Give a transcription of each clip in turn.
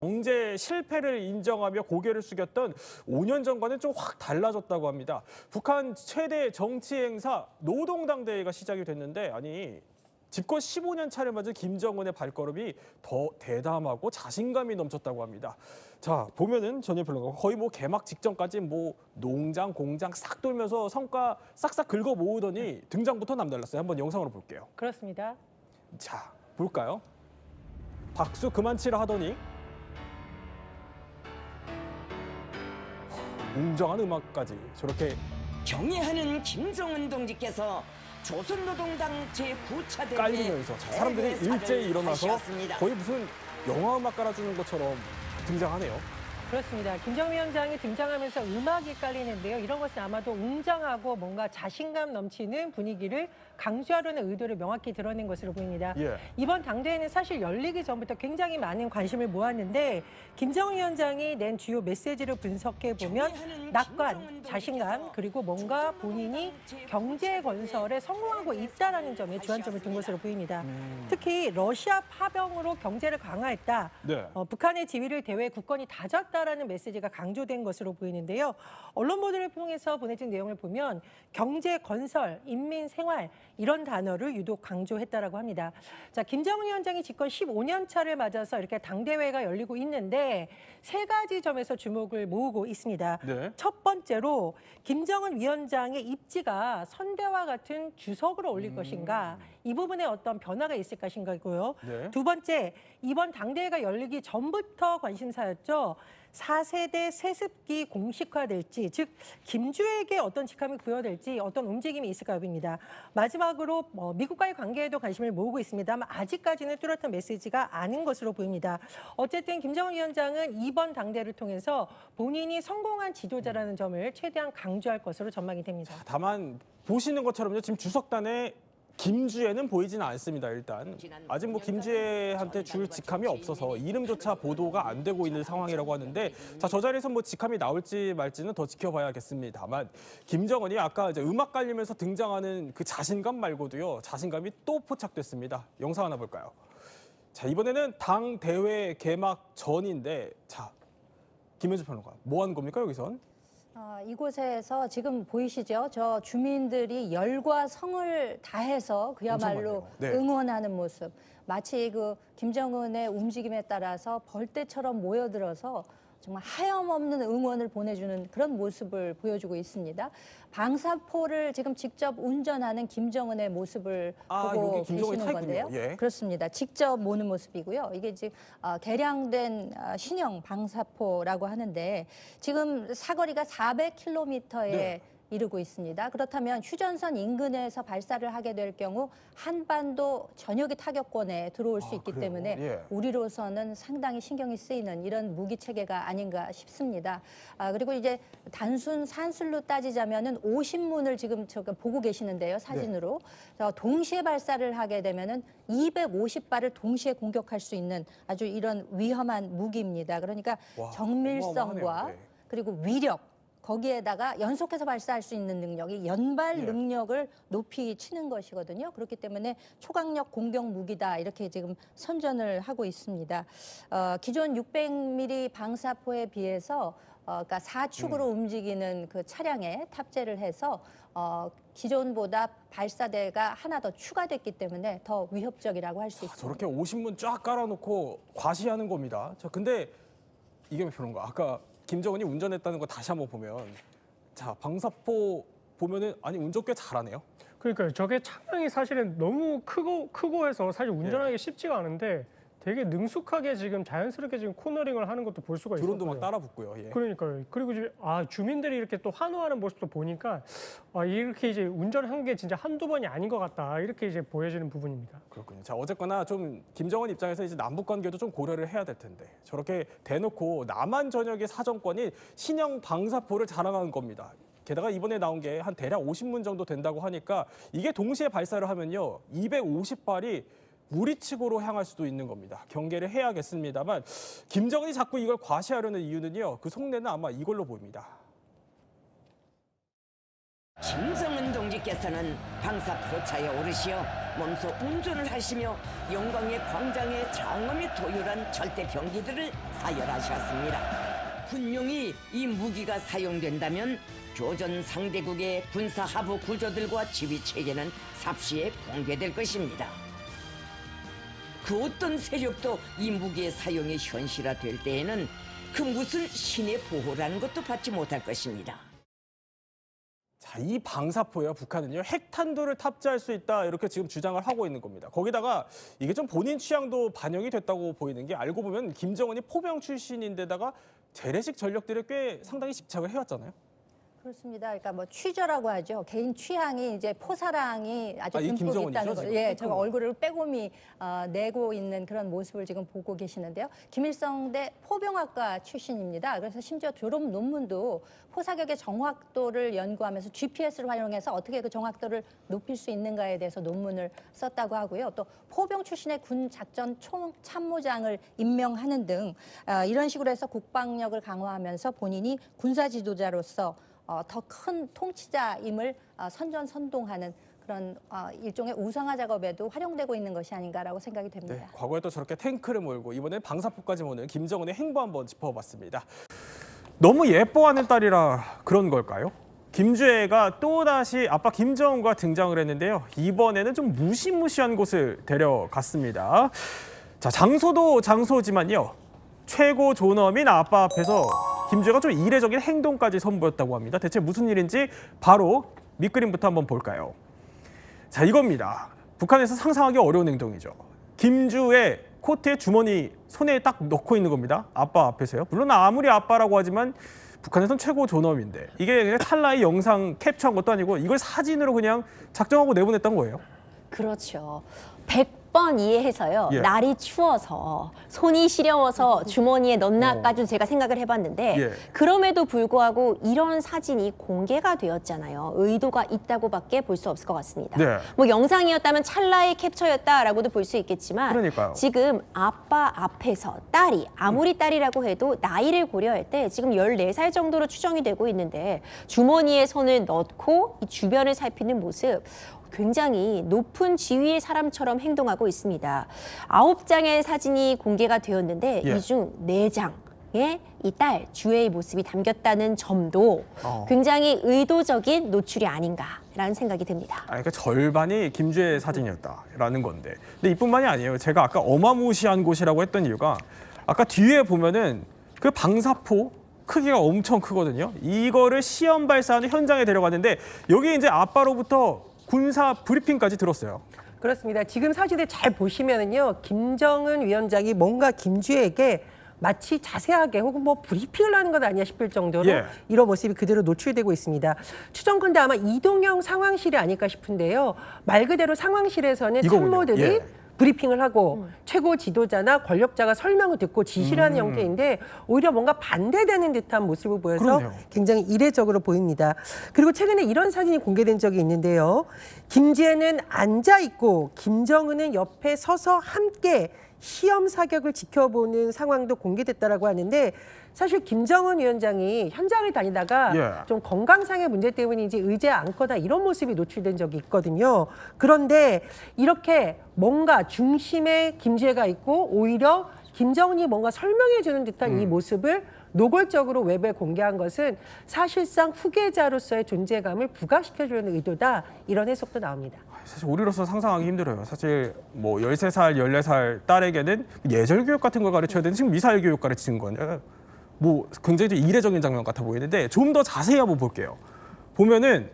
경제 실패를 인정하며 고개를 숙였던 5년 전과는 좀 확 달라졌다고 합니다. 북한 최대 정치 행사 노동당 대회가 시작이 됐는데 집권 15년 차를 맞은 김정은의 발걸음이 더 대담하고 자신감이 넘쳤다고 합니다. 자, 보면은 전예평론가 거의 개막 직전까지 농장, 공장 싹 돌면서 성과 싹싹 긁어 모으더니 등장부터 남달랐어요. 한번 영상으로 볼게요. 그렇습니다. 자, 볼까요? 박수 그만 치라 하더니 웅장한 음악까지 저렇게 경애하는 김정은 동지께서 조선노동당 제9차 대회 깔리면서 사람들이 일제히 일어나서 거의 무슨 영화 음악 깔아주는 것처럼 등장하네요. 그렇습니다. 김정은 위원장이 등장하면서 음악이 깔리는데요. 이런 것은 아마도 웅장하고 뭔가 자신감 넘치는 분위기를 강조하려는 의도를 명확히 드러낸 것으로 보입니다. 예. 이번 당대회는 사실 열리기 전부터 굉장히 많은 관심을 모았는데 김정은 위원장이 낸 주요 메시지를 분석해 보면 낙관, 자신감, 그리고 뭔가 본인이 경제 건설에 성공하고 있다는 점에 주안점을 둔 것으로 보입니다. 특히 러시아 파병으로 경제를 강화했다. 네. 북한의 지위를 대외 굳건히 다졌다라는 메시지가 강조된 것으로 보이는데요. 언론 보도를 통해서 보내진 내용을 보면 경제 건설, 인민 생활 이런 단어를 유독 강조했다라고 합니다. 자, 김정은 위원장이 집권 15년 차를 맞아서 이렇게 당대회가 열리고 있는데 세 가지 점에서 주목을 모으고 있습니다. 네. 첫 번째로 김정은 위원장의 입지가 선대와 같은 주석으로 올릴 것인가, 이 부분에 어떤 변화가 있을 것인가고요. 네. 두 번째, 이번 당대회가 열리기 전부터 관심사였죠. 4세대 세습기 공식화될지, 즉 김주에게 어떤 직함이 부여될지 어떤 움직임이 있을까 봅니다. 마지막으로 미국과의 관계에도 관심을 모으고 있습니다만 아직까지는 뚜렷한 메시지가 아닌 것으로 보입니다. 어쨌든 김정은 위원장은 이번 당대회를 통해서 본인이 성공한 지도자라는 점을 최대한 강조할 것으로 전망이 됩니다. 다만 보시는 것처럼요. 지금 주석단에 김주애는 보이지는 않습니다. 일단 아직 김주애한테 줄 직함이 없어서 이름조차 보도가 안 되고 있는 상황이라고 하는데, 자, 저 자리에서 직함이 나올지 말지는 더 지켜봐야겠습니다만, 김정은이 아까 이제 음악 깔리면서 등장하는 그 자신감 말고도요, 자신감이 또 포착됐습니다. 영상 하나 볼까요? 자, 이번에는 당 대회 개막 전인데, 자, 김현주 평론가 뭐 하는 겁니까 여기선? 이곳에서 지금 보이시죠? 저 주민들이 열과 성을 다해서 그야말로 네. 응원하는 모습. 마치 그 김정은의 움직임에 따라서 벌떼처럼 모여들어서 정말 하염없는 응원을 보내주는 그런 모습을 보여주고 있습니다. 방사포를 지금 직접 운전하는 김정은의 모습을 보고 계시는 건데요. 예. 그렇습니다. 직접 모는 모습이고요. 이게 지금 개량된 신형 방사포라고 하는데 지금 사거리가 400km에 네. 이르고 있습니다. 그렇다면 휴전선 인근에서 발사를 하게 될 경우 한반도 전역의 타격권에 들어올 수 있기 그래요? 때문에 예. 우리로서는 상당히 신경이 쓰이는 이런 무기 체계가 아닌가 싶습니다. 그리고 이제 단순 산술로 따지자면은 50문을 지금 보고 계시는데요, 사진으로. 동시에 발사를 하게 되면은 250발을 동시에 공격할 수 있는 아주 이런 위험한 무기입니다. 그러니까 정밀성과 어마어마하네요. 네. 그리고 위력, 거기에다가 연속해서 발사할 수 있는 능력이 연발 능력을 높이 치는 것이거든요. 그렇기 때문에 초강력 공격 무기다 이렇게 지금 선전을 하고 있습니다. 기존 600mm 방사포에 비해서 그러니까 4축으로 움직이는 그 차량에 탑재를 해서 기존보다 발사대가 하나 더 추가됐기 때문에 더 위협적이라고 할 수 있습니다. 저렇게 50문 쫙 깔아놓고 과시하는 겁니다. 자, 근데 이게 그런가? 아까 김정은이 운전했다는 거 다시 한번 보면, 자, 방사포 보면은 운전 꽤 잘하네요. 그러니까요. 저게 차량이 사실은 너무 크고 해서 사실 운전하기 쉽지가 않은데 되게 능숙하게 지금 자연스럽게 지금 코너링을 하는 것도 볼 수가 있어요. 드론도 막 따라 붙고요. 예. 그러니까요. 그리고 이제 주민들이 이렇게 또 환호하는 모습도 보니까 이렇게 이제 운전한 게 진짜 한두 번이 아닌 것 같다. 이렇게 이제 보여지는 부분입니다. 그렇군요. 자, 어쨌거나 좀 김정은 입장에서 이제 남북 관계도 좀 고려를 해야 될 텐데, 저렇게 대놓고 남한 전역의 사정권이 신형 방사포를 자랑하는 겁니다. 게다가 이번에 나온 게 한 대략 50문 정도 된다고 하니까 이게 동시에 발사를 하면요, 250발이 무리치고로 향할 수도 있는 겁니다. 경계를 해야겠습니다만, 김정은이 자꾸 이걸 과시하려는 이유는요, 그 속내는 아마 이걸로 보입니다. 김정은 동지께서는 방사포차에 오르시어 몸소 운전을 하시며 영광의 광장에 장엄히 도열한 절대 병기들을 사열하셨습니다. 분명히 이 무기가 사용된다면 교전 상대국의 군사 하부 구조들과 지휘 체계는 삽시에 붕괴될 것입니다. 그 어떤 세력도 이 무기의 사용이 현실화될 때에는 그 무슨 신의 보호라는 것도 받지 못할 것입니다. 자, 이 방사포요, 북한은요, 핵탄두를 탑재할 수 있다 이렇게 지금 주장을 하고 있는 겁니다. 거기다가 이게 좀 본인 취향도 반영이 됐다고 보이는 게 알고 보면 김정은이 포병 출신인데다가 재래식 전력들을 꽤 상당히 집착을 해왔잖아요. 그렇습니다. 그러니까 뭐 취저라고 하죠. 개인 취향이 이제 포사랑이 아주 이 듬뿍 김정은이죠, 있다는 거. 지금? 예, 저 얼굴을 빼꼼히 내고 있는 그런 모습을 지금 보고 계시는데요. 김일성대 포병학과 출신입니다. 그래서 심지어 졸업 논문도 포사격의 정확도를 연구하면서 GPS를 활용해서 어떻게 그 정확도를 높일 수 있는가에 대해서 논문을 썼다고 하고요. 또 포병 출신의 군 작전 총참모장을 임명하는 등 이런 식으로 해서 국방력을 강화하면서 본인이 군사 지도자로서 더 큰 통치자임을 선전선동하는 그런 일종의 우상화 작업에도 활용되고 있는 것이 아닌가라고 생각이 됩니다. 네, 과거에 또 저렇게 탱크를 몰고 이번엔 방사포까지 모는 김정은의 행보 한번 짚어봤습니다. 너무 예뻐하는 딸이라 그런 걸까요? 김주애가 또다시 아빠 김정은과 등장을 했는데요. 이번에는 좀 무시무시한 곳을 데려갔습니다. 자, 장소도 장소지만요. 최고 존엄인 아빠 앞에서 김주애가 좀 이례적인 행동까지 선보였다고 합니다. 대체 무슨 일인지 바로 밑그림부터 한번 볼까요? 자, 이겁니다. 북한에서 상상하기 어려운 행동이죠. 김주애 코트에 주머니 손에 딱 넣고 있는 겁니다. 아빠 앞에서요. 물론 아무리 아빠라고 하지만 북한에선 최고 존엄인데 이게 그냥 찰나의 영상 캡처한 것도 아니고 이걸 사진으로 그냥 작정하고 내보냈던 거예요. 그렇죠. 100번 이해해서요. 예. 날이 추워서 손이 시려워서 주머니에 넣나까지 제가 생각을 해봤는데 예. 그럼에도 불구하고 이런 사진이 공개가 되었잖아요. 의도가 있다고밖에 볼 수 없을 것 같습니다. 네. 뭐 영상이었다면 찰나의 캡처였다라고도 볼 수 있겠지만 그러니까요. 지금 아빠 앞에서 딸이 아무리 딸이라고 해도 나이를 고려할 때 지금 14살 정도로 추정이 되고 있는데 주머니에 손을 넣고 이 주변을 살피는 모습 굉장히 높은 지위의 사람처럼 행동하고 있습니다. 9장의 사진이 공개가 되었는데 예. 이 중 4장에 이 딸 주애의 모습이 담겼다는 점도 굉장히 의도적인 노출이 아닌가라는 생각이 듭니다. 그러니까 절반이 김주애 사진이었다라는 건데. 근데 이뿐만이 아니에요. 제가 아까 어마무시한 곳이라고 했던 이유가 아까 뒤에 보면은 그 방사포 크기가 엄청 크거든요. 이거를 시험 발사하는 현장에 데려갔는데 여기 이제 아빠로부터 군사 브리핑까지 들었어요. 그렇습니다. 지금 사진을 잘 보시면은요, 김정은 위원장이 뭔가 김주애에게 마치 자세하게 혹은 뭐 브리핑을 하는 것 아니야 싶을 정도로 예. 이런 모습이 그대로 노출되고 있습니다. 추정컨대 아마 이동형 상황실이 아닐까 싶은데요. 말 그대로 상황실에서는 이거군요. 참모들이 예. 브리핑을 하고 최고 지도자나 권력자가 설명을 듣고 지시를 하는 형태인데 오히려 뭔가 반대되는 듯한 모습을 보여서 그러네요. 굉장히 이례적으로 보입니다. 그리고 최근에 이런 사진이 공개된 적이 있는데요. 김지혜는 앉아있고 김정은은 옆에 서서 함께 시험 사격을 지켜보는 상황도 공개됐다라고 하는데 사실 김정은 위원장이 현장을 다니다가 예. 좀 건강상의 문제 때문인지 의자에 앉거나 이런 모습이 노출된 적이 있거든요. 그런데 이렇게 뭔가 중심에 김주애가 있고 오히려 김정은이 뭔가 설명해주는 듯한 이 모습을 노골적으로 웹에 공개한 것은 사실상 후계자로서의 존재감을 부각시켜주려는 의도다. 이런 해석도 나옵니다. 사실 우리로서 상상하기 힘들어요. 사실 뭐 13살, 14살 딸에게는 예절 교육 같은 걸 가르쳐야 되는데 지금 미사일 교육 가르치는 거냐. 뭐 굉장히 좀 이례적인 장면 같아 보이는데 좀 더 자세히 한번 볼게요. 보면은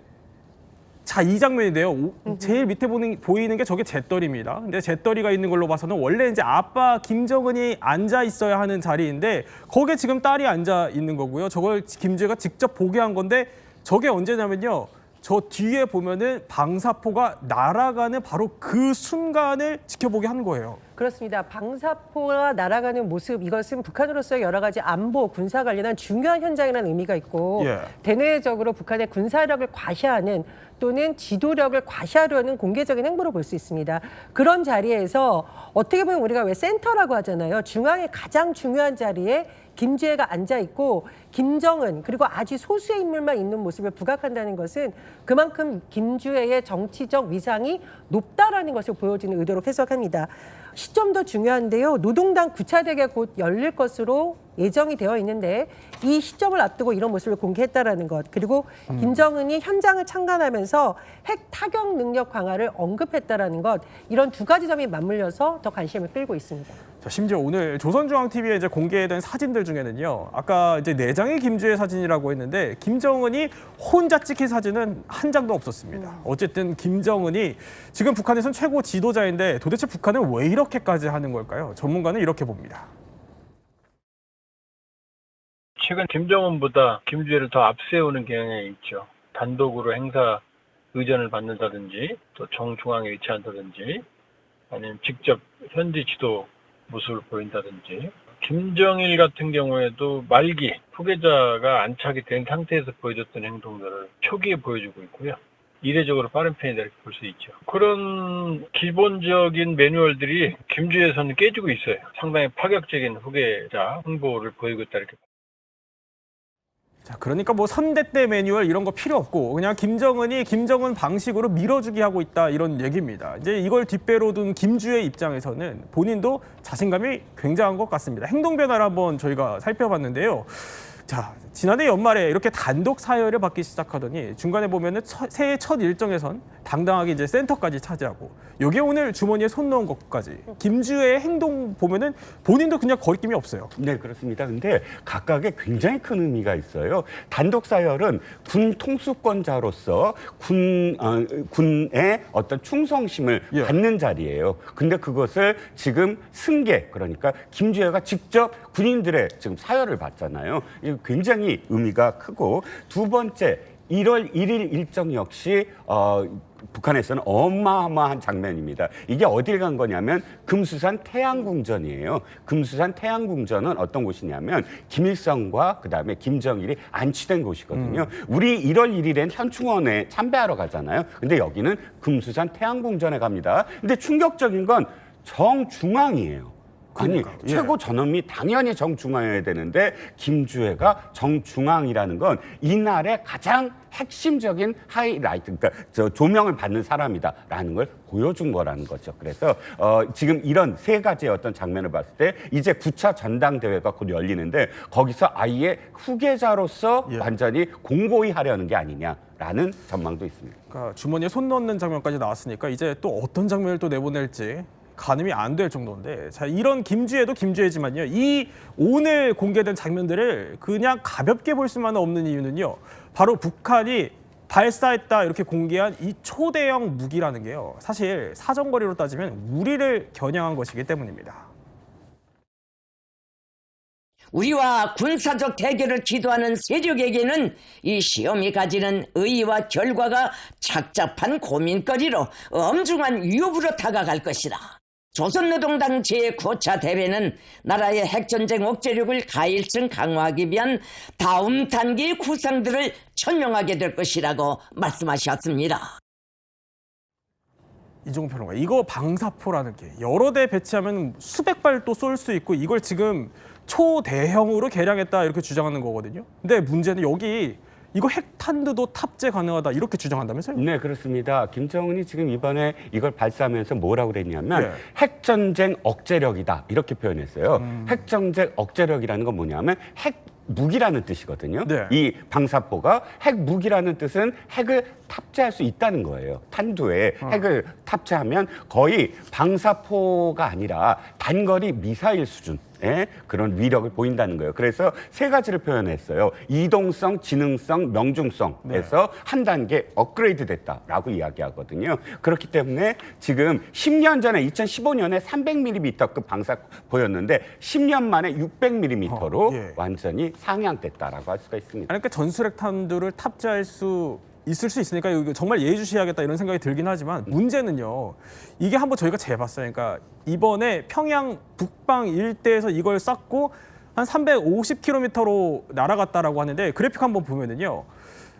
자, 이 장면인데요. 제일 밑에 보이는 게 저게 잿더리입니다. 근데 잿더리가 있는 걸로 봐서는 원래 이제 아빠 김정은이 앉아 있어야 하는 자리인데 거기에 지금 딸이 앉아 있는 거고요. 저걸 김주애가 직접 보게 한 건데 저게 언제냐면요. 저 뒤에 보면은 방사포가 날아가는 바로 그 순간을 지켜보게 한 거예요. 그렇습니다. 방사포가 날아가는 모습, 이것은 북한으로서의 여러 가지 안보, 군사 관련한 중요한 현장이라는 의미가 있고 예. 대내적으로 북한의 군사력을 과시하는 또는 지도력을 과시하려는 공개적인 행보로 볼 수 있습니다. 그런 자리에서 어떻게 보면 우리가 왜 센터라고 하잖아요. 중앙의 가장 중요한 자리에 김주애가 앉아 있고 김정은 그리고 아주 소수의 인물만 있는 모습을 부각한다는 것은 그만큼 김주애의 정치적 위상이 높다라는 것을 보여주는 의도로 해석합니다. 시점도 중요한데요. 노동당 9차 대회 곧 열릴 것으로 예정이 되어 있는데 이 시점을 앞두고 이런 모습을 공개했다라는 것, 그리고 김정은이 현장을 참관하면서 핵 타격 능력 강화를 언급했다라는 것, 이런 두 가지 점이 맞물려서 더 관심을 끌고 있습니다. 자, 심지어 오늘 조선중앙TV에 이제 공개된 사진들 중에는요. 아까 이제 내장의 김주애 사진이라고 했는데 김정은이 혼자 찍힌 사진은 한 장도 없었습니다. 어쨌든 김정은이 지금 북한에선 최고 지도자인데 도대체 북한은 왜 이렇게까지 하는 걸까요? 전문가는 이렇게 봅니다. 최근 김정은보다 김주애를 더 앞세우는 경향이 있죠. 단독으로 행사 의전을 받는다든지 또 정중앙에 위치한다든지 아니면 직접 현지 지도 모습을 보인다든지 김정일 같은 경우에도 말기 후계자가 안착이 된 상태에서 보여줬던 행동들을 초기에 보여주고 있고요. 이례적으로 빠른 편이다 이렇게 볼 수 있죠. 그런 기본적인 매뉴얼들이 김주애에서는 깨지고 있어요. 상당히 파격적인 후계자 홍보를 보이고 있다 이렇게. 자, 그러니까 뭐 선대 때 매뉴얼 이런 거 필요 없고 그냥 김정은이 김정은 방식으로 밀어주기 하고 있다 이런 얘기입니다. 이제 이걸 뒷배로 둔 김주애 입장에서는 본인도 자신감이 굉장한 것 같습니다. 행동 변화를 한번 저희가 살펴봤는데요. 자, 지난해 연말에 이렇게 단독 사열을 받기 시작하더니 중간에 보면은 새해 첫 일정에선 당당하게 이제 센터까지 차지하고 여기에 오늘 주머니에 손 넣은 것까지 김주애의 행동 보면은 본인도 그냥 거리낌이 없어요. 네, 그렇습니다. 근데 각각의 굉장히 큰 의미가 있어요. 단독 사열은 군 통수권자로서 군의 어떤 충성심을 예. 받는 자리예요. 근데 그것을 지금 승계, 그러니까 김주애가 직접 군인들의 지금 사열을 받잖아요. 이거 굉장히 의미가 크고, 두 번째 1월 1일 일정 역시 북한에서는 어마어마한 장면입니다. 이게 어딜 간 거냐면 금수산 태양궁전이에요. 금수산 태양궁전은 어떤 곳이냐면 김일성과 그다음에 김정일이 안치된 곳이거든요. 우리 1월 1일엔 현충원에 참배하러 가잖아요. 근데 여기는 금수산 태양궁전에 갑니다. 근데 충격적인 건 정중앙이에요. 아니, 그러니까, 예. 최고 전엄이 당연히 정중앙이어야 되는데 김주애가 정중앙이라는 건 이날의 가장 핵심적인 하이라이트, 그러니까 조명을 받는 사람이다라는 걸 보여준 거라는 거죠. 그래서 지금 이런 세 가지의 어떤 장면을 봤을 때 이제 9차 전당대회가 곧 열리는데 거기서 아예 후계자로서 예. 완전히 공고히 하려는 게 아니냐라는 전망도 있습니다. 그러니까 주머니에 손 넣는 장면까지 나왔으니까 이제 또 어떤 장면을 또 내보낼지 가늠이 안 될 정도인데, 자, 이런 김주애도 김주애지만요, 이 오늘 공개된 장면들을 그냥 가볍게 볼 수만 없는 이유는요, 바로 북한이 발사했다 이렇게 공개한 이 초대형 무기라는 게요, 사실 사정거리로 따지면 우리를 겨냥한 것이기 때문입니다. 우리와 군사적 대결을 기도하는 세력에게는 이 시험이 가지는 의의와 결과가 착잡한 고민거리로 엄중한 위협으로 다가갈 것이다. 조선노동당 제9차 대회는 나라의 핵전쟁 억제력을 가일층 강화하기 위한 다음 단계의 구상들을 천명하게 될 것이라고 말씀하셨습니다. 이종훈 평론가, 이거 방사포라는 게 여러 대 배치하면 수백 발 또 쏠 수 있고 이걸 지금 초대형으로 개량했다 이렇게 주장하는 거거든요. 근데 문제는 여기 이거 핵탄두도 탑재 가능하다 이렇게 주장한다면서요? 네, 그렇습니다. 김정은이 지금 이번에 이걸 발사하면서 뭐라고 그랬냐면 네. 핵전쟁 억제력이다 이렇게 표현했어요. 핵전쟁 억제력이라는 건 뭐냐면 핵 무기라는 뜻이거든요. 네. 이 방사포가 핵 무기라는 뜻은 핵을 탑재할 수 있다는 거예요. 탄두에 핵을 탑재하면 거의 방사포가 아니라 단거리 미사일 수준. 그런 위력을 보인다는 거예요. 그래서 세 가지를 표현했어요. 이동성, 지능성, 명중성에서 한 단계 업그레이드 됐다라고 이야기하거든요. 그렇기 때문에 지금 10년 전에 2015년에 300mm급 방사포였는데 10년 만에 600mm로 예. 완전히 상향됐다라고 할 수가 있습니다. 그러니까 전술핵 탄두를 탑재할 수 있을 수 있으니까 이거 정말 예의주시해야겠다 이런 생각이 들긴 하지만 문제는요. 이게 한번 저희가 재봤어요. 그러니까 이번에 평양 북방 일대에서 이걸 쐈고 한 350km로 날아갔다라고 하는데 그래픽 한번 보면은요.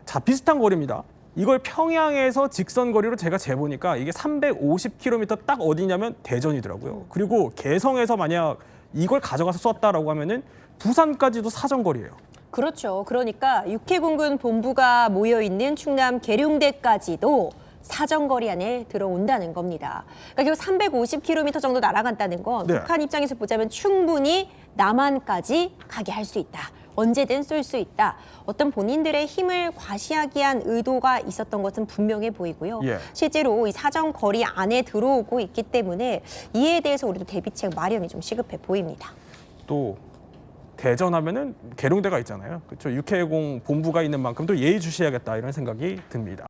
자, 비슷한 거리입니다. 이걸 평양에서 직선 거리로 제가 재보니까 이게 350km 딱 어디냐면 대전이더라고요. 그리고 개성에서 만약 이걸 가져가서 쐈다라고 하면은 부산까지도 사정거리예요. 그렇죠. 그러니까 육해공군 본부가 모여 있는 충남 계룡대까지도 사정거리 안에 들어온다는 겁니다. 그러니까 결국 350km 정도 날아간다는 건 네. 북한 입장에서 보자면 충분히 남한까지 가게 할 수 있다. 언제든 쏠 수 있다. 어떤 본인들의 힘을 과시하기 위한 의도가 있었던 것은 분명해 보이고요. 예. 실제로 이 사정거리 안에 들어오고 있기 때문에 이에 대해서 우리도 대비책 마련이 좀 시급해 보입니다. 또 대전하면은 계룡대가 있잖아요. 그렇죠. 육해공 본부가 있는 만큼 또 예의주시해야겠다 이런 생각이 듭니다.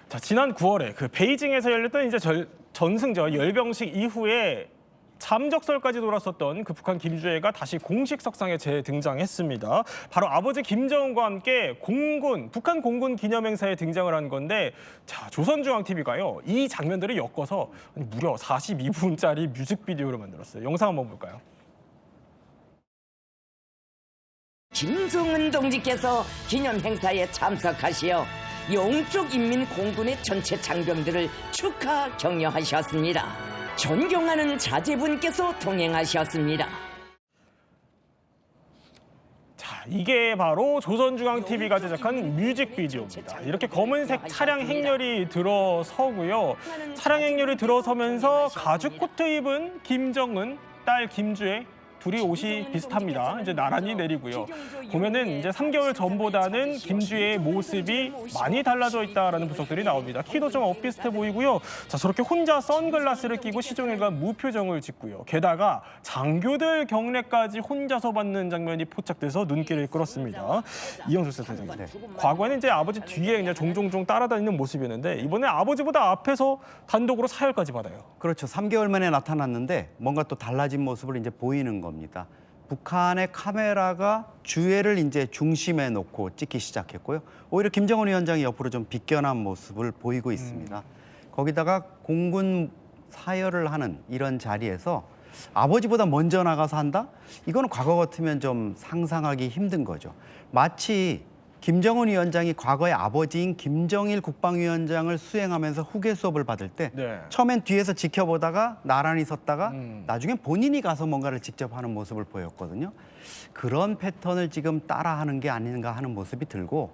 자, 지난 9월에 그 베이징에서 열렸던 이제 전승전 열병식 이후에 잠적설까지 돌았었던 그 북한 김주애가 다시 공식 석상에 재등장했습니다. 바로 아버지 김정은과 함께 북한 공군 기념행사에 등장을 한 건데, 자, 조선중앙TV가요 이 장면들을 엮어서 무려 42분짜리 뮤직비디오를 만들었어요. 영상 한번 볼까요? 김정은 동지께서 기념 행사에 참석하시어 영쪽 인민공군의 전체 장병들을 축하 격려하셨습니다. 존경하는 자제분께서 동행하셨습니다. 자, 이게 바로 조선중앙TV가 제작한 뮤직비디오입니다. 이렇게 검은색 차량 행렬이 들어서고요. 차량 행렬이 들어서면서 가죽 코트 입은 김정은, 딸 김주애 둘이 옷이 비슷합니다. 이제 나란히 내리고요. 보면은 이제 3개월 전보다는 김주애의 모습이 많이 달라져 있다라는 분석들이 나옵니다. 키도 좀 엇비슷해 보이고요. 자, 저렇게 혼자 선글라스를 끼고 시종일관 무표정을 짓고요. 게다가 장교들 경례까지 혼자서 받는 장면이 포착돼서 눈길을 끌었습니다. 이영수 선생님, 과거에는 이제 아버지 뒤에 그냥 종종 따라다니는 모습이었는데 이번에 아버지보다 앞에서 단독으로 사열까지 받아요. 그렇죠. 3개월 만에 나타났는데 뭔가 또 달라진 모습을 이제 보이는 겁니다. 북한의 카메라가 주애를 이제 중심에 놓고 찍기 시작했고요. 오히려 김정은 위원장이 옆으로 좀 비껴난 모습을 보이고 있습니다. 거기다가 공군 사열을 하는 이런 자리에서 아버지보다 먼저 나가서 한다? 이거는 과거 같으면 좀 상상하기 힘든 거죠. 마치 김정은 위원장이 과거의 아버지인 김정일 국방위원장을 수행하면서 후계 수업을 받을 때 네. 처음엔 뒤에서 지켜보다가 나란히 섰다가 나중엔 본인이 가서 뭔가를 직접 하는 모습을 보였거든요. 그런 패턴을 지금 따라하는 게 아닌가 하는 모습이 들고,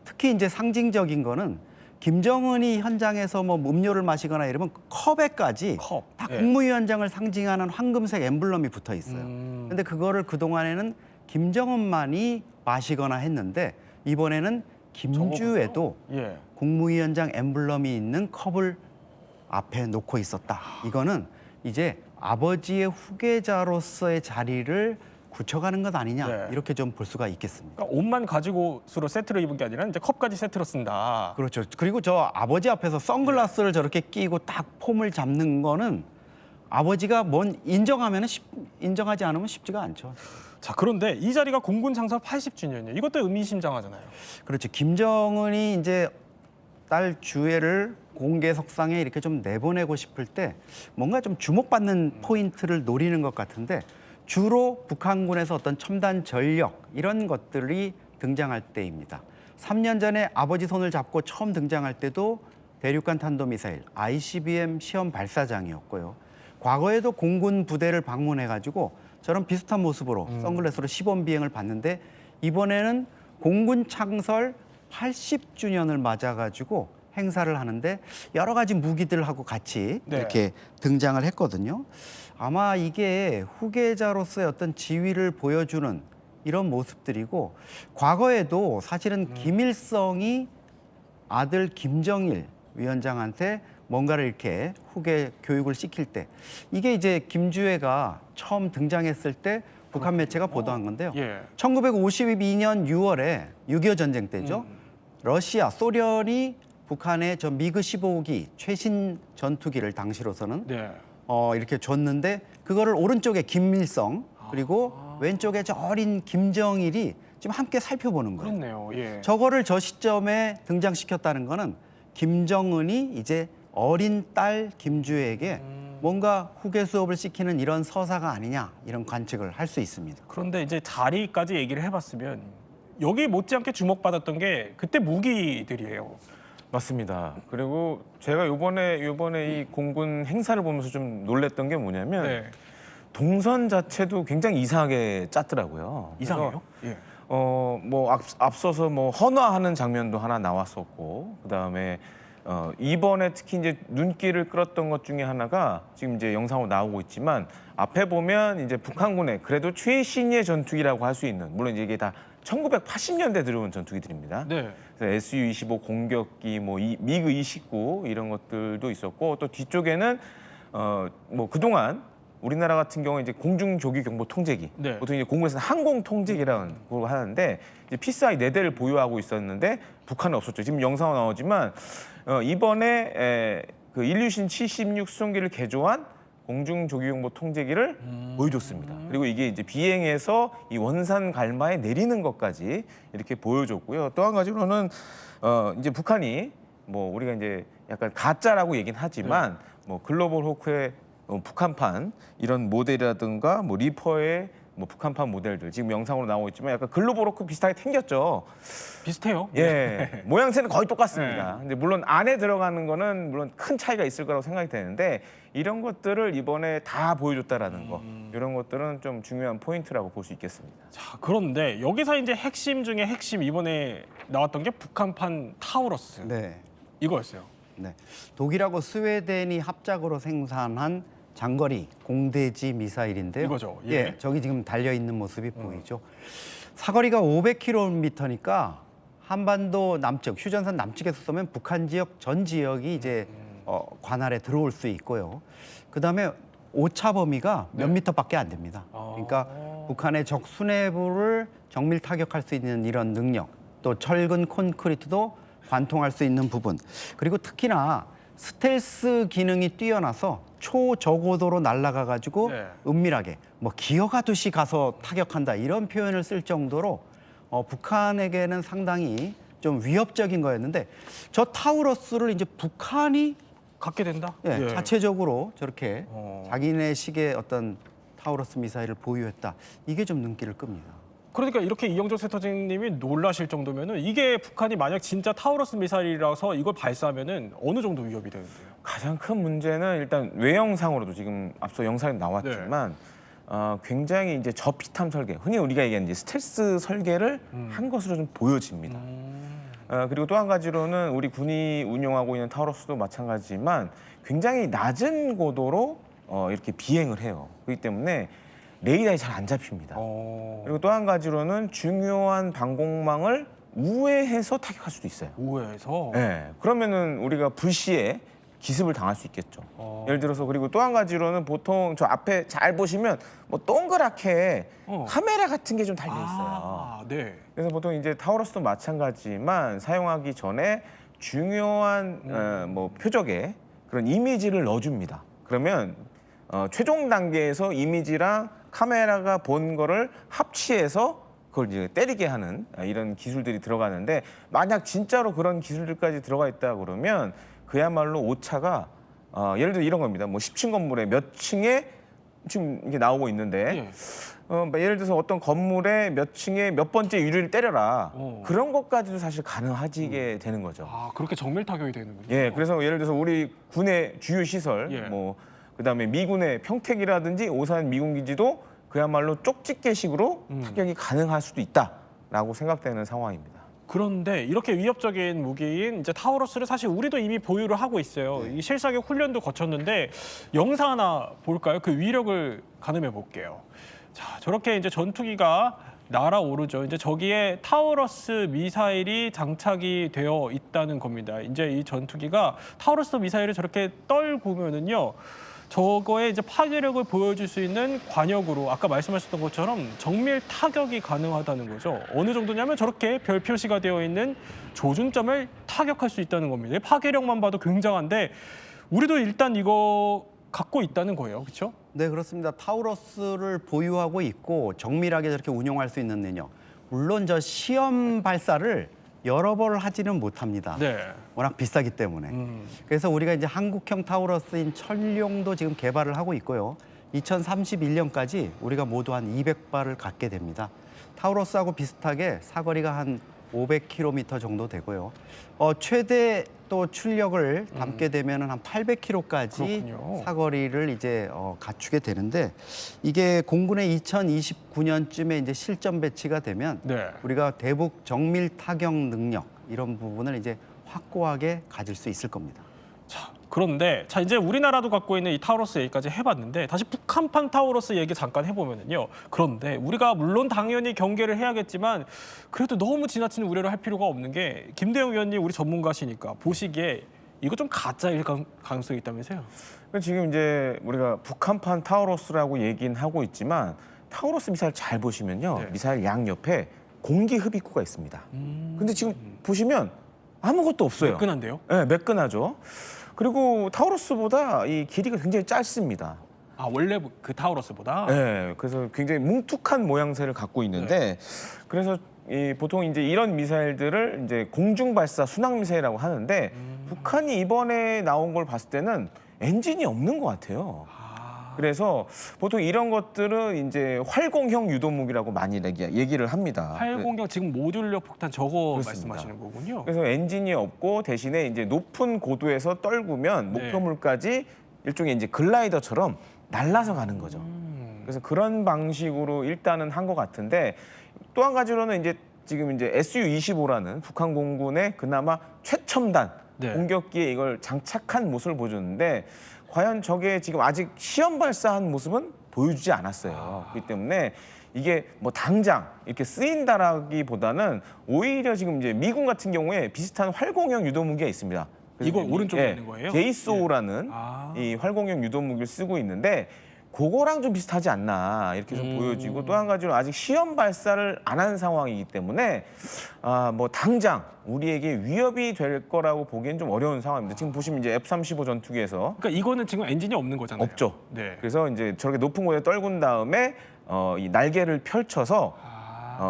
특히 이제 상징적인 거는 김정은이 현장에서 뭐 음료를 마시거나 이러면 컵에까지 다 예. 국무위원장을 상징하는 황금색 엠블럼이 붙어 있어요. 근데 그거를 그동안에는 김정은만이 마시거나 했는데 이번에는 김주애도 예. 국무위원장 엠블럼이 있는 컵을 앞에 놓고 있었다. 이거는 이제 아버지의 후계자로서의 자리를 굳혀가는 것 아니냐, 네. 이렇게 좀 볼 수가 있겠습니다. 그러니까 옷만 가지고 수로 세트로 입은 게 아니라 이제 컵까지 세트로 쓴다. 그렇죠. 그리고 저 아버지 앞에서 선글라스를 저렇게 끼고 딱 폼을 잡는 거는 아버지가 뭔 인정하지 않으면 쉽지가 않죠. 자, 그런데 이 자리가 공군 창설 80주년이에요. 이것도 의미심장하잖아요. 그렇죠. 김정은이 이제 딸 주애를 공개 석상에 이렇게 좀 내보내고 싶을 때 뭔가 좀 주목받는 포인트를 노리는 것 같은데, 주로 북한군에서 어떤 첨단 전력 이런 것들이 등장할 때입니다. 3년 전에 아버지 손을 잡고 처음 등장할 때도 대륙간 탄도미사일 ICBM 시험 발사장이었고요. 과거에도 공군 부대를 방문해가지고 저런 비슷한 모습으로 선글라스로 시범 비행을 봤는데, 이번에는 공군 창설 80주년을 맞아가지고 행사를 하는데 여러 가지 무기들하고 같이 네. 이렇게 등장을 했거든요. 아마 이게 후계자로서의 어떤 지위를 보여주는 이런 모습들이고, 과거에도 사실은 김일성이 아들 김정일 위원장한테 뭔가를 이렇게 후계 교육을 시킬 때 이게 이제 김주애가 처음 등장했을 때 북한 매체가 보도한 건데요. 예. 1952년 6월에 6.25 전쟁 때죠. 러시아, 소련이 북한에 저 미그 15기 최신 전투기를 당시로서는 네. 이렇게 줬는데 그거를 오른쪽에 김일성 그리고 왼쪽에 저 어린 김정일이 지금 함께 살펴보는 거예요. 그렇네요. 예. 저거를 저 시점에 등장시켰다는 거는 김정은이 이제 어린 딸 김주애에게 뭔가 후계 수업을 시키는 이런 서사가 아니냐 이런 관측을 할 수 있습니다. 그런데 이제 자리까지 얘기를 해봤으면 여기 못지않게 주목받았던 게 그때 무기들이에요. 맞습니다. 그리고 제가 요번에 이 공군 행사를 보면서 좀 놀랬던 게 뭐냐면 네. 동선 자체도 굉장히 이상하게 짰더라고요. 이상해요? 예. 뭐 앞서서 뭐 헌화하는 장면도 하나 나왔었고, 그다음에 이번에 특히 이제 눈길을 끌었던 것 중에 하나가 지금 이제 영상으로 나오고 있지만 앞에 보면 이제 북한군의 그래도 최신의 전투기라고 할 수 있는, 물론 이제 이게 다 1980년대 들어온 전투기들입니다. 네. 그래서 Su-25 공격기, 뭐 미그 29 이런 것들도 있었고, 또 뒤쪽에는 뭐 그동안 우리나라 같은 경우에 이제 공중조기경보통제기, 네. 보통 이제 공군에서는 항공통제기라는 걸 하는데 이제 PSI 4대를 보유하고 있었는데 북한은 없었죠. 지금 영상으로 나오지만 이번에 그 인류신 76 수송기를 개조한 공중조기경보통제기를 보여줬습니다. 그리고 이게 이제 비행해서 이 원산 갈마에 내리는 것까지 이렇게 보여줬고요. 또 한 가지로는 이제 북한이 뭐 우리가 이제 약간 가짜라고 얘기는 하지만 뭐 글로벌 호크의 북한판 이런 모델이라든가 뭐 리퍼의 뭐 북한판 모델들 지금 영상으로 나오고 있지만 약간 글로벌 호크 비슷하게 생겼죠. 비슷해요. 예, 모양새는 거의 똑같습니다. 근데 물론 안에 들어가는 거는 물론 큰 차이가 있을 거라고 생각이 되는데 이런 것들을 이번에 다 보여줬다라는 거, 이런 것들은 좀 중요한 포인트라고 볼 수 있겠습니다. 자, 그런데 여기서 이제 핵심 중에 핵심 이번에 나왔던 게 북한판 타우러스 네. 이거였어요. 네. 독일하고 스웨덴이 합작으로 생산한 장거리 공대지 미사일인데요. 이거죠. 예. 저기 지금 달려 있는 모습이 보이죠. 사거리가 500km니까 한반도 남측, 휴전선 남측에서 쏘면 북한 지역 전 지역이 이제 관할에 들어올 수 있고요. 그다음에 오차 범위가 몇 미터밖에 안 됩니다. 그러니까 북한의 적 수뇌부를 정밀 타격할 수 있는 이런 능력, 또 철근 콘크리트도 관통할 수 있는 부분, 그리고 특히나 스텔스 기능이 뛰어나서 초저고도로 날아가 가지고 네. 은밀하게 뭐 기어가듯이 가서 타격한다 이런 표현을 쓸 정도로 북한에게는 상당히 좀 위협적인 거였는데 저 타우러스를 이제 북한이 갖게 된다? 예, 자체적으로 저렇게 자기네식의 어떤 타우러스 미사일을 보유했다. 이게 좀 눈길을 끕니다. 그러니까 이렇게 이영조 센터장님이 놀라실 정도면은 이게 북한이 만약 진짜 타우러스 미사일이라서 이걸 발사하면은 어느 정도 위협이 되는데요? 가장 큰 문제는 일단 외형상으로도 지금 앞서 영상에 나왔지만 굉장히 이제 저피탐 설계, 흔히 우리가 얘기하는 이제 스텔스 설계를 한 것으로 좀 보여집니다. 그리고 또 한 가지로는 우리 군이 운용하고 있는 타우러스도 마찬가지지만 굉장히 낮은 고도로 이렇게 비행을 해요. 그렇기 때문에 레이더에 잘 안 잡힙니다. 그리고 또 한 가지로는 중요한 방공망을 우회해서 타격할 수도 있어요. 우회해서? 네. 그러면은 우리가 불시에 기습을 당할 수 있겠죠. 예를 들어서 그리고 또 한 가지로는 보통 저 앞에 잘 보시면 뭐 동그랗게 카메라 같은 게 좀 달려 있어요. 네. 그래서 보통 이제 타우러스도 마찬가지지만 사용하기 전에 중요한 뭐 표적에 그런 이미지를 넣어줍니다. 그러면 최종 단계에서 이미지랑 카메라가 본 거를 합치해서 그걸 이제 때리게 하는 이런 기술들이 들어가는데 만약 진짜로 그런 기술들까지 들어가 있다 그러면 그야말로 오차가 예를 들어 이런 겁니다. 뭐 10층 건물에 몇 층에 지금 이게 나오고 있는데 예를 들어서 어떤 건물에 몇 층에 몇 번째 유리를 때려라 그런 것까지도 사실 가능하지게 되는 거죠. 아, 그렇게 정밀 타격이 되는군요. 예, 그래서 예를 들어서 우리 군의 주요 시설, 뭐 그다음에 미군의 평택이라든지 오산 미군기지도 그야말로 쪽집게식으로 타격이 가능할 수도 있다라고 생각되는 상황입니다. 그런데 이렇게 위협적인 무기인 이제 타우러스를 사실 우리도 이미 보유를 하고 있어요. 이 실사격 훈련도 거쳤는데 영상 하나 볼까요? 그 위력을 가늠해 볼게요. 자, 저렇게 이제 전투기가 날아오르죠. 이제 저기에 타우러스 미사일이 장착이 되어 있다는 겁니다. 이제 이 전투기가 타우러스 미사일을 저렇게 떨구면은요. 저거에 이제 파괴력을 보여줄 수 있는 관역으로 아까 말씀하셨던 것처럼 정밀 타격이 가능하다는 거죠. 어느 정도냐면 저렇게 별 표시가 되어 있는 조준점을 타격할 수 있다는 겁니다. 파괴력만 봐도 굉장한데 우리도 일단 이거 갖고 있다는 거예요. 그렇죠? 네, 그렇습니다. 타우러스를 보유하고 있고 정밀하게 저렇게 운용할 수 있는 능력. 물론 저 시험 발사를 여러 번 하지는 못합니다. 네. 워낙 비싸기 때문에. 그래서 우리가 이제 한국형 타우러스인 천룡도 지금 개발을 하고 있고요. 2031년까지 우리가 모두 한 200발을 갖게 됩니다. 타우러스하고 비슷하게 사거리가 한 500km 정도 되고요. 최대 또 출력을 담게 되면 한 800km까지 그렇군요. 사거리를 이제 갖추게 되는데 이게 공군의 2029년쯤에 이제 실전 배치가 되면 네. 우리가 대북 정밀 타격 능력 이런 부분을 이제 확고하게 가질 수 있을 겁니다. 자, 그런데 이제 우리나라도 갖고 있는 이 타우러스 얘기까지 해봤는데 다시 북한판 타우러스 얘기 잠깐 해보면은요. 그런데 우리가 물론 당연히 경계를 해야겠지만 그래도 너무 지나친 우려를 할 필요가 없는 게 김대영 위원님 우리 전문가시니까 보시기에 이거 좀 가짜일 가능성이 있다면서요? 지금 이제 우리가 북한판 타우러스라고 얘기는 하고 있지만 타우러스 미사일 잘 보시면요. 네. 미사일 양 옆에 공기 흡입구가 있습니다. 근데 지금 보시면 아무것도 없어요. 매끈한데요? 네, 매끈하죠. 그리고 타우러스보다 이 길이가 굉장히 짧습니다. 아, 원래 그 타우러스보다? 네, 그래서 굉장히 뭉툭한 모양새를 갖고 있는데 그래서 보통 이제 이런 미사일들을 이제 공중 발사 순항 미사일이라고 하는데 북한이 이번에 나온 걸 봤을 때는 엔진이 없는 것 같아요. 그래서 보통 이런 것들은 이제 활공형 유도무기라고 많이 얘기를 합니다. 활공격 지금 모듈러 폭탄 저거 그렇습니다. 말씀하시는 거군요. 그래서 엔진이 없고 대신에 이제 높은 고도에서 떨구면 네. 목표물까지 일종의 이제 글라이더처럼 날아서 가는 거죠. 그래서 그런 방식으로 일단은 한 것 같은데 또 한 가지로는 이제 지금 이제 SU-25라는 북한 공군의 그나마 최첨단 네. 공격기에 이걸 장착한 모습을 보여줬는데 과연 저게 지금 아직 시험 발사한 모습은 보여주지 않았어요. 그렇기 때문에 이게 뭐 당장 이렇게 쓰인다라기보다는 오히려 지금 이제 미군 같은 경우에 비슷한 활공형 유도무기가 있습니다. 이거 오른쪽에 있는 거예요? 제이소라는 이 활공형 유도무기를 쓰고 있는데 그거랑 좀 비슷하지 않나 이렇게 좀 보여지고 또 한 가지로 아직 시험 발사를 안 한 상황이기 때문에 뭐 당장 우리에게 위협이 될 거라고 보기엔 좀 어려운 상황입니다. 지금 보시면 이제 F-35 전투기에서 그러니까 이거는 지금 엔진이 없는 거잖아요. 없죠. 네. 그래서 이제 저렇게 높은 곳에 떨군 다음에 이 날개를 펼쳐서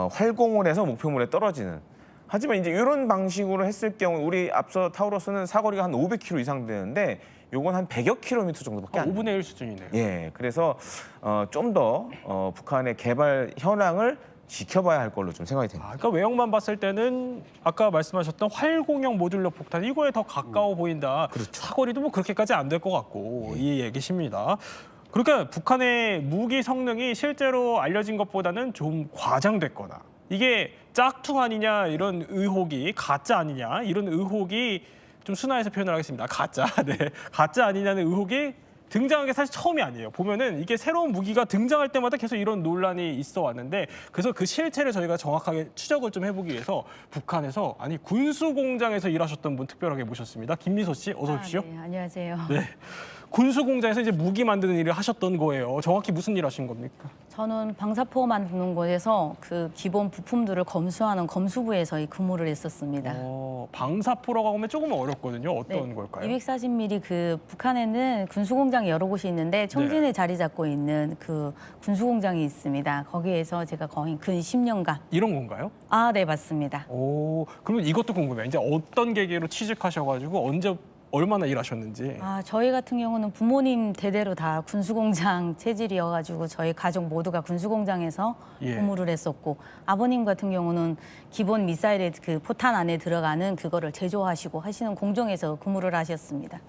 활공을 해서 목표물에 떨어지는. 하지만 이제 이런 방식으로 했을 경우 우리 앞서 타우러스는 사거리가 한 500km 이상 되는데 요건 한 100여 킬로미터 정도밖에 안 돼요. 5분의 1 수준이네요. 예, 그래서 좀 더 북한의 개발 현황을 지켜봐야 할 걸로 좀 생각이 됩니다. 그러니까 외형만 봤을 때는 아까 말씀하셨던 활공형 모듈러 폭탄 이거에 더 가까워 보인다. 그렇죠. 사거리도 뭐 그렇게까지 안 될 것 같고 이 얘기십니다. 그러니까 북한의 무기 성능이 실제로 알려진 것보다는 좀 과장됐거나 이게 짝퉁 아니냐 이런 의혹이 가짜 아니냐 이런 의혹이 좀 순화해서 표현을 하겠습니다. 가짜, 네, 가짜 아니냐는 의혹이 등장한 게 사실 처음이 아니에요. 보면은 이게 새로운 무기가 등장할 때마다 계속 이런 논란이 있어 왔는데 그래서 그 실체를 저희가 정확하게 추적을 좀 해보기 위해서 북한에서 아니 군수 공장에서 일하셨던 분 특별하게 모셨습니다. 김미소 씨, 어서 오십시오. 네, 안녕하세요. 네. 군수 공장에서 이제 무기 만드는 일을 하셨던 거예요. 정확히 무슨 일 하신 겁니까? 저는 방사포 만드는 곳에서 그 기본 부품들을 검수하는 검수부에서 근무를 했었습니다. 방사포라고 하면 조금 어렵거든요. 어떤 네, 걸까요? 240mm 그 북한에는 군수공장이 여러 곳이 있는데 청진에 네. 자리 잡고 있는 그 군수공장이 있습니다. 거기에서 제가 거의 근 10년간. 이런 건가요? 아, 네, 맞습니다. 그러면 이것도 궁금해요. 이제 어떤 계기로 취직하셔가지고 언제 얼마나 일하셨는지. 저희 같은 경우는 부모님 대대로 다 군수공장 체질이어가지고 저희 가족 모두가 군수공장에서 예. 근무를 했었고 아버님 같은 경우는 기본 미사일의 그 포탄 안에 들어가는 그거를 제조하시고 하시는 공정에서 근무를 하셨습니다.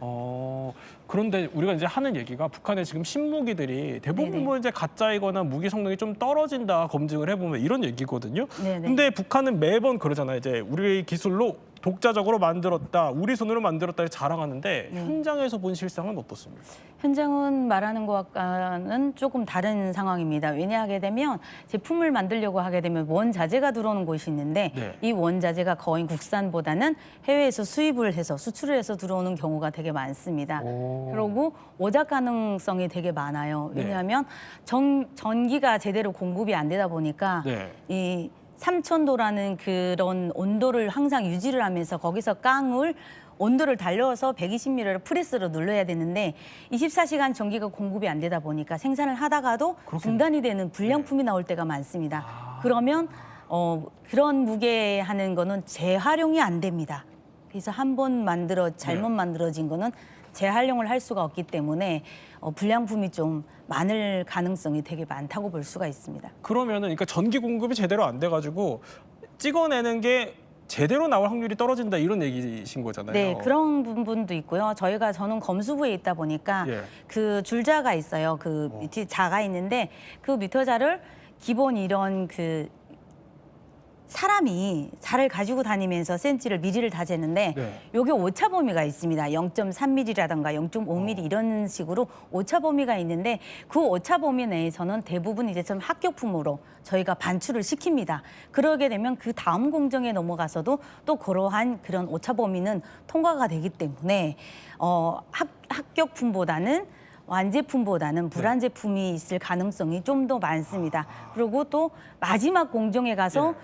그런데 우리가 이제 하는 얘기가 북한의 지금 신무기들이 대부분 네네. 뭐 이제 가짜이거나 무기 성능이 좀 떨어진다 검증을 해보면 이런 얘기거든요. 네네. 근데 북한은 매번 그러잖아요. 이제 우리의 기술로 독자적으로 만들었다, 우리 손으로 만들었다 이렇게 자랑하는데 네. 현장에서 본 실상은 어떻습니까? 현장은 말하는 것과는 조금 다른 상황입니다. 왜냐하게 되면 제품을 만들려고 하게 되면 원자재가 들어오는 곳이 있는데 네. 이 원자재가 거의 국산보다는 해외에서 수입을 해서 수출을 해서 들어오는 경우가 되게 많습니다. 그리고 오작 가능성이 되게 많아요. 네. 왜냐하면 전기가 제대로 공급이 안 되다 보니까 네. 이 3000도라는 그런 온도를 항상 유지를 하면서 거기서 깡을 온도를 달려서 120mm를 프레스로 눌러야 되는데 24시간 전기가 공급이 안 되다 보니까 생산을 하다가도 중단이 되는 불량품이 나올 때가 많습니다. 그러면 그런 무게 하는 거는 재활용이 안 됩니다. 그래서 한 번 잘못 만들어진 거는 재활용을 할 수가 없기 때문에 불량품이 좀 많을 가능성이 되게 많다고 볼 수가 있습니다. 그러면은 그러니까 전기 공급이 제대로 안 돼가지고 찍어내는 게 제대로 나올 확률이 떨어진다 이런 얘기신 거잖아요. 네, 그런 부분도 있고요. 저는 검수부에 있다 보니까 예. 그 줄자가 있어요. 그 밑에 자가 있는데 그 미터자를 기본 이런 그 사람이 자를 가지고 다니면서 센치를 미리를 다 재는데 네. 요게 오차 범위가 있습니다. 0.3mm라든가 0.5mm 이런 식으로 오차 범위가 있는데 그 오차 범위 내에서는 대부분 이제 좀 합격품으로 저희가 반출을 시킵니다. 그러게 되면 그 다음 공정에 넘어가서도 또 그러한 그런 오차 범위는 통과가 되기 때문에 합격품보다는 완제품보다는 불안 제품이 있을 가능성이 좀 더 많습니다. 그리고 또 마지막 공정에 가서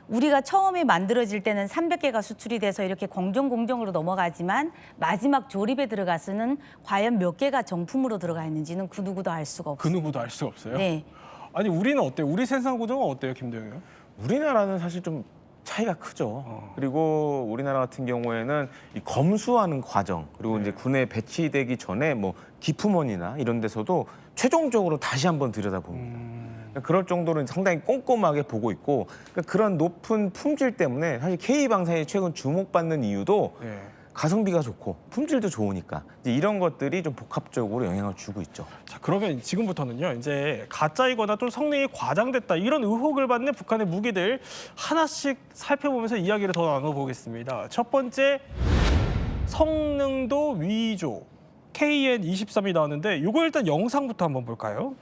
우리가 처음에 만들어질 때는 300개가 수출이 돼서 이렇게 공정으로 넘어가지만 마지막 조립에 들어가서는 과연 몇 개가 정품으로 들어가 있는지는 그 누구도 알 수가 그 없어요. 누구도 알 수 없어요. 네. 아니 우리는 어때요? 우리 생산 구조는 어때요, 김대웅 의원? 우리나라는 사실 좀 차이가 크죠. 그리고 우리나라 같은 경우에는 이 검수하는 과정 그리고 이제 군에 배치되기 전에 뭐 기품원이나 이런 데서도 최종적으로 다시 한번 들여다봅니다. 그럴 정도로 상당히 꼼꼼하게 보고 있고 그런 높은 품질 때문에 사실 K방산이 최근 주목받는 이유도 네. 가성비가 좋고 품질도 좋으니까 이제 이런 것들이 좀 복합적으로 영향을 주고 있죠. 자, 그러면 지금부터는요, 이제 가짜이거나 또 성능이 과장됐다 이런 의혹을 받는 북한의 무기들 하나씩 살펴보면서 이야기를 더 나눠보겠습니다. 첫 번째, 성능도 위조 KN-23이 나왔는데 이거 일단 영상부터 한번 볼까요?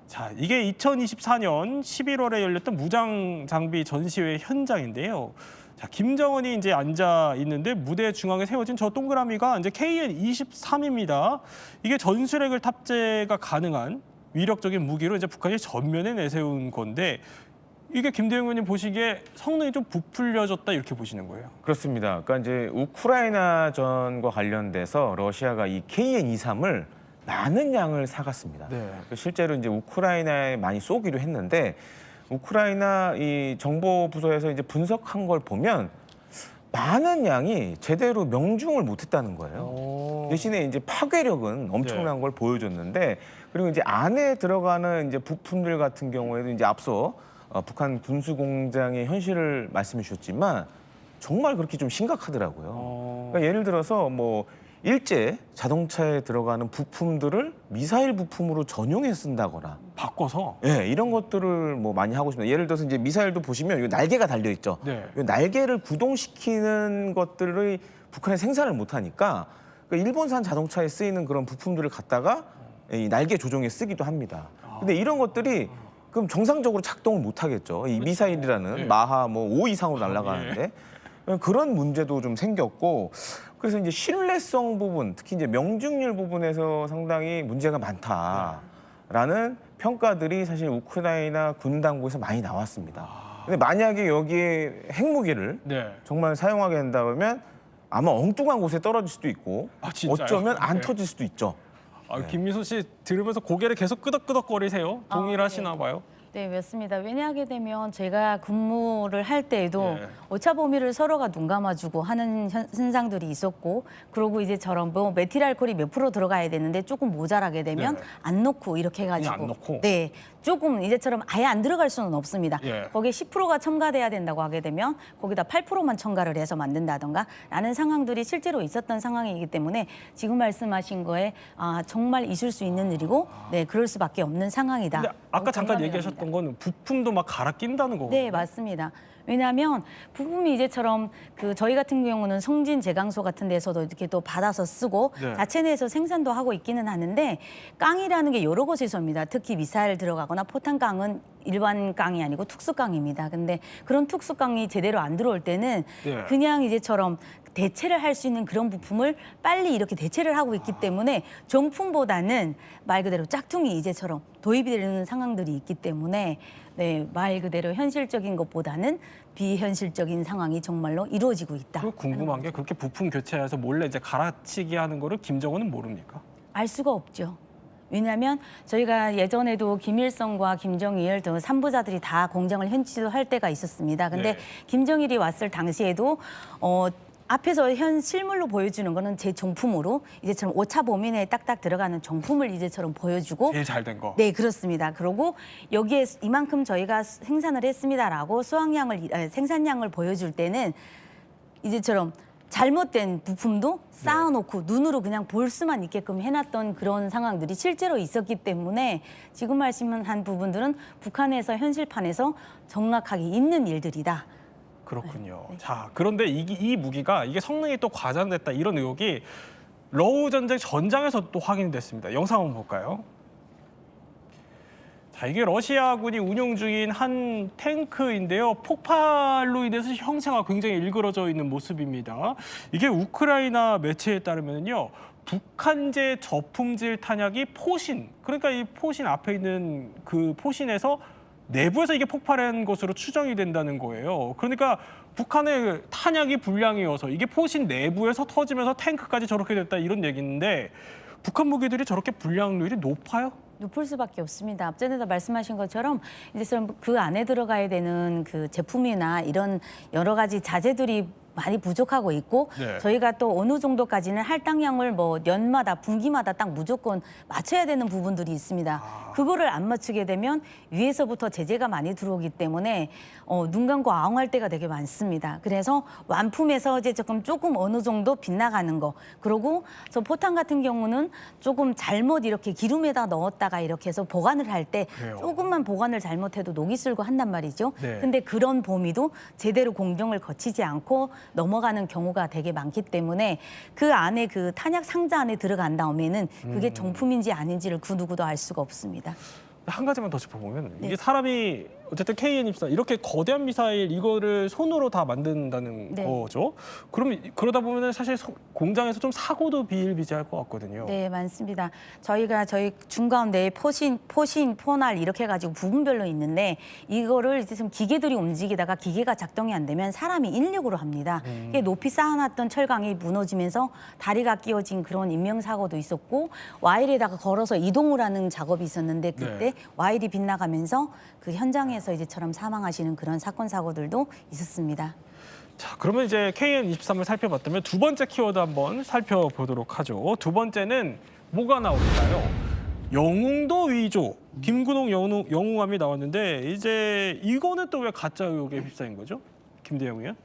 자, 이게 2024년 11월에 열렸던 무장 장비 전시회 현장인데요. 자, 김정은이 이제 앉아 있는데 무대 중앙에 세워진 저 동그라미가 이제 KN-23입니다. 이게 전술핵을 탑재가 가능한 위력적인 무기로 이제 북한이 전면에 내세운 건데 이게 김대웅 의원님 보시기에 성능이 좀 부풀려졌다 이렇게 보시는 거예요? 그렇습니다. 그러니까 이제 우크라이나전과 관련돼서 러시아가 이 KN-23을 많은 양을 사갔습니다. 네. 실제로 이제 우크라이나에 많이 쏘기로 했는데 우크라이나 이 정보 부서에서 이제 분석한 걸 보면 많은 양이 제대로 명중을 못했다는 거예요. 대신에 이제 파괴력은 엄청난 걸 보여줬는데 그리고 이제 안에 들어가는 이제 부품들 같은 경우에도 이제 앞서 북한 군수 공장의 현실을 말씀해 주셨지만 정말 그렇게 좀 심각하더라고요. 그러니까 예를 들어서 뭐 일제 자동차에 들어가는 부품들을 미사일 부품으로 전용해 쓴다거나 바꿔서? 네, 이런 것들을 뭐 많이 하고 있습니다. 예를 들어서 이제 미사일도 보시면 이 날개가 달려 있죠. 네. 이 날개를 구동시키는 것들을 북한이 생산을 못 하니까 그러니까 일본산 자동차에 쓰이는 그런 부품들을 갖다가 이 날개 조종에 쓰기도 합니다. 근데 이런 것들이 그럼 정상적으로 작동을 못 하겠죠. 이 미사일이라는 네. 마하 뭐 5 이상으로 날아가는데 그런 문제도 좀 생겼고 그래서 이제 신뢰성 부분, 특히 이제 명중률 부분에서 상당히 문제가 많다라는 평가들이 사실 우크라이나 군 당국에서 많이 나왔습니다. 근데 만약에 여기에 핵무기를 네. 정말 사용하게 된다 그러면 아마 엉뚱한 곳에 떨어질 수도 있고 진짜요? 어쩌면 안 네. 터질 수도 있죠. 김민수 씨 들으면서 고개를 계속 끄덕끄덕거리세요. 동일하시나 봐요. 네, 맞습니다. 왜냐하게 되면 제가 근무를 할 때에도 예. 오차 범위를 서로가 눈 감아주고 하는 현상들이 있었고 그리고 이제처럼 뭐 메틸알코올이 몇 프로 들어가야 되는데 조금 모자라게 되면 네. 안 넣고 이렇게 해가지고 그냥 안 넣고? 네, 조금 이제처럼 아예 안 들어갈 수는 없습니다. 예. 거기에 10%가 첨가돼야 된다고 하게 되면 거기다 8%만 첨가를 해서 만든다던가 라는 상황들이 실제로 있었던 상황이기 때문에 지금 말씀하신 거에 정말 있을 수 있는 일이고 네, 그럴 수밖에 없는 상황이다. 근데 아까 잠깐 공감이 얘기하셨던 갑니다. 건 부품도 막 갈아 낀다는 거거든요. 네, 맞습니다. 왜냐하면 부품이 이제처럼 저희 같은 경우는 성진 제강소 같은 데서도 이렇게 또 받아서 쓰고 네. 자체 내에서 생산도 하고 있기는 하는데 깡이라는 게 여러 곳에서 옵니다. 특히 미사일 들어가거나 포탄 깡은 일반 깡이 아니고 특수 깡입니다. 근데 그런 특수 깡이 제대로 안 들어올 때는 네. 그냥 이제처럼 대체를 할 수 있는 그런 부품을 빨리 이렇게 대체를 하고 있기 때문에 정품보다는 말 그대로 짝퉁이 이제처럼 도입이 되는 상황들이 있기 때문에 네, 말 그대로 현실적인 것보다는 비현실적인 상황이 정말로 이루어지고 있다. 그리고 궁금한 게 그렇게 부품 교체해서 몰래 이제 갈아치기 하는 거를 김정은은 모릅니까? 알 수가 없죠. 왜냐하면 저희가 예전에도 김일성과 김정일 등 3부자들이 다 공장을 현지할 때가 있었습니다. 근데 네. 김정일이 왔을 당시에도 앞에서 현 실물로 보여주는 거는 제 정품으로 이제처럼 오차 범위 내에 딱딱 들어가는 정품을 이제처럼 보여주고 제일 잘 된 거. 네, 그렇습니다. 그리고 여기에 이만큼 저희가 생산을 했습니다라고 생산량을 보여줄 때는 이제처럼 잘못된 부품도 쌓아놓고 눈으로 그냥 볼 수만 있게끔 해놨던 그런 상황들이 실제로 있었기 때문에 지금 말씀한 부분들은 북한에서 현실판에서 정확하게 있는 일들이다. 그렇군요. 자, 그런데 이 무기가 이게 성능이 또 과장됐다 이런 의혹이 러우 전쟁 전장에서 또 확인이 됐습니다. 영상 한번 볼까요? 자, 이게 러시아군이 운용 중인 한 탱크인데요. 폭발로 인해서 형체가 굉장히 일그러져 있는 모습입니다. 이게 우크라이나 매체에 따르면요. 북한제 저품질 탄약이 포신, 그러니까 이 포신 앞에 있는 그 포신에서 내부에서 이게 폭발한 것으로 추정이 된다는 거예요. 그러니까 북한의 탄약이 불량이어서 이게 포신 내부에서 터지면서 탱크까지 저렇게 됐다 이런 얘기인데 북한 무기들이 저렇게 불량률이 높아요? 높을 수밖에 없습니다. 앞전에도 말씀하신 것처럼 이제 그 안에 들어가야 되는 그 제품이나 이런 여러 가지 자재들이 많이 부족하고 있고 네. 저희가 또 어느 정도까지는 할당량을 뭐 년마다 분기마다 딱 무조건 맞춰야 되는 부분들이 있습니다. 그거를 안 맞추게 되면 위에서부터 제재가 많이 들어오기 때문에 눈 감고 아웅할 때가 되게 많습니다. 그래서 완품에서 이제 조금 어느 정도 빗나가는 거. 그리고 저 포탄 같은 경우는 조금 잘못 이렇게 기름에다 넣었다가 이렇게 해서 보관을 할 때 그래요. 조금만 보관을 잘못해도 녹이 슬고 한단 말이죠. 네. 근데 그런 범위도 제대로 공정을 거치지 않고 넘어가는 경우가 되게 많기 때문에 그 안에 그 탄약 상자 안에 들어간 다음에는 그게 정품인지 아닌지를 그 누구도 알 수가 없습니다. 한 가지만 더 짚어보면 네. 이게 사람이 어쨌든 KN-24 이렇게 거대한 미사일 이거를 손으로 다 만든다는 네. 거죠. 그러면 그러다 보면 사실 공장에서 좀 사고도 비일비재할 것 같거든요. 네, 많습니다. 저희 중가운데에 포신, 포날 이렇게 해가지고 부분별로 있는데 이거를 이제 좀 기계들이 움직이다가 기계가 작동이 안 되면 사람이 인력으로 합니다. 이게 높이 쌓아놨던 철강이 무너지면서 다리가 끼어진 그런 인명사고도 있었고 와일에다가 걸어서 이동을 하는 작업이 있었는데 그때 네. 와일이 빗나가면서 그 현장에서 이제처럼 사망하시는 그런 사건 사고들도 있었습니다. 자, 그러면 이제 KN-23을 살펴봤다면 두 번째 키워드 한번 살펴보도록 하죠. 두 번째는 뭐가 나올까요? 영웅도 위조, 김근홍 영웅함이 나왔는데 이제 이거는 또 왜 가짜 의혹에 휩싸인 거죠? 김대영 의원?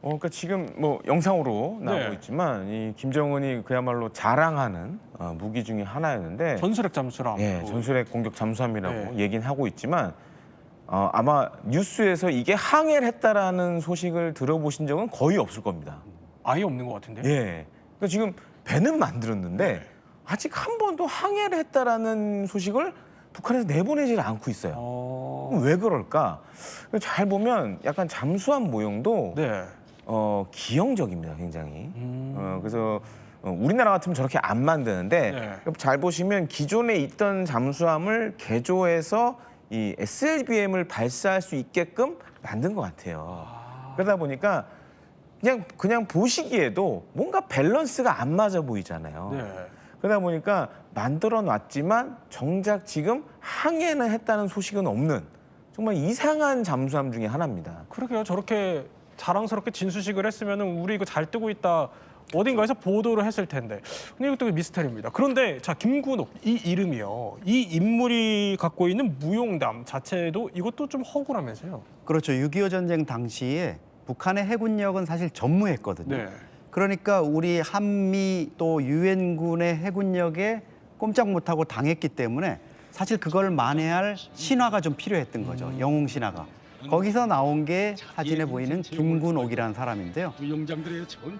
그러니까 지금 뭐 영상으로 나오고 네. 있지만 이 김정은이 그야말로 자랑하는 무기 중에 하나였는데 전술핵 잠수함. 예, 전술핵 공격 잠수함이라고 네. 얘기는 하고 있지만 아마 뉴스에서 이게 항해를 했다라는 소식을 들어보신 적은 거의 없을 겁니다. 아예 없는 것 같은데. 예, 그러니까 지금 배는 만들었는데 네. 아직 한 번도 항해를 했다라는 소식을 북한에서 내보내질 않고 있어요. 그럼 왜 그럴까? 잘 보면 약간 잠수함 모형도 네. 기형적입니다, 굉장히. 그래서 우리나라 같으면 저렇게 안 만드는데 네. 잘 보시면 기존에 있던 잠수함을 개조해서 이 SLBM을 발사할 수 있게끔 만든 것 같아요. 그러다 보니까 그냥 보시기에도 뭔가 밸런스가 안 맞아 보이잖아요. 네. 그러다 보니까 만들어 놨지만 정작 지금 항해는 했다는 소식은 없는 정말 이상한 잠수함 중에 하나입니다. 그러게요. 저렇게 자랑스럽게 진수식을 했으면 우리 이거 잘 뜨고 있다. 어딘가에서 보도를 했을 텐데. 근데 이것도 미스터리입니다. 그런데 자, 김군옥 이 이름이요. 이 인물이 갖고 있는 무용담 자체도 이것도 좀 허구라면서요. 그렇죠. 6.25 전쟁 당시에 북한의 해군력은 사실 전무했거든요. 네. 그러니까 우리 한미 또 유엔군의 해군력에 꼼짝 못하고 당했기 때문에 사실 그걸 만회할 신화가 좀 필요했던 거죠. 영웅 신화가. 거기서 나온 게 사진에 보이는 김군옥이라는 사람인데요.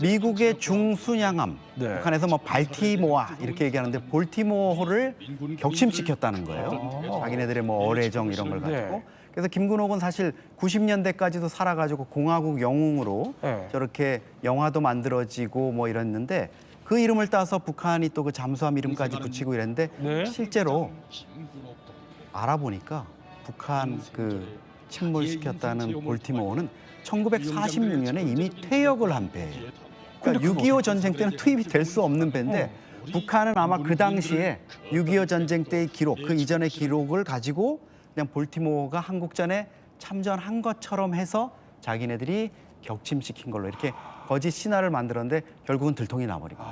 미국의 중순양함, 네. 북한에서 뭐 발티모아 이렇게 얘기하는데 볼티모어를 격침시켰다는 거예요. 자기네들의 뭐 어뢰정 이런 걸 가지고. 네. 그래서 김군옥은 사실 90년대까지도 살아가지고 공화국 영웅으로 네. 저렇게 영화도 만들어지고 뭐 이랬는데 그 이름을 따서 북한이 또 그 잠수함 이름까지 붙이고 이랬는데 네. 실제로 알아보니까 북한 그 침몰시켰다는 볼티모어는 1946년에 이미 퇴역을 한 배예요. 그러니까 6.25 전쟁 때는 투입이 될 수 없는 배인데 북한은 아마 그 당시에 6.25 전쟁 때의 기록, 그 이전의 기록을 가지고 그냥 볼티모어가 한국전에 참전한 것처럼 해서 자기네들이 격침시킨 걸로 이렇게 거짓 신화를 만들었는데 결국은 들통이 나버린 거죠.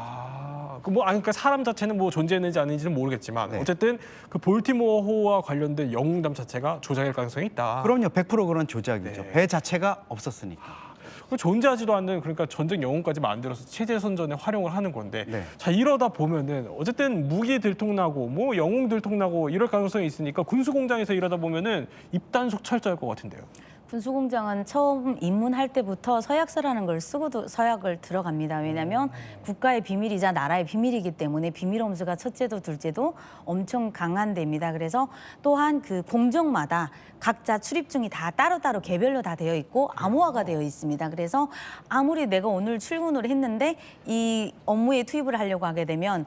그러니까 사람 자체는 뭐 존재했는지 아닌지는 모르겠지만 네. 어쨌든 그 볼티모어호와 관련된 영웅담 자체가 조작일 가능성이 있다. 그럼요. 100% 그런 조작이죠. 네. 배 자체가 없었으니까. 존재하지도 않는 그러니까 전쟁 영웅까지 만들어서 체제 선전에 활용을 하는 건데 네. 자 이러다 보면은 어쨌든 무기 들통나고 뭐 영웅 들통나고 이럴 가능성이 있으니까 군수공장에서 일하다 보면은 입단속 철저할 것 같은데요. 군수공장은 처음 입문할 때부터 서약서라는 걸 쓰고 서약을 들어갑니다. 왜냐하면 국가의 비밀이자 나라의 비밀이기 때문에 비밀엄수가 첫째도 둘째도 엄청 강한 데입니다. 그래서 또한 그 공정마다 각자 출입증이 다 따로따로 개별로 다 되어 있고 암호화가 되어 있습니다. 그래서 아무리 내가 오늘 출근을 했는데 이 업무에 투입을 하려고 하게 되면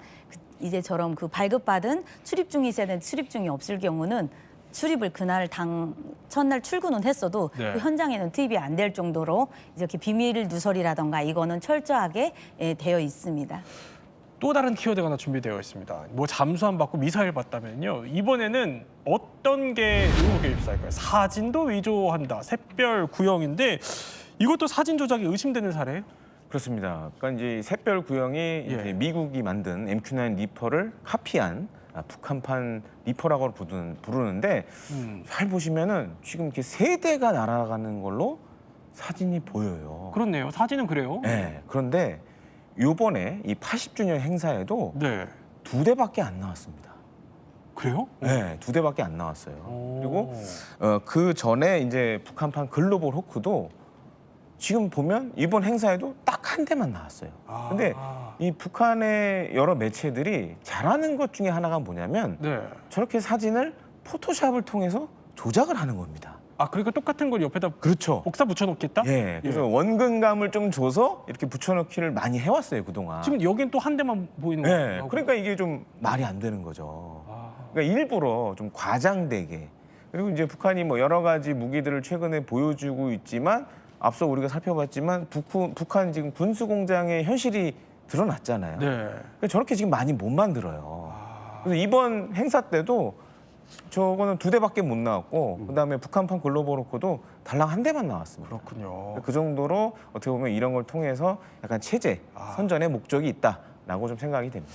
이제처럼 그 발급받은 출입증이 있어야 되는 출입증이 없을 경우는 출입을 그날 첫날 출근은 했어도 네. 그 현장에는 투입이 안 될 정도로 이렇게 비밀 누설이라던가 이거는 철저하게 되어 있습니다. 또 다른 키워드가 하나 준비되어 있습니다. 뭐 잠수함 받고 미사일 받다면요. 이번에는 어떤 게 의혹에 휩싸일까요? 사진도 위조한다. 샛별 구형인데 이것도 사진 조작이 의심되는 사례예요? 그렇습니다. 그러니까 이제 샛별 구형이 이제 미국이 만든 MQ-9 리퍼를 카피한 북한판 리퍼라고 부르는데 잘 보시면은 지금 이렇게 세 대가 날아가는 걸로 사진이 보여요. 그렇네요. 사진은 그래요. 네. 그런데 요번에 이 80주년 행사에도 네. 2대밖에 안 나왔습니다. 그래요? 네, 2대밖에 안 나왔어요. 그리고 그 전에 이제 북한판 글로벌 호크도 지금 보면 이번 행사에도 딱 한 대만 나왔어요. 근데 이 북한의 여러 매체들이 잘하는 것 중에 하나가 뭐냐면 네. 저렇게 사진을 포토샵을 통해서 조작을 하는 겁니다. 그러니까 똑같은 걸 옆에다 그렇죠. 복사 붙여놓겠다? 예, 그래서 원근감을 좀 줘서 이렇게 붙여넣기를 많이 해왔어요 그동안. 지금 여긴 또 한 대만 보이는 거예요. 네, 그러니까 이게 좀 말이 안 되는 거죠. 그러니까 일부러 좀 과장되게. 그리고 이제 북한이 뭐 여러 가지 무기들을 최근에 보여주고 있지만 앞서 우리가 살펴봤지만 북한 지금 군수공장의 현실이 드러났잖아요. 네. 그러니까 저렇게 지금 많이 못 만들어요. 그래서 이번 행사 때도 저거는 2대밖에 못 나왔고 그다음에 북한판 글로벌 호크도 달랑 한 대만 나왔습니다. 그렇군요. 그 정도로 어떻게 보면 이런 걸 통해서 약간 체제 선전의 목적이 있다라고 좀 생각이 됩니다.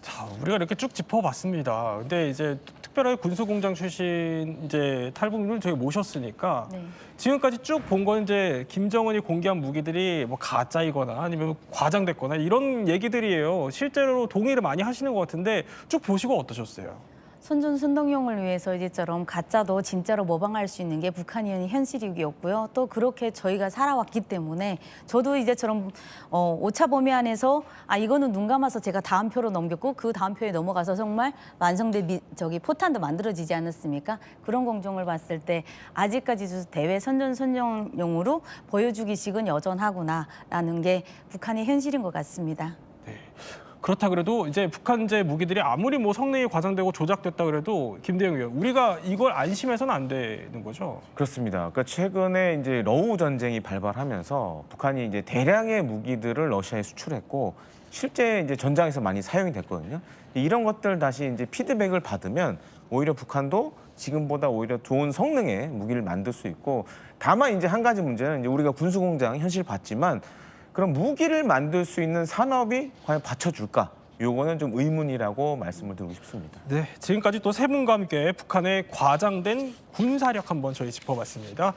자, 우리가 이렇게 쭉 짚어봤습니다. 근데 이제 특별하게 군수공장 출신 이제 탈북민을 저희 모셨으니까 네. 지금까지 쭉 본 건 이제 김정은이 공개한 무기들이 뭐 가짜이거나 아니면 과장됐거나 이런 얘기들이에요. 실제로 동의를 많이 하시는 것 같은데 쭉 보시고 어떠셨어요? 선전선동용을 위해서 이제처럼 가짜도 진짜로 모방할 수 있는 게 북한의 현실이었고요. 또 그렇게 저희가 살아왔기 때문에 저도 이제처럼 오차범위 안에서 이거는 눈 감아서 제가 다음 표로 넘겼고 그 다음 표에 넘어가서 정말 완성된 포탄도 만들어지지 않았습니까? 그런 공정을 봤을 때 아직까지도 대외 선전선동용으로 보여주기식은 여전하구나라는 게 북한의 현실인 것 같습니다. 그렇다 그래도 이제 북한제 무기들이 아무리 뭐 성능이 과장되고 조작됐다 그래도 김대영 의원, 우리가 이걸 안심해서는 안 되는 거죠? 그렇습니다. 그러니까 최근에 이제 러우 전쟁이 발발하면서 북한이 이제 대량의 무기들을 러시아에 수출했고 실제 이제 전장에서 많이 사용이 됐거든요. 이런 것들 다시 이제 피드백을 받으면 오히려 북한도 지금보다 오히려 좋은 성능의 무기를 만들 수 있고 다만 이제 한 가지 문제는 이제 우리가 군수공장 현실 봤지만 그럼 무기를 만들 수 있는 산업이 과연 받쳐줄까? 요거는 좀 의문이라고 말씀을 드리고 싶습니다. 네, 지금까지 또 세 분과 함께 북한의 과장된 군사력 한번 저희 짚어봤습니다.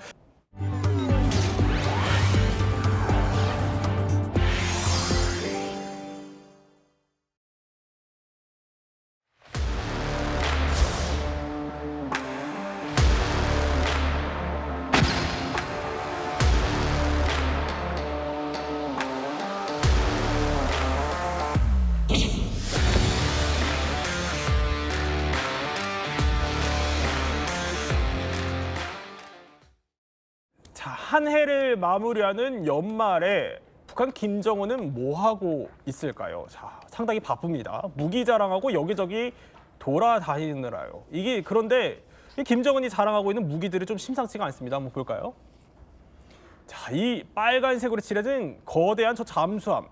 자, 한 해를 마무리하는 연말에 북한 김정은은 뭐 하고 있을까요? 자, 상당히 바쁩니다. 무기 자랑하고 여기저기 돌아다니느라요. 이게 그런데 이 김정은이 자랑하고 있는 무기들이 좀 심상치가 않습니다. 한번 볼까요? 자, 이 빨간색으로 칠해진 거대한 저 잠수함.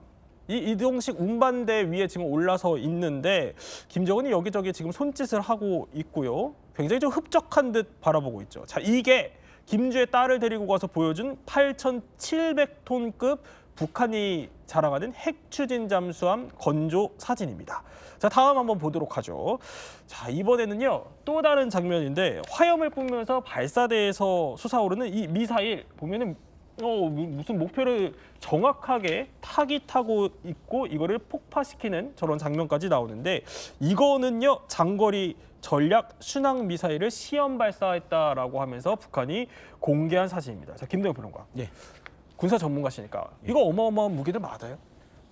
이 이동식 운반대 위에 지금 올라서 있는데 김정은이 여기저기 지금 손짓을 하고 있고요. 굉장히 좀 흡족한 듯 바라보고 있죠. 자, 이게 김주의 딸을 데리고 가서 보여준 8,700톤급 북한이 자랑하는 핵추진 잠수함 건조 사진입니다. 자, 다음 한번 보도록 하죠. 자, 이번에는요, 또 다른 장면인데 화염을 뿜으면서 발사대에서 솟아오르는 이 미사일 보면은 무슨 목표를 정확하게 타깃하고 있고 이거를 폭파시키는 저런 장면까지 나오는데 이거는요, 장거리 전략 순항 미사일을 시험 발사했다라고 하면서 북한이 공개한 사진입니다. 자, 김대호 평론가. 예. 군사 전문가시니까 이거 어마어마한 무기들 맞아요?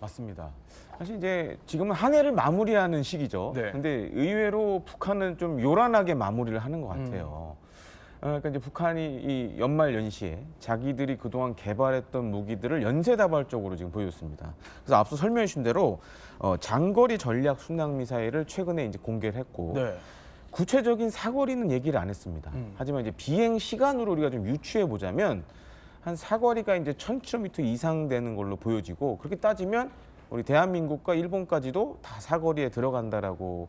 맞습니다. 사실 이제 지금은 한 해를 마무리하는 시기죠. 네. 근데 의외로 북한은 좀 요란하게 마무리를 하는 것 같아요. 그러니까 이제 북한이 이 연말 연시에 자기들이 그동안 개발했던 무기들을 연쇄다발적으로 지금 보여줬습니다. 그래서 앞서 설명해 주신 대로 장거리 전략 순항 미사일을 최근에 이제 공개를 했고 네. 구체적인 사거리는 얘기를 안 했습니다. 하지만 이제 비행 시간으로 우리가 좀 유추해 보자면 한 사거리가 이제 1,000km 이상 되는 걸로 보여지고 그렇게 따지면 우리 대한민국과 일본까지도 다 사거리에 들어간다라고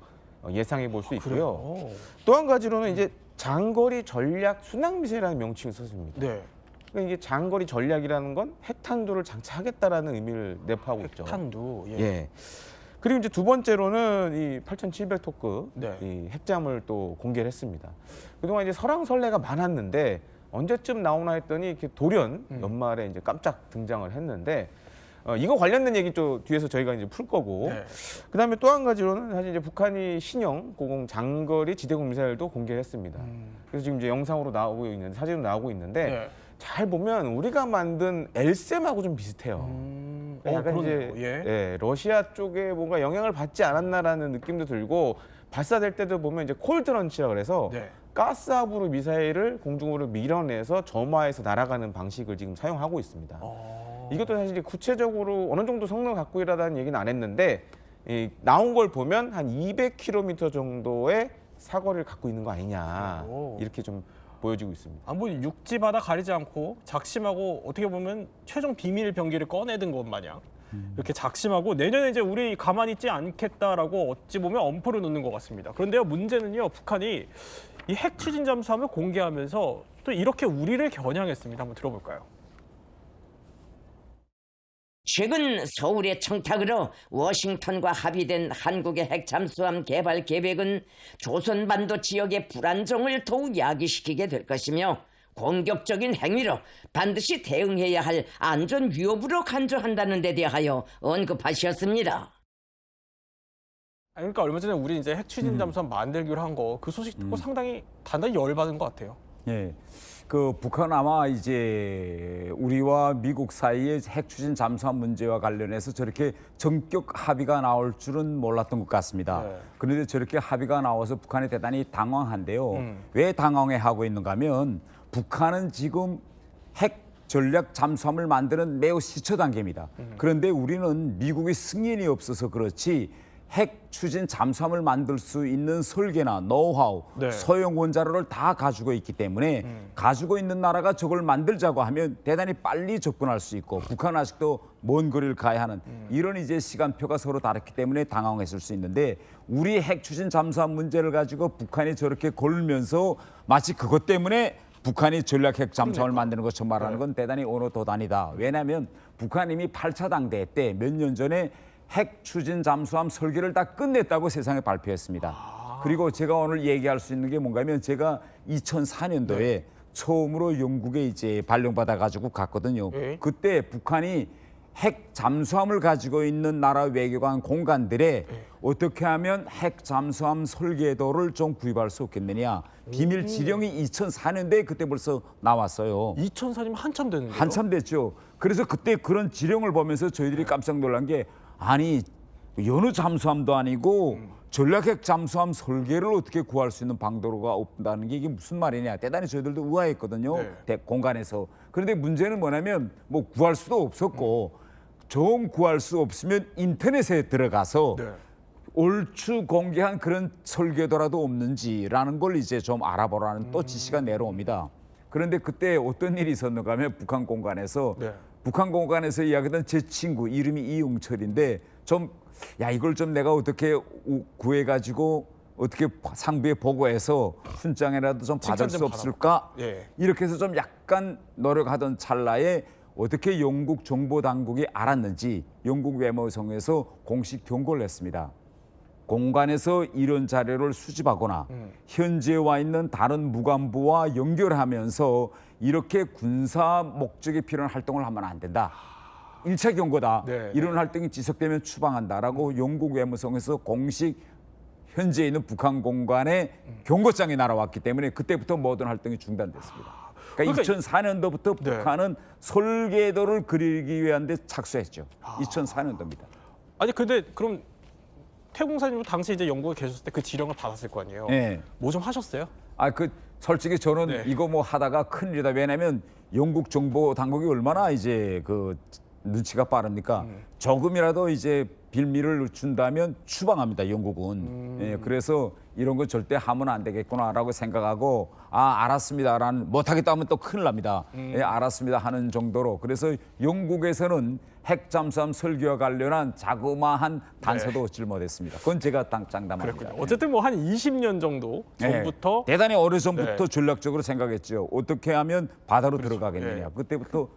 예상해 볼 수 있고요. 또 한 가지로는 이제 장거리 전략 순항 미사일이라는 명칭을 썼습니다. 네. 그러니까 이게 장거리 전략이라는 건 핵탄두를 장착하겠다라는 의미를 내포하고 있죠. 핵탄두. 예. 예. 그리고 이제 두 번째로는 이 8,700톤급 네. 이 핵잠을 또 공개를 했습니다. 그동안 이제 설왕설래가 많았는데 언제쯤 나오나 했더니 이렇게 돌연 연말에 이제 깜짝 등장을 했는데 이거 관련된 얘기 또 뒤에서 저희가 이제 풀 거고 네. 그다음에 또 한 가지로는 사실 이제 북한이 신형 고공 장거리 지대공 미사일도 공개를 했습니다. 그래서 지금 이제 영상으로 나오고 있는 사진으로 나오고 있는데 네. 잘 보면 우리가 만든 엘셈하고 좀 비슷해요. 약간 이제 그러네요. 예. 예, 러시아 쪽에 뭔가 영향을 받지 않았나라는 느낌도 들고 발사될 때도 보면 이제 콜드런치라 그래서 네. 가스압으로 미사일을 공중으로 밀어내서 점화해서 날아가는 방식을 지금 사용하고 있습니다. 이것도 사실 구체적으로 어느 정도 성능을 갖고 있다는 얘기는 안 했는데 나온 걸 보면 한 200km 정도의 사거리를 갖고 있는 거 아니냐 이렇게 좀 보여지고 있습니다. 뭐 육지 바다 가리지 않고 작심하고 어떻게 보면 최종 비밀 병기를 꺼내든 것 마냥 이렇게 작심하고 내년에 이제 우리 가만히 있지 않겠다라고 어찌 보면 엄포를 놓는 것 같습니다. 그런데요, 문제는요, 북한이 이 핵 추진 잠수함을 공개하면서 또 이렇게 우리를 겨냥했습니다. 한번 들어볼까요? 최근 서울의 청탁으로 워싱턴과 합의된 한국의 핵잠수함 개발 계획은 조선반도 지역의 불안정을 더욱 야기시키게 될 것이며 공격적인 행위로 반드시 대응해야 할 안전 위협으로 간주한다는 데 대하여 언급하셨습니다. 그러니까 얼마 전에 우리 이제 핵 추진 잠수함 만들기로 한 거 그 소식 듣고 상당히 단단히 열받은 것 같아요. 예. 그 북한 아마 이제 우리와 미국 사이의 핵 추진 잠수함 문제와 관련해서 저렇게 전격 합의가 나올 줄은 몰랐던 것 같습니다. 네. 그런데 저렇게 합의가 나와서 북한이 대단히 당황한데요. 왜 당황해하고 있는가 하면 북한은 지금 핵 전략 잠수함을 만드는 매우 시초 단계입니다. 그런데 우리는 미국의 승인이 없어서 그렇지 핵 추진 잠수함을 만들 수 있는 설계나 노하우, 네. 소형 원자로를 다 가지고 있기 때문에 가지고 있는 나라가 저걸 만들자고 하면 대단히 빨리 접근할 수 있고 북한은 아직도 먼 거리를 가야 하는 이런 이제 시간표가 서로 다르기 때문에 당황했을 수 있는데 우리 핵 추진 잠수함 문제를 가지고 북한이 저렇게 걸면서 마치 그것 때문에 북한이 전략 핵 잠수함을 만드는 것처럼 말하는 건 대단히 어느 도단이다. 왜냐하면 북한이 이미 8차 당대 때 몇 년 전에 핵 추진 잠수함 설계를 다 끝냈다고 세상에 발표했습니다. 그리고 제가 오늘 얘기할 수 있는 게 뭔가 하면 제가 2004년도에 처음으로 영국에 이제 발령받아 가지고 갔거든요. 그때 북한이 핵 잠수함을 가지고 있는 나라 외교관 공간들에 어떻게 하면 핵 잠수함 설계도를 좀 구입할 수 없겠느냐. 비밀 지령이 2004년도에 그때 벌써 나왔어요. 2004년 한참 됐는데요. 한참 됐죠. 그래서 그때 그런 지령을 보면서 저희들이 깜짝 놀란 게 아니 여느 잠수함도 아니고 전략핵 잠수함 설계를 어떻게 구할 수 있는 방도가 없다는 게 이게 무슨 말이냐. 대단히 저희들도 우아했거든요. 공간에서. 그런데 문제는 뭐냐면 뭐 구할 수도 없었고 정 구할 수 없으면 인터넷에 들어가서 얼추 공개한 그런 설계도라도 없는지라는 걸 이제 좀 알아보라는 또 지시가 내려옵니다. 그런데 그때 어떤 일이 있었는가 하면 북한 공간에서 이야기하던 제 친구 이름이 이용철인데 좀 야 이걸 좀 내가 어떻게 구해가지고 어떻게 상부에 보고해서 훈장이라도 좀 받을 수 없을까? 이렇게 해서 좀 약간 노력하던 찰나에 어떻게 영국 정보 당국이 알았는지 영국 외무성에서 공식 경고를 했습니다. 공간에서 이런 자료를 수집하거나 현재 와 있는 다른 무관부와 연결하면서 이렇게 군사 목적에 필요한 활동을 하면 안 된다. 1차 경고다. 이런 활동이 지속되면 추방한다라고 영국 외무성에서 공식 현재 있는 북한 공간에 경고장이 날아왔기 때문에 그때부터 모든 활동이 중단됐습니다. 그러니까 2004년도부터 북한은 설계도를 그리기 위한 데 착수했죠. 2004년도입니다. 아니 근데 그럼 태공사님 당시 이제 영국에 계셨을 때 그 지령을 받았을 거 아니에요. 뭐 좀 하셨어요? 솔직히 저는 이거 뭐 하다가 큰일이다. 왜냐하면 영국 정보 당국이 얼마나 이제 그 눈치가 빠릅니까? 조금이라도 이제 빌미를 준다면 추방합니다. 영국은. 그래서 이런 건 절대 하면 안 되겠구나라고 생각하고 알았습니다라는 못하겠다 하면 또 큰일 납니다. 알았습니다 하는 정도로. 그래서 영국에서는 핵 잠수함 설계와 관련한 자그마한 단서도 얻질 못했습니다. 그건 제가 장담합니다. 어쨌든 뭐 한 20년 정도 전부터 대단히 오래전부터 전략적으로 생각했죠. 어떻게 하면 바다로 들어가겠느냐. 그때부터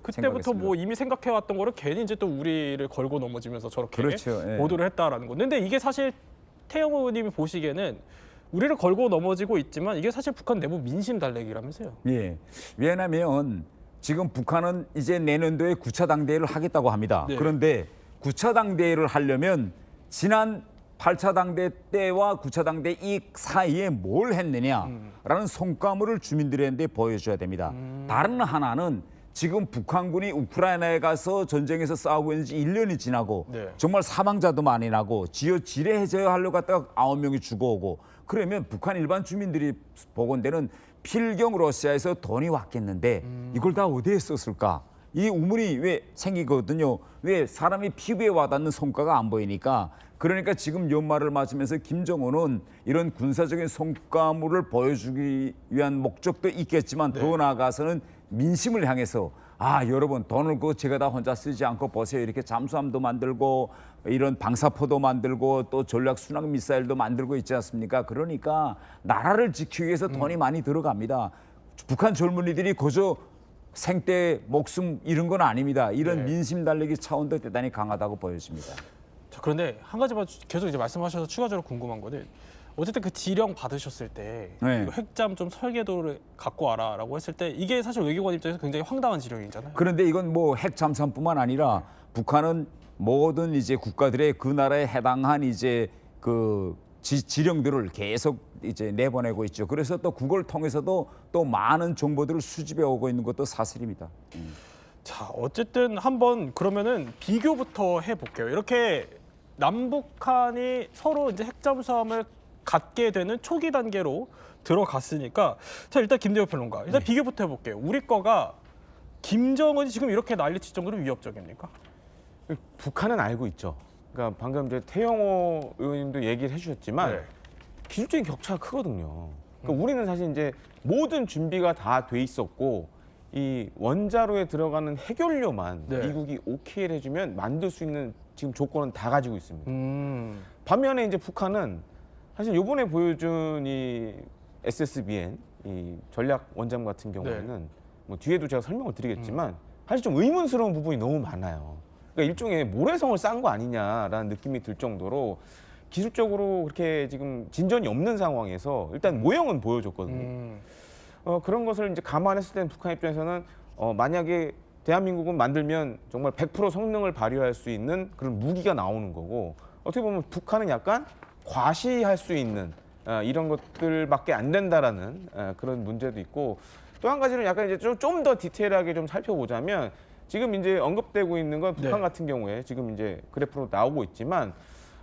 뭐 이미 생각해왔던 거를 괜히 이제 또 우리를 걸고 넘어지면서 저렇게 보도를 했다라는 건데 근데 이게 사실 태영 의원님이 보시기에는 우리를 걸고 넘어지고 있지만 이게 사실 북한 내부 민심 달래기라면서요. 왜냐하면 지금 북한은 이제 내년도에 9차 당대회를 하겠다고 합니다. 그런데 9차 당대회를 하려면 지난 8차 당대 때와 9차 당대 이 사이에 뭘 했느냐라는 성과물을 주민들한테 보여줘야 됩니다. 다른 하나는 지금 북한군이 우크라이나에 가서 전쟁에서 싸우고 있는 지 1년이 지나고 정말 사망자도 많이 나고 지하 지뢰 해제하려고 갔다가 9명이 죽어오고 그러면 북한 일반 주민들이 보건대는 필경 러시아에서 돈이 왔겠는데 이걸 다 어디에 썼을까? 이 의문이 왜 생기거든요. 왜 사람이 피부에 와닿는 성과가 안 보이니까. 그러니까 지금 연말을 맞으면서 김정은은 이런 군사적인 성과물을 보여주기 위한 목적도 있겠지만 더 나아가서는 민심을 향해서 여러분 돈을 제가 다 혼자 쓰지 않고 보세요. 이렇게 잠수함도 만들고 이런 방사포도 만들고 또 전략 순항 미사일도 만들고 있지 않습니까? 그러니까 나라를 지키기 위해서 돈이 많이 들어갑니다. 북한 젊은이들이 그저 생떼 목숨 이런 건 아닙니다. 이런 민심 달래기 차원도 대단히 강하다고 보여집니다. 자, 그런데 한 가지만 계속 이제 말씀하셔서 추가적으로 궁금한 거는 어쨌든 그 지령 받으셨을 때 핵잠 좀 설계도를 갖고 와라라고 했을 때 이게 사실 외교관 입장에서 굉장히 황당한 지령이잖아요. 그런데 이건 뭐 핵 잠수함뿐만 아니라 북한은 모든 이제 국가들의 그 나라에 해당한 이제 그 지령들을 계속 이제 내보내고 있죠. 그래서 또 그걸 통해서도 또 많은 정보들을 수집해 오고 있는 것도 사실입니다. 자, 어쨌든 한번 그러면은 비교부터 해볼게요. 이렇게 남북한이 서로 이제 핵잠수함을 갖게 되는 초기 단계로 들어갔으니까 자 일단 김대호 평론가 일단 비교부터 해볼게요. 우리 거가 김정은이 지금 이렇게 난리칠 정도로 위협적입니까? 북한은 알고 있죠. 그러니까 방금 이제 태영호 의원님도 얘기를 해주셨지만 기술적인 격차가 크거든요. 그러니까 우리는 사실 이제 모든 준비가 다 돼 있었고 이 원자로에 들어가는 해결료만 미국이 오케이를 해주면 만들 수 있는 지금 조건은 다 가지고 있습니다. 반면에 이제 북한은 사실 이번에 보여준 이 SSBN 이 전략 원잠 같은 경우에는 뭐 뒤에도 제가 설명을 드리겠지만 사실 좀 의문스러운 부분이 너무 많아요. 그러니까 일종의 모래성을 싼 거 아니냐라는 느낌이 들 정도로 기술적으로 그렇게 지금 진전이 없는 상황에서 일단 모형은 보여줬거든요. 그런 것을 이제 감안했을 때는 북한 입장에서는 만약에 대한민국은 만들면 정말 100% 성능을 발휘할 수 있는 그런 무기가 나오는 거고 어떻게 보면 북한은 약간 과시할 수 있는 이런 것들밖에 안 된다라는 그런 문제도 있고 또 한 가지는 약간 이제 좀 더 디테일하게 좀 살펴보자면 지금 이제 언급되고 있는 건 북한 같은 경우에 지금 이제 그래프로 나오고 있지만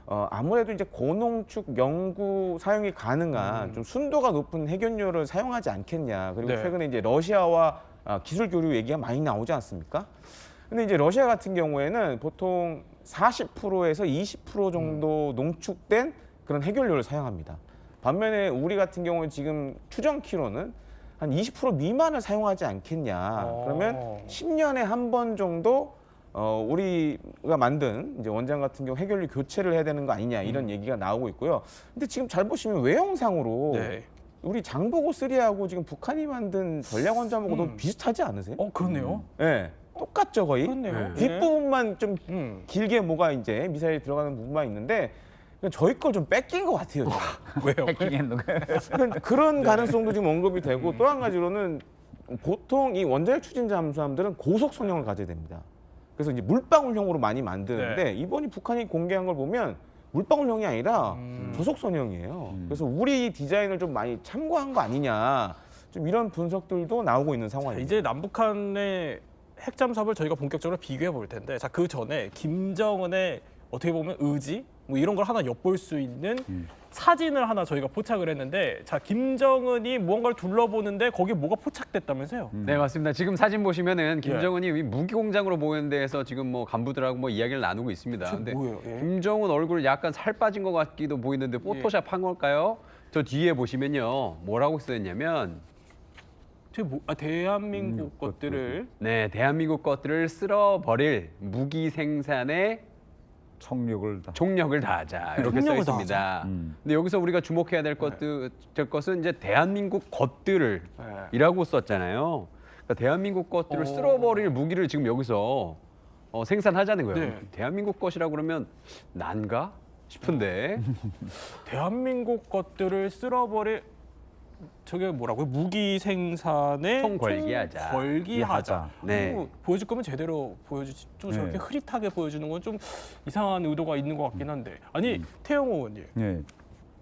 아무래도 이제 고농축 연구 사용이 가능한 좀 순도가 높은 핵연료를 사용하지 않겠냐. 그리고 최근에 이제 러시아와 기술 교류 얘기가 많이 나오지 않습니까? 근데 이제 러시아 같은 경우에는 보통 40%에서 20% 정도 농축된 그런 핵연료를 사용합니다. 반면에 우리 같은 경우는 지금 추정키로는 한 20% 미만을 사용하지 않겠냐. 그러면 10년에 한 번 정도 우리가 만든 이제 원장 같은 경우 핵연료 교체를 해야 되는 거 아니냐 이런 얘기가 나오고 있고요. 근데 지금 잘 보시면 외형상으로 우리 장보고 3하고 지금 북한이 만든 전략 원잠하고 너무 비슷하지 않으세요? 그렇네요. 네. 똑같죠 거의. 그렇네요. 뒷부분만 좀 길게 뭐가 이제 미사일이 들어가는 부분만 있는데 저희 걸 좀 뺏긴 것 같아요. 왜요? 해킹했는 거예요. 그런 가능성도 지금 언급이 되고 또 한 가지로는 보통 이 원자력 추진 잠수함들은 고속 선형을 가져야 됩니다. 그래서 이제 물방울형으로 많이 만드는데 이번이 북한이 공개한 걸 보면 물방울형이 아니라 저속 선형이에요. 그래서 우리 디자인을 좀 많이 참고한 거 아니냐. 좀 이런 분석들도 나오고 있는 상황입니다. 이제 남북한의 핵잠수함을 저희가 본격적으로 비교해 볼 텐데, 자, 그 전에 김정은의 어떻게 보면 의지 뭐 이런 걸 하나 엿볼 수 있는 사진을 하나 저희가 포착을 했는데, 자, 김정은이 무언가를 둘러보는데 거기에 뭐가 포착됐다면서요? 네, 맞습니다. 지금 사진 보시면은 김정은이 무기 공장으로 보이는 데에서 지금 뭐 간부들하고 뭐 이야기를 나누고 있습니다. 근데 뭐예요? 김정은 얼굴 약간 살 빠진 것 같기도 보이는데 포토샵 한 걸까요? 저 뒤에 보시면요. 뭐라고 쓰였냐면 대한민국 것들을 네, 대한민국 것들을 쓸어버릴 무기 생산에 총력을 다하자 이렇게 써 있습니다. 근데 여기서 우리가 주목해야 될 것은 이제 대한민국 것들을이라고 썼잖아요. 그러니까 대한민국 것들을 쓸어버릴 무기를 지금 여기서 생산하자는 거예요. 대한민국 것이라고 그러면 난가 싶은데 대한민국 것들을 쓸어버릴 저게 뭐라고요? 무기 생산에 총궐기하자. 걸기하자. 네. 보여줄 거면 제대로 보여주지. 또 저렇게 흐릿하게 보여주는 건 좀 이상한 의도가 있는 것 같긴 한데. 아니 태영호 의원님.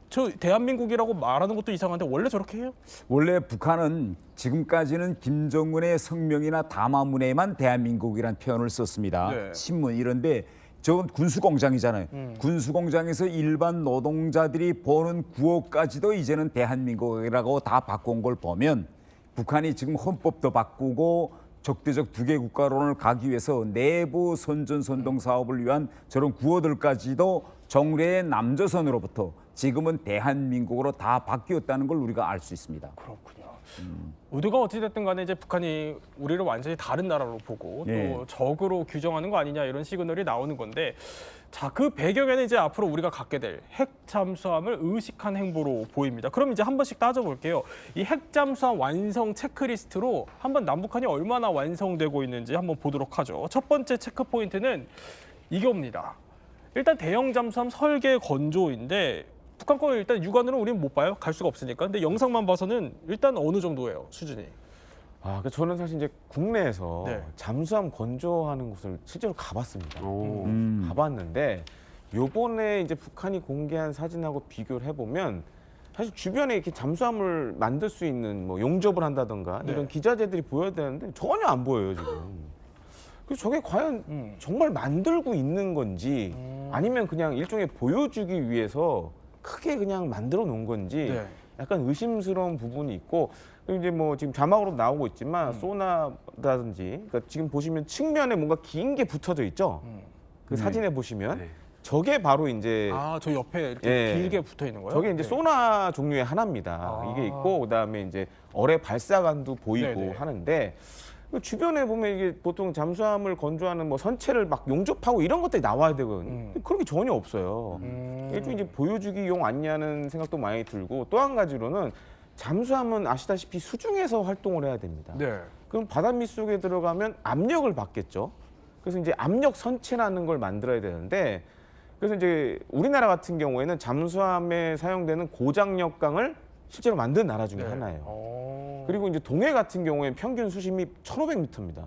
저 대한민국이라고 말하는 것도 이상한데 원래 저렇게 해요? 원래 북한은 지금까지는 김정은의 성명이나 담화문에만 대한민국이라는 표현을 썼습니다. 신문 이런데 저건 군수공장이잖아요. 군수공장에서 일반 노동자들이 버는 구호까지도 이제는 대한민국이라고 다 바꾼 걸 보면 북한이 지금 헌법도 바꾸고 적대적 두개 국가론을 가기 위해서 내부 선전선동 사업을 위한 저런 구호들까지도 정례의 남조선으로부터 지금은 대한민국으로 다 바뀌었다는 걸 우리가 알 수 있습니다. 그렇군요. 의도가 어찌됐든 간에 이제 북한이 우리를 완전히 다른 나라로 보고 또 적으로 규정하는 거 아니냐 이런 시그널이 나오는 건데, 자, 그 배경에는 이제 앞으로 우리가 갖게 될 핵잠수함을 의식한 행보로 보입니다. 그럼 이제 한 번씩 따져볼게요. 이 핵잠수함 완성 체크리스트로 한번 남북한이 얼마나 완성되고 있는지 한번 보도록 하죠. 첫 번째 체크 포인트는 이겁니다. 일단 대형 잠수함 설계 건조인데 북한 거 일단 육안으로 우리는 못 봐요. 갈 수가 없으니까. 근데 영상만 봐서는 일단 어느 정도예요, 수준이? 저는 사실 이제 국내에서 잠수함 건조하는 곳을 실제로 가봤습니다. 가봤는데 요번에 이제 북한이 공개한 사진하고 비교를 해보면 사실 주변에 이렇게 잠수함을 만들 수 있는 뭐 용접을 한다던가 이런 기자재들이 보여야 되는데 전혀 안 보여요, 지금. 그래서 저게 과연 정말 만들고 있는 건지 아니면 그냥 일종의 보여주기 위해서 크게 그냥 만들어 놓은 건지 약간 의심스러운 부분이 있고, 이제 뭐 지금 자막으로 나오고 있지만 소나라든지, 그러니까 지금 보시면 측면에 뭔가 긴 게 붙어져 있죠. 그 사진에 보시면 저게 바로 이제 저 옆에 이렇게 길게 붙어 있는 거예요? 저게 이제 소나 종류의 하나입니다. 이게 있고 그다음에 이제 어뢰 발사관도 보이고 하는데, 주변에 보면 이게 보통 잠수함을 건조하는 뭐 선체를 막 용접하고 이런 것들이 나와야 되거든요. 그런 게 전혀 없어요. 이게 좀 이제 보여주기용 아니냐는 생각도 많이 들고, 또 한 가지로는 잠수함은 아시다시피 수중에서 활동을 해야 됩니다. 네. 그럼 바닷밑 속에 들어가면 압력을 받겠죠. 그래서 이제 압력 선체라는 걸 만들어야 되는데, 그래서 이제 우리나라 같은 경우에는 잠수함에 사용되는 고장력강을 실제로 만든 나라 중에 하나예요. 그리고 이제 동해 같은 경우에 평균 수심이 1,500m입니다.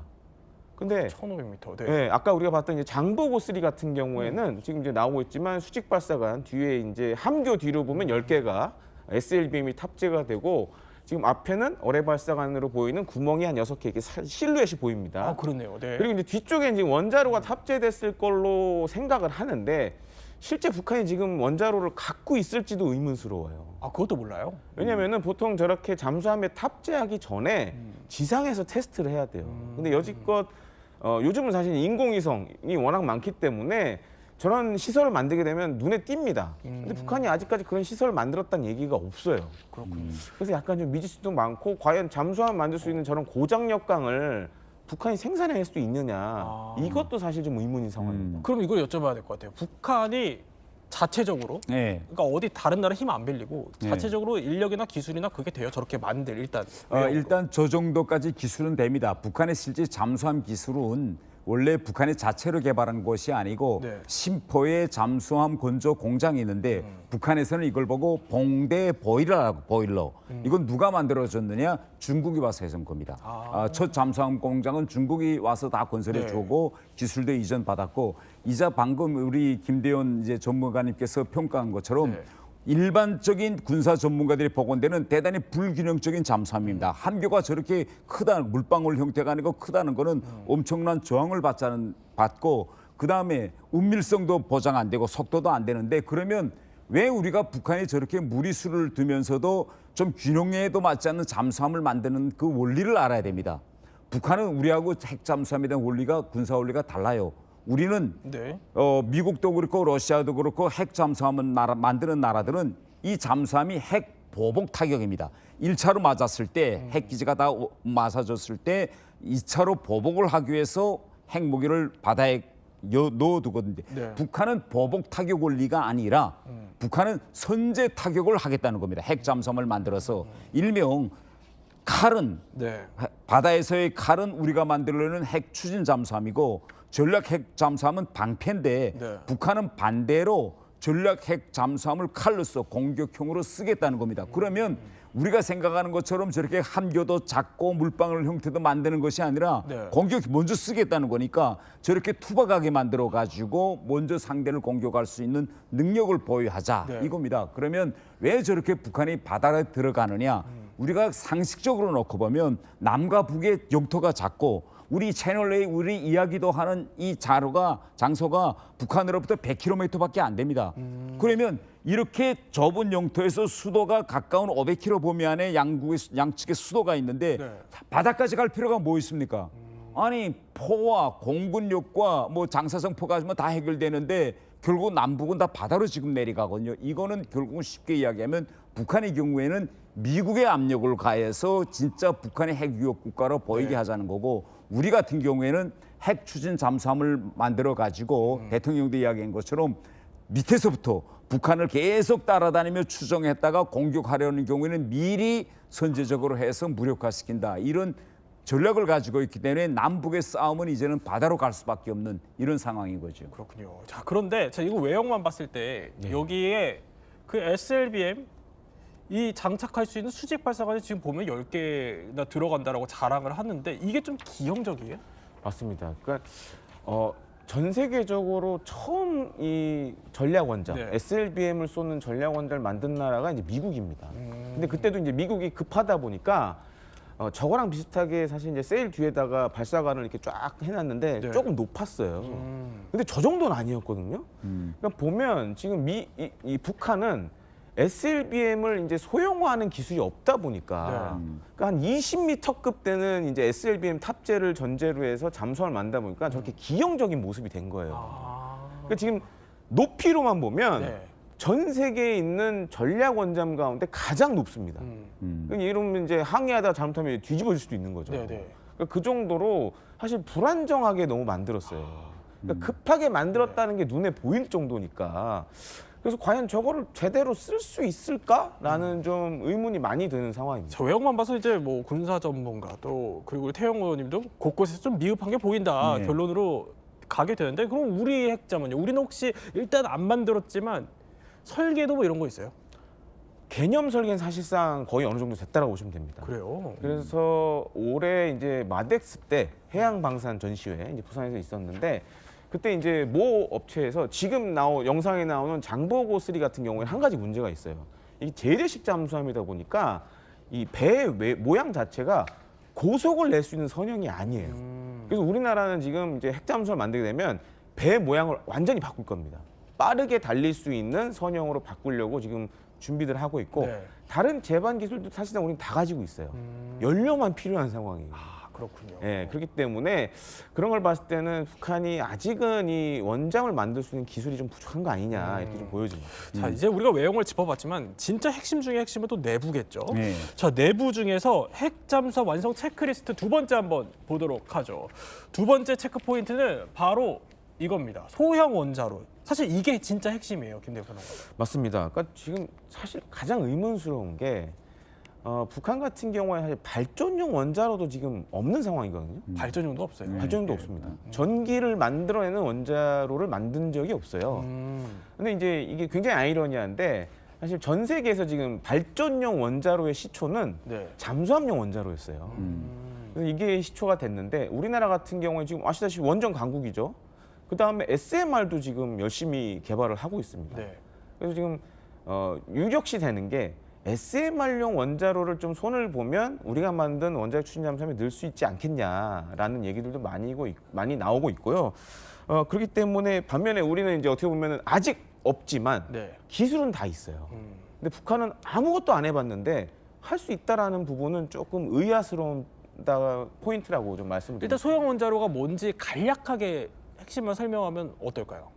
근데 1,500m. 네. 네, 아까 우리가 봤던 이제 장보고 3 같은 경우에는 지금 이제 나오고 있지만 수직 발사관 뒤에 이제 함교 뒤로 보면 10개가 SLBM이 탑재가 되고, 지금 앞에는 어뢰 발사관으로 보이는 구멍이 한 6개 이렇게 실루엣이 보입니다. 아, 그렇네요. 네. 그리고 이제 뒤쪽에 이제 원자로가 탑재됐을 걸로 생각을 하는데, 실제 북한이 지금 원자로를 갖고 있을지도 의문스러워요. 아, 그것도 몰라요? 왜냐면은 보통 저렇게 잠수함에 탑재하기 전에 지상에서 테스트를 해야 돼요. 근데 여지껏 요즘은 사실 인공위성이 워낙 많기 때문에 저런 시설을 만들게 되면 눈에 띕니다. 근데 북한이 아직까지 그런 시설을 만들었다는 얘기가 없어요. 그렇군요. 그래서 약간 좀 미지수도 많고, 과연 잠수함 만들 수 있는 저런 고장력강을 북한이 생산해낼 수 있느냐, 이것도 사실 좀 의문인 상황입니다. 그럼 이걸 여쭤봐야 될 것 같아요. 북한이 자체적으로, 네. 그러니까 어디 다른 나라 힘 안 빌리고 네. 자체적으로 인력이나 기술이나 그게 돼요? 저렇게 만들 일단. 일단 저 정도까지 기술은 됩니다. 북한의 실제 잠수함 기술은 원래 북한이 자체로 개발한 것이 아니고 네. 심포에 잠수함 건조 공장이 있는데 북한에서는 이걸 보고 봉대 보일러라고, 보일러. 이건 누가 만들어줬느냐? 중국이 와서 해준 겁니다. 첫 잠수함 공장은 중국이 와서 다 건설해 주고 기술도 이전받았고, 이자 방금 우리 김대원 이제 전문가님께서 평가한 것처럼 일반적인 군사 전문가들이 보건대는 대단히 불균형적인 잠수함입니다. 함교가 저렇게 크다, 물방울 형태가 아니고 크다는 거는 엄청난 저항을 받고, 그다음에 은밀성도 보장 안 되고 속도도 안 되는데, 그러면 왜 우리가 북한이 저렇게 무리수를 두면서도 좀 균형에도 맞지 않는 잠수함을 만드는 그 원리를 알아야 됩니다. 북한은 우리하고 핵 잠수함에 대한 원리가, 군사 원리가 달라요. 우리는 미국도 그렇고 러시아도 그렇고 핵 잠수함을 만드는 나라들은 이 잠수함이 핵 보복 타격입니다. 1차로 맞았을 때, 핵 기지가 다 맞아졌을 때 2차로 보복을 하기 위해서 핵무기를 바다에 넣어두거든요. 북한은 보복 타격 원리가 아니라 북한은 선제 타격을 하겠다는 겁니다. 핵 잠수함을 만들어서. 일명 칼은, 바다에서의 칼은 우리가 만들려는 핵 추진 잠수함이고, 전략 핵 잠수함은 방패인데 북한은 반대로 전략 핵 잠수함을 칼로서 공격형으로 쓰겠다는 겁니다. 그러면 우리가 생각하는 것처럼 저렇게 함교도 작고 물방울 형태도 만드는 것이 아니라 공격 먼저 쓰겠다는 거니까 저렇게 투박하게 만들어 가지고 먼저 상대를 공격할 수 있는 능력을 보유하자, 이겁니다. 그러면 왜 저렇게 북한이 바다에 들어가느냐? 우리가 상식적으로 놓고 보면 남과 북의 영토가 작고, 우리 채널 A, 우리 이야기도 하는 이 장소가 북한으로부터 100km밖에 안 됩니다. 그러면 이렇게 좁은 영토에서 수도가 가까운 500km 범위 안에 양측의 수도가 있는데 바다까지 갈 필요가 뭐 있습니까? 아니, 포와 공군력과 뭐 장사성 포까지만 다 해결되는데 결국 남북은 다 바다로 지금 내려가거든요. 이거는 결국은 쉽게 이야기하면 북한의 경우에는 미국의 압력을 가해서 진짜 북한의 핵 위협 국가로 보이게 하자는 거고, 우리 같은 경우에는 핵 추진 잠수함을 만들어 가지고 대통령도 이야기한 것처럼 밑에서부터 북한을 계속 따라다니며 추정했다가 공격하려는 경우에는 미리 선제적으로 해서 무력화시킨다, 이런 전략을 가지고 있기 때문에 남북의 싸움은 이제는 바다로 갈 수밖에 없는 이런 상황인 거죠. 그렇군요. 자, 그런데 제가 이거 외형만 봤을 때 여기에 그 SLBM 이 장착할 수 있는 수직 발사관이 지금 보면 10개나 들어간다라고 자랑을 하는데, 이게 좀 기형적이에요? 맞습니다. 그러니까 전 세계적으로 처음 이 전략 원자, SLBM을 쏘는 전략 원자를 만든 나라가 이제 미국입니다. 근데 그때도 이제 미국이 급하다 보니까 저거랑 비슷하게 사실 이제 세일 뒤에다가 발사관을 이렇게 쫙 해놨는데 조금 높았어요. 근데 저 정도는 아니었거든요. 그러니까 보면 지금 이 북한은 SLBM을 이제 소형화하는 기술이 없다 보니까, 그러니까 한 20m급 되는 이제 SLBM 탑재를 전제로 해서 잠수함을 만다 보니까 저렇게 기형적인 모습이 된 거예요. 그러니까 지금 높이로만 보면 전 세계에 있는 전략 원잠 가운데 가장 높습니다. 그러니까 이러면 이제 항해하다 잘못하면 뒤집어질 수도 있는 거죠. 그러니까 그 정도로 사실 불안정하게 너무 만들었어요. 그러니까 급하게 만들었다는 게 눈에 보일 정도니까. 그래서 과연 저거를 제대로 쓸 수 있을까라는 좀 의문이 많이 드는 상황입니다. 저 외형만 봐서 이제 뭐 군사 전문가 또 그리고 태영 의원님도 곳곳에서 좀 미흡한 게 보인다 네. 결론으로 가게 되는데 그럼 우리 핵잠은요? 우리는 혹시 일단 안 만들었지만 설계도 뭐 이런 거 있어요? 개념 설계는 사실상 거의 어느 정도 됐다라고 보시면 됩니다. 그래요. 그래서 올해 이제 마덱스 때 해양 방산 전시회 이제 부산에서 있었는데 그때 이제 모 업체에서 지금 영상에 나오는 장보고 3 같은 경우에 한 가지 문제가 있어요. 이게 재래식 잠수함이다 보니까 이 배 모양 자체가 고속을 낼 수 있는 선형이 아니에요. 그래서 우리나라는 지금 이제 핵잠수함을 만들게 되면 배 모양을 완전히 바꿀 겁니다. 빠르게 달릴 수 있는 선형으로 바꾸려고 지금 준비들 하고 있고 네. 다른 제반 기술도 사실상 우리는 다 가지고 있어요. 연료만 필요한 상황이에요. 아 그렇군요. 예, 그렇기 때문에 그런 걸 봤을 때는 북한이 아직은 이 원잠을 만들 수 있는 기술이 좀 부족한 거 아니냐 이렇게 좀 보여집니다. 자 이제 우리가 외형을 짚어봤지만 진짜 핵심 중에 핵심은 또 내부겠죠. 네. 자 내부 중에서 핵잠수함 완성 체크리스트 두 번째 한번 보도록 하죠. 두 번째 체크 포인트는 바로 이겁니다. 소형 원자로. 사실 이게 진짜 핵심이에요, 김 대표님. 맞습니다. 그러니까 지금 사실 가장 의문스러운 게 북한 같은 경우에 사실 발전용 원자로도 지금 없는 상황이거든요. 발전용도 없어요. 발전용도 없습니다. 전기를 만들어내는 원자로를 만든 적이 없어요. 근데 이제 이게 굉장히 아이러니한데 사실 전 세계에서 지금 발전용 원자로의 시초는 네. 잠수함용 원자로였어요. 그래서 이게 시초가 됐는데 우리나라 같은 경우에 지금 아시다시피 원전 강국이죠. 그 다음에 SMR도 지금 열심히 개발을 하고 있습니다. 네. 그래서 지금 유력시 되는 게 SMR용 원자로를 좀 손을 보면 우리가 만든 원자력 추진 잠수함이 늘 수 있지 않겠냐라는 얘기들도 많이 나오고 있고요. 그렇기 때문에 반면에 우리는 이제 어떻게 보면 아직 없지만 네. 기술은 다 있어요. 근데 북한은 아무것도 안 해봤는데 할 수 있다라는 부분은 조금 의아스러운 포인트라고 좀 말씀드립니다. 일단 소형 원자로가 뭔지 간략하게 핵심만 설명하면 어떨까요?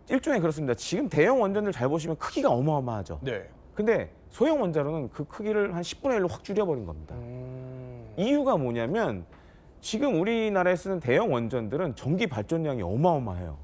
일종의 그렇습니다. 지금 대형 원전들 잘 보시면 크기가 어마어마하죠. 네. 근데 소형 원자로는 그 크기를 한 10분의 1로 확 줄여버린 겁니다. 이유가 뭐냐면 지금 우리나라에 쓰는 대형 원전들은 전기 발전량이 어마어마해요.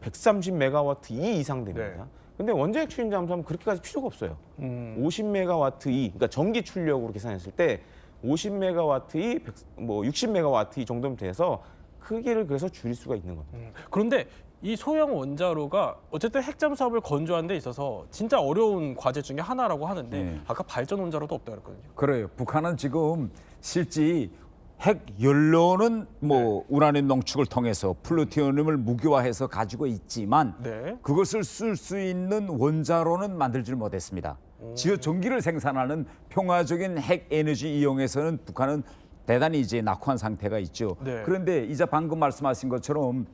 130메가와트 이상 됩니다. 네. 근데 원자력 추진 잠수함은 그렇게까지 필요가 없어요. 50메가와트 그러니까 전기 출력으로 계산했을 때 50메가와트 60메가와트 정도면 돼서 크기를 그래서 줄일 수가 있는 겁니다. 그런데 이 소형 원자로가 어쨌든 핵잠수함을 건조하는 데 있어서 진짜 어려운 과제 중에 하나라고 하는데 네. 아까 발전 원자로도 없다고 그랬거든요. 그래요. 북한은 지금 실제 핵 연료는 뭐 우라늄 농축을 통해서 플루토늄을 무기화해서 가지고 있지만 네. 그것을 쓸 수 있는 원자로는 만들지 못했습니다. 지하 전기를 생산하는 평화적인 핵 에너지 이용에서는 북한은 대단히 이제 낙후한 상태가 있죠. 네. 그런데 이제 방금 말씀하신 것처럼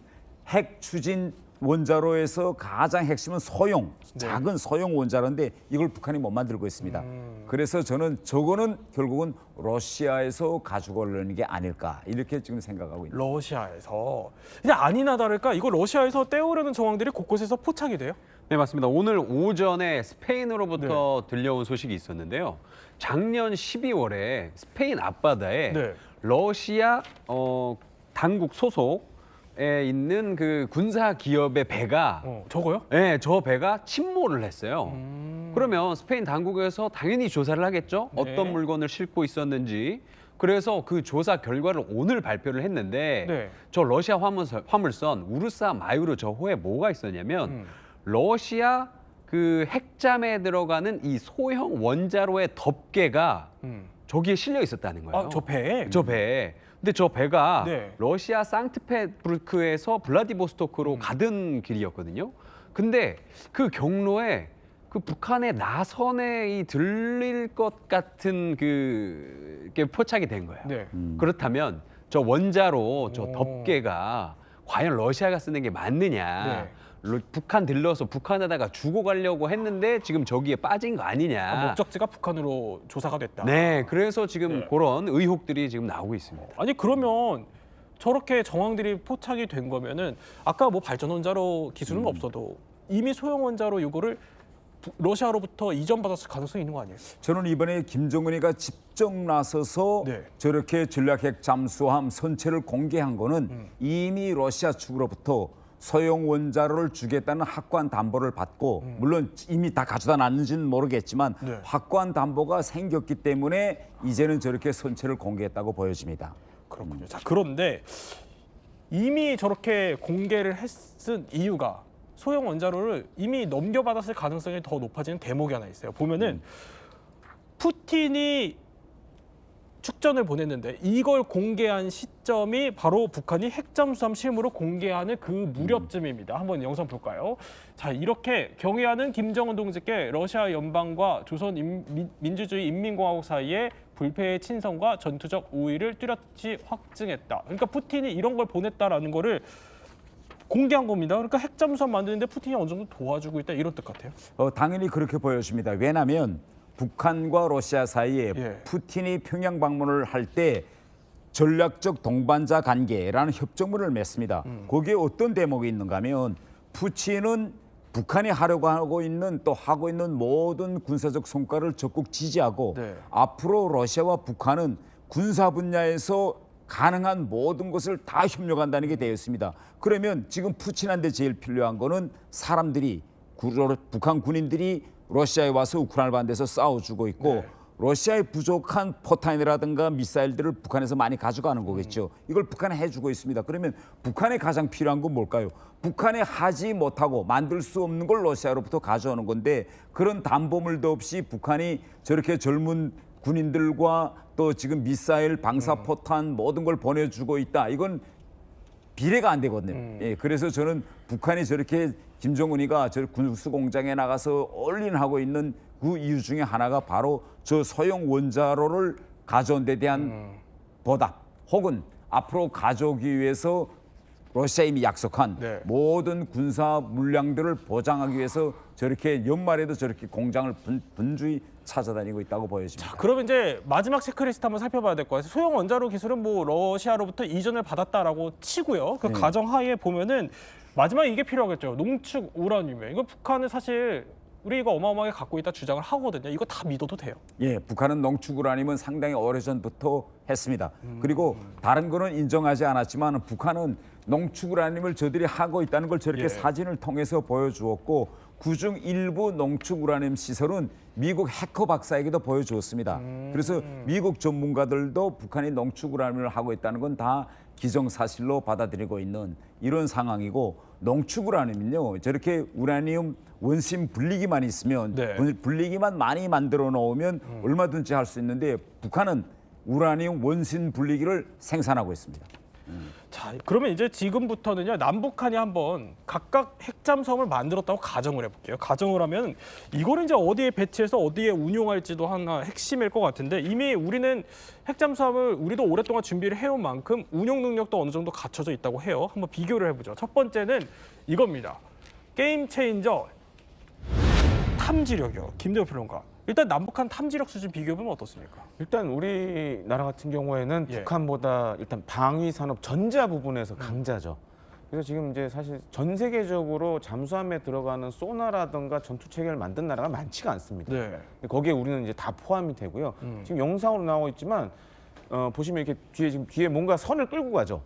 핵 추진 원자로에서 가장 핵심은 소형, 작은 소형 원자로인데 이걸 북한이 못 만들고 있습니다. 그래서 저는 저거는 결국은 러시아에서 가지고 오려는 게 아닐까 이렇게 지금 생각하고 있습니다. 러시아에서. 근데 아니나 다를까 이거 러시아에서 떼오려는 정황들이 곳곳에서 포착이 돼요? 네, 맞습니다. 오늘 오전에 스페인으로부터 들려온 소식이 있었는데요. 작년 12월에 스페인 앞바다에 네. 러시아 당국 소속에 있는 그 군사 기업의 배가 저거요? 네, 저 배가 침몰을 했어요. 그러면 스페인 당국에서 당연히 조사를 하겠죠. 네. 어떤 물건을 싣고 있었는지. 그래서 그 조사 결과를 오늘 발표를 했는데 네. 저 러시아 화물선 우르사 마유르 저 호에 뭐가 있었냐면 러시아 그 핵잠에 들어가는 이 소형 원자로의 덮개가 저기에 실려 있었다는 거예요. 아, 저 배에? 저 배에. 근데 저 배가 네. 러시아 상트페부르크에서 블라디보스토크로 가던 길이었거든요. 근데 그 경로에 그 북한의 나선에 들릴 것 같은 그게 포착이 된 거예요. 네. 그렇다면 저 원자로 저 덮개가 과연 러시아가 쓰는 게 맞느냐? 네. 북한 들러서 북한에다가 주고 가려고 했는데 지금 저기에 빠진 거 아니냐? 목적지가 북한으로 조사가 됐다. 네, 그래서 지금 그런 의혹들이 지금 나오고 있습니다. 아니 그러면 저렇게 정황들이 포착이 된 거면은 아까 뭐 발전 원자로 기술은 없어도 이미 소형 원자로 이거를 러시아로부터 이전받았을 가능성이 있는 거 아니에요? 저는 이번에 김정은이가 직접 나서서 네. 저렇게 전략핵 잠수함 선체를 공개한 거는 이미 러시아 측으로부터 소형 원자로를 주겠다는 확고한 담보를 받고 물론 이미 다 가져다 놨는지는 모르겠지만 네. 확고한 담보가 생겼기 때문에 이제는 저렇게 선체를 공개했다고 보여집니다. 그렇군요. 자, 그런데 이미 저렇게 공개를 했은 이유가 소형 원자로를 이미 넘겨받았을 가능성이 더 높아지는 대목이 하나 있어요. 보면은 푸틴이 축전을 보냈는데 이걸 공개한 시점이 바로 북한이 핵잠수함 실무를 공개하는 그 무렵쯤입니다. 한번 영상 볼까요? 자, 이렇게 경의하는 김정은 동지께 러시아 연방과 조선민주주의 인민공화국 사이에 불패의 친선과 전투적 우위를 뚜렷이 확증했다. 그러니까 푸틴이 이런 걸 보냈다라는 거를 공개한 겁니다. 그러니까 핵잠수함 만드는데 푸틴이 어느 정도 도와주고 있다 이런 뜻 같아요. 당연히 그렇게 보여집니다. 왜냐하면 북한과 러시아 사이에 예. 푸틴이 평양 방문을 할 때 전략적 동반자 관계라는 협정문을 맺습니다. 거기에 어떤 대목이 있는가 하면 푸틴은 북한이 하려고 하고 있는 또 하고 있는 모든 군사적 성과를 적극 지지하고 네. 앞으로 러시아와 북한은 군사 분야에서 가능한 모든 것을 다 협력한다는 게 되어 있습니다. 그러면 지금 푸틴한테 제일 필요한 거는 사람들이 북한 군인들이 러시아에 와서 우크라이나 반대에서 싸워주고 있고 네. 러시아의 부족한 포탄이라든가 미사일들을 북한에서 많이 가져가는 거겠죠. 이걸 북한에 해주고 있습니다. 그러면 북한에 가장 필요한 건 뭘까요? 북한에 하지 못하고 만들 수 없는 걸 러시아로부터 가져오는 건데 그런 담보물도 없이 북한이 저렇게 젊은 군인들과 또 지금 미사일, 방사포탄 모든 걸 보내주고 있다. 이건 비례가 안 되거든요. 예, 그래서 저는 북한이 저렇게 김정은이가 저 군수 공장에 나가서 올인하고 있는 그 이유 중에 하나가 바로 저 소형 원자로를 가져온 데 대한 보답 혹은 앞으로 가져오기 위해서 러시아 이미 약속한 네. 모든 군사 물량들을 보장하기 위해서 저렇게 연말에도 저렇게 공장을 분주히 찾아다니고 있다고 보여집니다. 자, 그럼 이제 마지막 체크리스트 한번 살펴봐야 될 것 같아요. 소형 원자로 기술은 뭐 러시아로부터 이전을 받았다라고 치고요. 그 가정하에 보면은 마지막에 이게 필요하겠죠. 농축 우라늄이에요. 이거 북한은 사실 우리가 어마어마하게 갖고 있다 주장을 하거든요. 이거 다 믿어도 돼요? 예, 북한은 농축 우라늄은 상당히 오래전부터 했습니다. 그리고 다른 거는 인정하지 않았지만 북한은 농축 우라늄을 저들이 하고 있다는 걸 저렇게 예. 사진을 통해서 보여주었고 그중 일부 농축 우라늄 시설은 미국 해커 박사에게도 보여주었습니다. 그래서 미국 전문가들도 북한이 농축 우라늄을 하고 있다는 건 다 기정사실로 받아들이고 있는 이런 상황이고 농축 우라늄은요 저렇게 우라늄 원심 분리기만 있으면 네. 분리기만 많이 만들어 놓으면 얼마든지 할 수 있는데 북한은 우라늄 원심 분리기를 생산하고 있습니다. 자, 그러면 이제 지금부터는요 남북한이 한번 각각 핵잠수함을 만들었다고 가정을 해볼게요. 가정을 하면 이거를 이제 어디에 배치해서 어디에 운용할지도 하나 핵심일 것 같은데 이미 우리는 핵잠수함을 우리도 오랫동안 준비를 해온 만큼 운용 능력도 어느 정도 갖춰져 있다고 해요. 한번 비교를 해보죠. 첫 번째는 이겁니다. 게임 체인저 탐지력이요. 김대호 평론가. 일단 남북한 탐지력 수준 비교해보면 어떻습니까? 일단 우리나라 같은 경우에는 예. 북한보다 일단 방위 산업 전자 부분에서 강자죠. 그래서 지금 이제 사실 전 세계적으로 잠수함에 들어가는 소나라든가 전투 체계를 만든 나라가 많지가 않습니다. 네. 거기에 우리는 이제 다 포함이 되고요. 지금 영상으로 나오고 있지만 보시면 이렇게 지금 뒤에 뭔가 선을 끌고 가죠.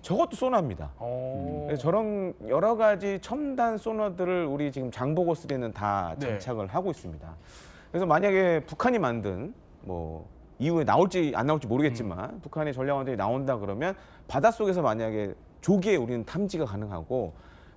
저것도 소나입니다. 그래서 저런 여러 가지 첨단 소나들을 우리 지금 장보고 3는 다 네. 장착을 하고 있습니다. 그래서 만약에 북한이 만든 뭐 이후에 나올지 안 나올지 모르겠지만 북한의 전략원들이 나온다 그러면 바닷속에서 만약에 조기에 우리는 탐지가 가능하고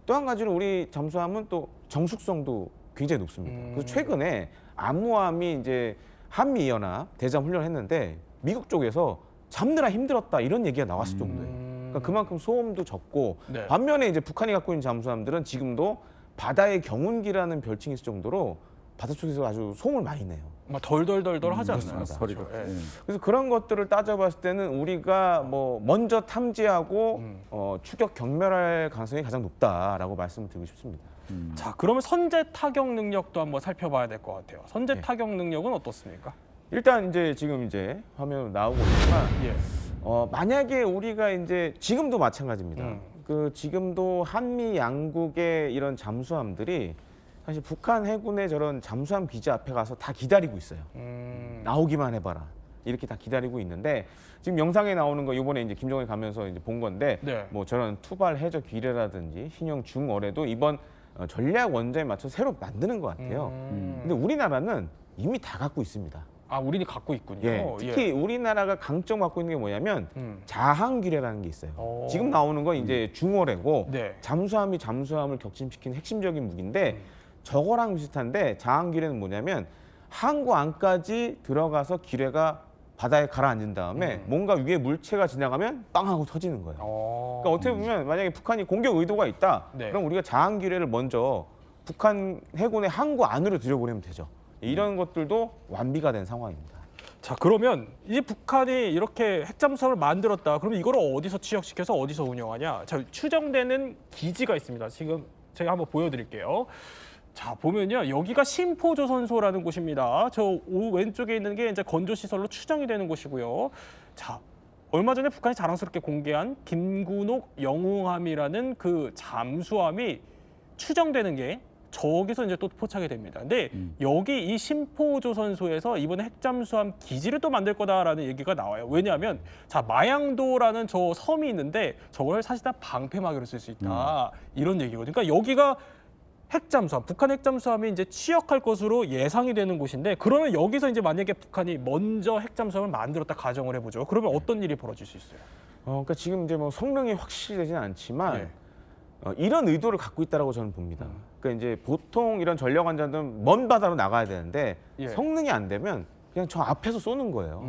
또 한 가지는 우리 잠수함은 또 정숙성도 굉장히 높습니다. 그래서 최근에 암무함이 이제 한미연합 대잠 훈련을 했는데 미국 쪽에서 잡느라 힘들었다 이런 얘기가 나왔을 정도예요. 그러니까 그만큼 소음도 적고 네. 반면에 이제 북한이 갖고 있는 잠수함들은 지금도 바다의 경운기라는 별칭이 있을 정도로 바닷속에서 아주 소음을 많이 내요. 막 덜덜덜덜 하지 않나요? 그렇습니다. 소리가. 예. 그래서 그런 것들을 따져봤을 때는 우리가 뭐 먼저 탐지하고 추격 경멸할 가능성이 가장 높다라고 말씀을 드리고 싶습니다. 자, 그러면 선제 타격 능력도 한번 살펴봐야 될 것 같아요. 선제 네. 타격 능력은 어떻습니까? 일단 이제 지금 이제 화면으로 나오고 있지만 예. 만약에 우리가 이제 지금도 마찬가지입니다. 그 지금도 한미 양국의 이런 잠수함들이 사실 북한 해군의 저런 잠수함 기지 앞에 가서 다 기다리고 있어요. 나오기만 해봐라. 이렇게 다 기다리고 있는데 지금 영상에 나오는 거 이번에 이제 김정일 가면서 이제 본 건데 네. 뭐 저런 투발 해저 기뢰라든지 신형 중어뢰도 이번 전략 원자에 맞춰 새로 만드는 것 같아요. 근데 우리나라는 이미 다 갖고 있습니다. 아, 우리는 갖고 있군요. 예, 특히 우리나라가 강점 갖고 있는 게 뭐냐면 자항 기뢰라는 게 있어요. 지금 나오는 건 이제 중어뢰고 네. 잠수함이 잠수함을 격침시키는 핵심적인 무기인데 저거랑 비슷한데 자항 기뢰는 뭐냐면 항구 안까지 들어가서 기뢰가 바다에 가라앉은 다음에 뭔가 위에 물체가 지나가면 빵 하고 터지는 거예요. 그러니까 어떻게 보면 만약에 북한이 공격 의도가 있다. 네. 그럼 우리가 자항 기뢰를 먼저 북한 해군의 항구 안으로 들여보내면 되죠. 이런 것들도 완비가 된 상황입니다. 자, 그러면 이 북한이 이렇게 핵잠수함을 만들었다. 그러면 이걸 어디서 취역시켜서 어디서 운영하냐? 자, 추정되는 기지가 있습니다. 지금 제가 한번 보여드릴게요. 자, 보면요. 여기가 심포조선소라는 곳입니다. 저 왼쪽에 있는 게 이제 건조시설로 추정이 되는 곳이고요. 자, 얼마 전에 북한이 자랑스럽게 공개한 김군옥 영웅함이라는 그 잠수함이 추정되는 게 저기서 이제 또 포착이 됩니다. 근데 여기 이 심포조선소에서 이번에 핵잠수함 기지를 또 만들 거다라는 얘기가 나와요. 왜냐하면 자, 마양도라는 저 섬이 있는데 저걸 사실상 방패막이로 쓸 수 있다. 이런 얘기거든요. 그러니까 여기가 핵잠수함, 북한 핵잠수함이 이제 취역할 것으로 예상이 되는 곳인데 그러면 여기서 이제 만약에 북한이 먼저 핵잠수함을 만들었다 가정을 해보죠. 그러면 어떤 일이 벌어질 수 있어요? 그러니까 지금 이제 뭐 성능이 확실히 되지는 않지만 네. 이런 의도를 갖고 있다라고 저는 봅니다. 그러니까 이제 보통 이런 전력 원자는 먼 바다로 나가야 되는데 예. 성능이 안 되면 그냥 저 앞에서 쏘는 거예요.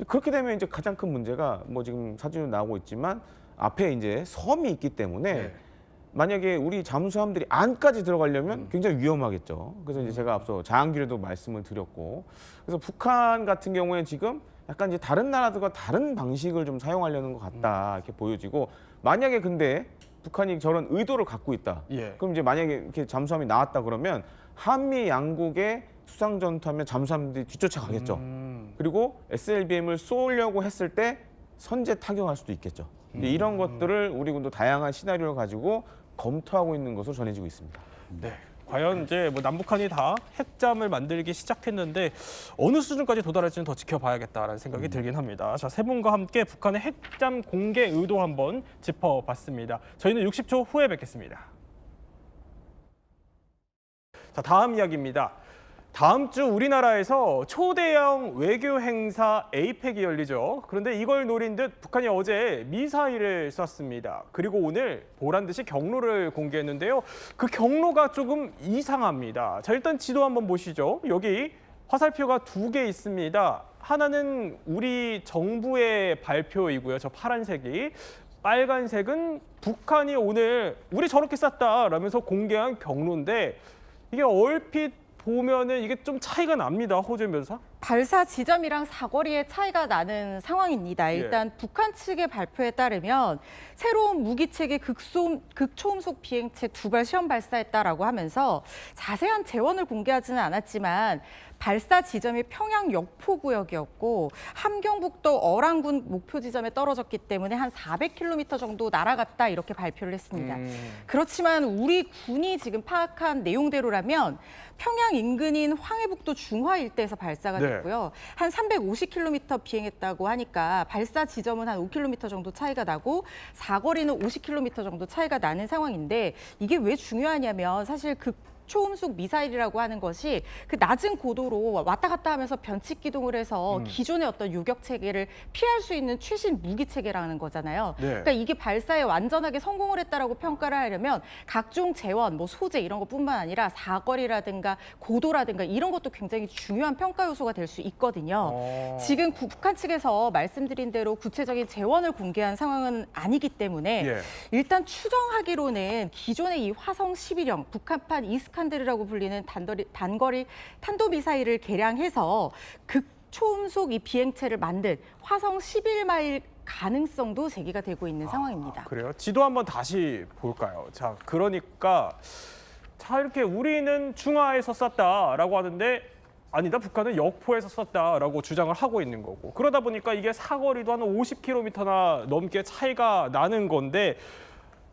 그렇게 되면 이제 가장 큰 문제가 뭐 지금 사진으로 나오고 있지만 앞에 이제 섬이 있기 때문에 네. 만약에 우리 잠수함들이 안까지 들어가려면 굉장히 위험하겠죠. 그래서 이제 제가 앞서 자항기뢰도 말씀을 드렸고, 그래서 북한 같은 경우에 지금 약간 이제 다른 나라들과 다른 방식을 좀 사용하려는 것 같다 이렇게 보여지고, 만약에 근데 북한이 저런 의도를 갖고 있다. 예. 그럼 이제 만약에 이렇게 잠수함이 나왔다 그러면 한미 양국의 수상 전투하면 잠수함들이 뒤쫓아가겠죠. 그리고 SLBM을 쏘려고 했을 때 선제 타격할 수도 있겠죠. 이런 것들을 우리 군도 다양한 시나리오를 가지고 검토하고 있는 것으로 전해지고 있습니다. 네. 과연 이제 뭐 남북한이 다 핵잠을 만들기 시작했는데 어느 수준까지 도달할지는 더 지켜봐야겠다라는 생각이 들긴 합니다. 자, 세 분과 함께 북한의 핵잠 공개 의도 한번 짚어봤습니다. 저희는 60초 후에 뵙겠습니다. 자, 다음 이야기입니다. 다음 주 우리나라에서 초대형 외교 행사 에이펙이 열리죠. 그런데 이걸 노린 듯 북한이 어제 미사일을 쐈습니다. 그리고 오늘 보란 듯이 경로를 공개했는데요. 그 경로가 조금 이상합니다. 자, 일단 지도 한번 보시죠. 여기 화살표가 2개 있습니다. 하나는 우리 정부의 발표이고요. 저 파란색이. 빨간색은 북한이 오늘 우리 저렇게 쐈다라면서 공개한 경로인데 이게 얼핏 보면은 이게 좀 차이가 납니다. 호재 변호사. 발사 지점이랑 사거리의 차이가 나는 상황입니다. 일단 북한 측의 발표에 따르면 새로운 무기체계 극초음속 비행체 2발 시험 발사했다라고 하면서 자세한 재원을 공개하지는 않았지만 발사 지점이 평양 역포구역이었고 함경북도 어랑군 목표 지점에 떨어졌기 때문에 한 400km 정도 날아갔다 이렇게 발표를 했습니다. 그렇지만 우리 군이 지금 파악한 내용대로라면 평양 인근인 황해북도 중화 일대에서 발사가 됐고요. 한 350km 비행했다고 하니까 발사 지점은 한 5km 정도 차이가 나고 사거리는 50km 정도 차이가 나는 상황인데 이게 왜 중요하냐면 사실 초음속 미사일이라고 하는 것이 그 낮은 고도로 왔다 갔다 하면서 변칙 기동을 해서 기존의 어떤 요격 체계를 피할 수 있는 최신 무기 체계라는 거잖아요. 그러니까 이게 발사에 완전하게 성공을 했다라고 평가를 하려면 각종 재원, 뭐 소재 이런 것뿐만 아니라 사거리라든가 고도라든가 이런 것도 굉장히 중요한 평가 요소가 될 수 있거든요. 지금 북한 측에서 말씀드린 대로 구체적인 재원을 공개한 상황은 아니기 때문에 일단 추정하기로는 기존의 이 화성 11형 북한판 이스칸데르라고 불리는 단거리 탄도미사일을 개량해서 극초음속 이 비행체를 만든 화성 11마일 가능성도 제기가 되고 있는 상황입니다. 그래요? 지도 한번 다시 볼까요? 자, 그러니까 자, 이렇게 우리는 중화에서 쐈다라고 하는데 아니다, 북한은 역포에서 쐈다라고 주장을 하고 있는 거고, 그러다 보니까 이게 사거리도 한 50km나 넘게 차이가 나는 건데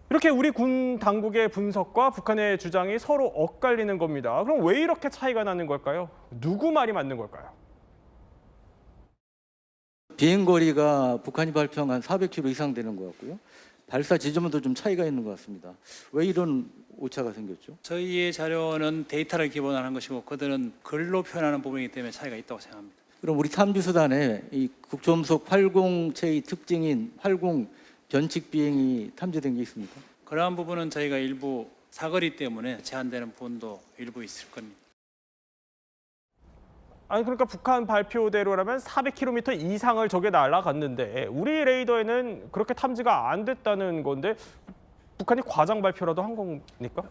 이렇게 우리 군 당국의 분석과 북한의 주장이 서로 엇갈리는 겁니다. 그럼 왜 이렇게 차이가 나는 걸까요? 누구 말이 맞는 걸까요? 비행거리가 북한이 발표한 한 400km 이상 되는 것 같고요. 발사 지점도 좀 차이가 있는 것 같습니다. 왜 이런 오차가 생겼죠? 저희의 자료는 데이터를 기본으로 한 것이고 그들은 글로 표현하는 부분이기 때문에 차이가 있다고 생각합니다. 그럼 우리 탐지수단에 이 국초음속 80체의 특징인 80 변칙 비행이 탐지된 게 있습니까? 그러한 부분은 저희가 일부 사거리 때문에 제한되는 부분도 일부 있을 겁니다. 아니 그러니까 북한 발표대로라면 400km 이상을 저게 날아갔는데 우리 레이더에는 그렇게 탐지가 안 됐다는 건데 북한이 과장 발표라도 한 겁니까?